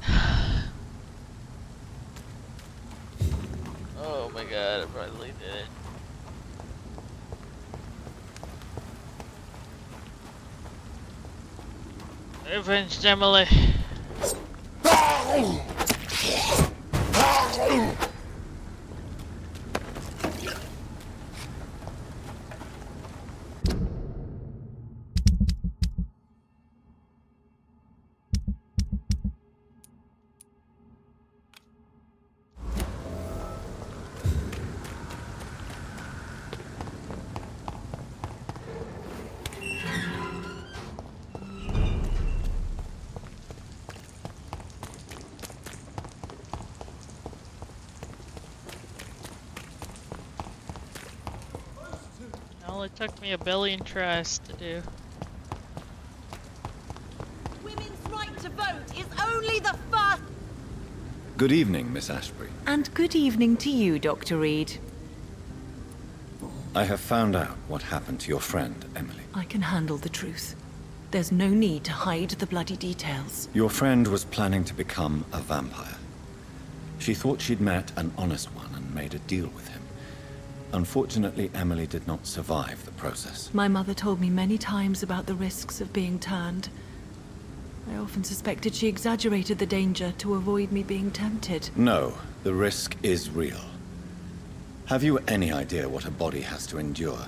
[SPEAKER 1] Oh my god, I finally did it. I avenged Emily. It took me a billion tries to do.
[SPEAKER 14] Women's right to vote is only the first.
[SPEAKER 3] Good evening, Miss Ashbury.
[SPEAKER 9] And good evening to you, Dr. Reed.
[SPEAKER 3] I have found out what happened to your friend, Emily.
[SPEAKER 9] I can handle the truth. There's no need to hide the bloody details.
[SPEAKER 3] Your friend was planning to become a vampire. She thought she'd met an honest one and made a deal with him. Unfortunately, Emily did not survive the process.
[SPEAKER 9] My mother told me many times about the risks of being turned. I often suspected she exaggerated the danger to avoid me being tempted.
[SPEAKER 3] No, the risk is real. Have you any idea what a body has to endure?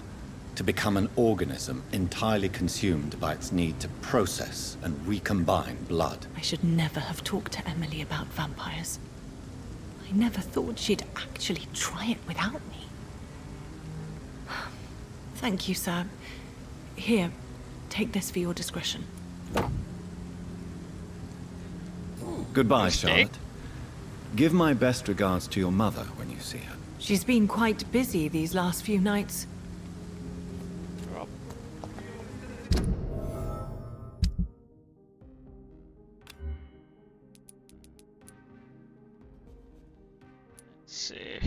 [SPEAKER 3] To become an organism entirely consumed by its need to process and recombine blood?
[SPEAKER 9] I should never have talked to Emily about vampires. I never thought she'd actually try it without me. Thank you, sir. Here, take this for your discretion.
[SPEAKER 3] Goodbye, Charlotte. Give my best regards to your mother when you see her.
[SPEAKER 9] She's been quite busy these last few nights.
[SPEAKER 1] Let's see.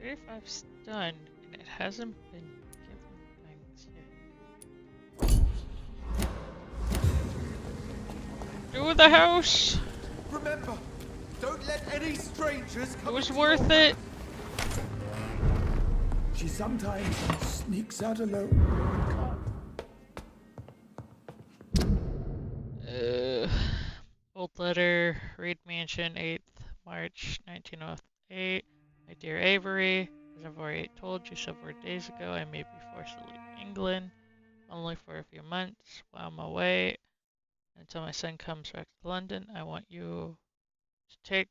[SPEAKER 1] If I've stunned and it hasn't been given things yet. Do the house!
[SPEAKER 4] Remember, don't let any strangers come.
[SPEAKER 1] It was worth it!
[SPEAKER 4] She sometimes sneaks out alone.
[SPEAKER 1] Old letter, Reed Mansion, 8th March 1908. My dear Avery, as I've already told you several days ago, I may be forced to leave England, only for a few months. While I'm away, until my son comes back to London, I want you to take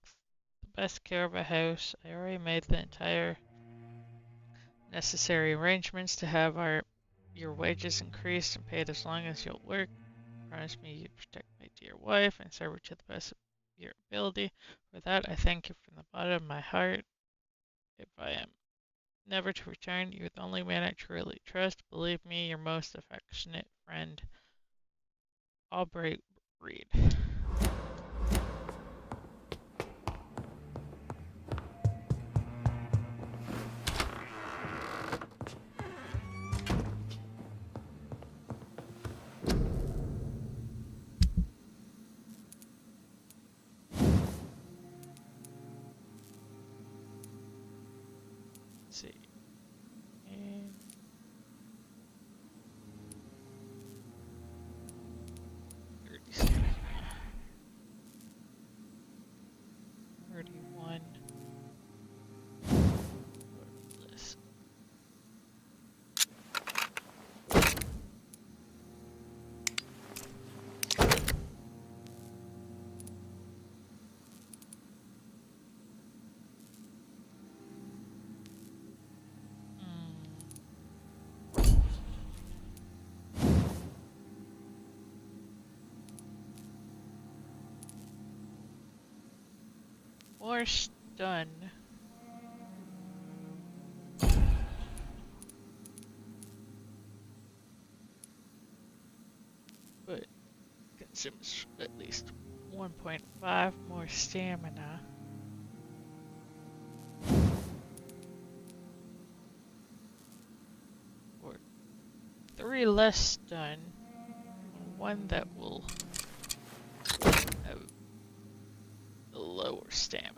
[SPEAKER 1] the best care of a house. I already made the entire necessary arrangements to have your wages increased and paid as long as you'll work. Promise me you'd protect my dear wife and serve her to the best of your ability. For that, I thank you from the bottom of my heart. If I am never to return, you're the only man I truly trust. Believe me, your most affectionate friend, Aubrey Reed. Let's see. And 37. 31. This. Or stun. But consumes at least 1.5 more stamina. Or 3 less stun. One that will have lower stamina.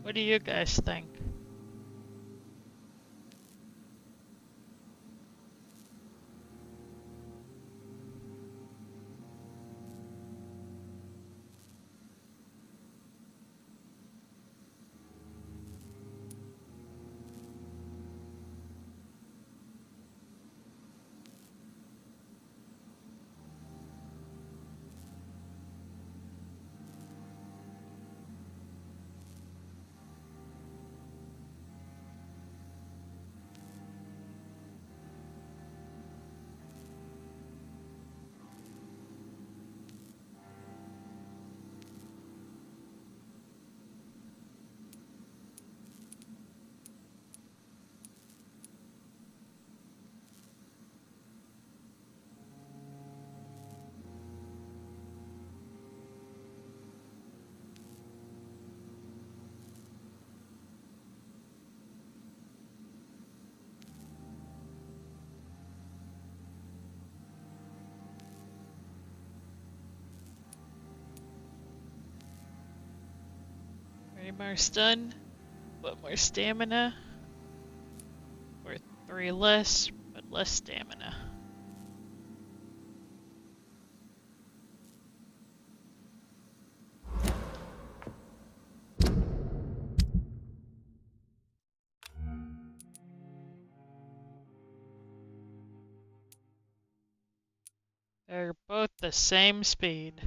[SPEAKER 1] What do you guys think? Any more stun? What more stamina? Or 3 less, but less stamina. They're both the same speed.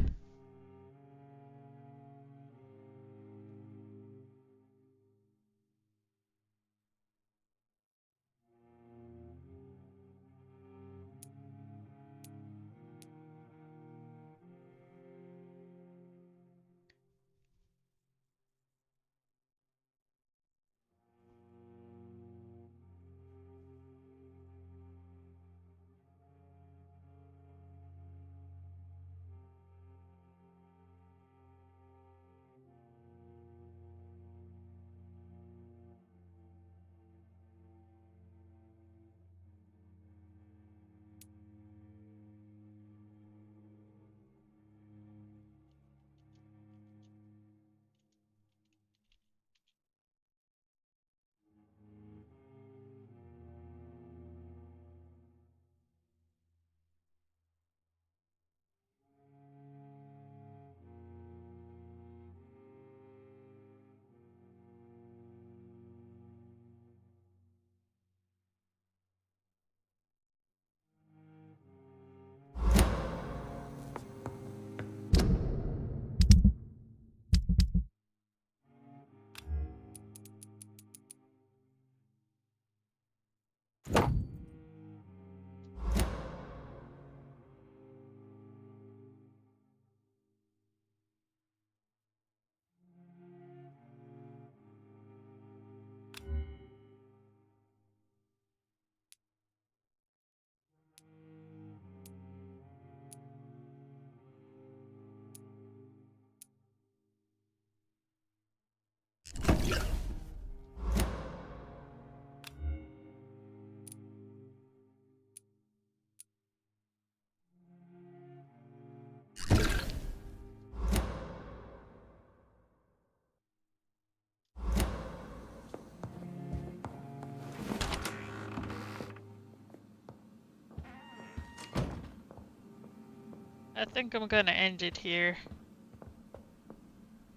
[SPEAKER 1] I think I'm gonna end it here.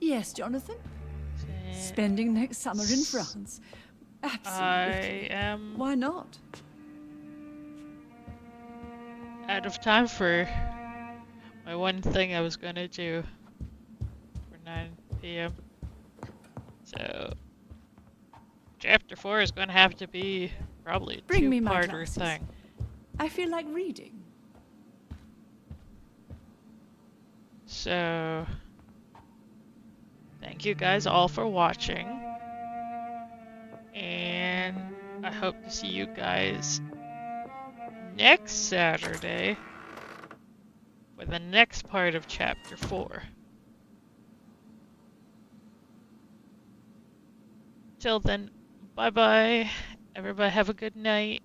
[SPEAKER 8] Yes, Jonathan? Spending next summer in France. Absolutely.
[SPEAKER 1] I am...
[SPEAKER 8] Why not?
[SPEAKER 1] out of time for my one thing I was gonna do for 9 p.m. So, chapter 4 is gonna have to be probably a
[SPEAKER 8] Bring me my
[SPEAKER 1] two-parter
[SPEAKER 8] glasses.
[SPEAKER 1] thing.
[SPEAKER 8] I feel like reading.
[SPEAKER 1] So, thank you guys all for watching. And I hope to see you guys next Saturday for the next part of chapter 4. Till then, bye bye. Everybody have a good night.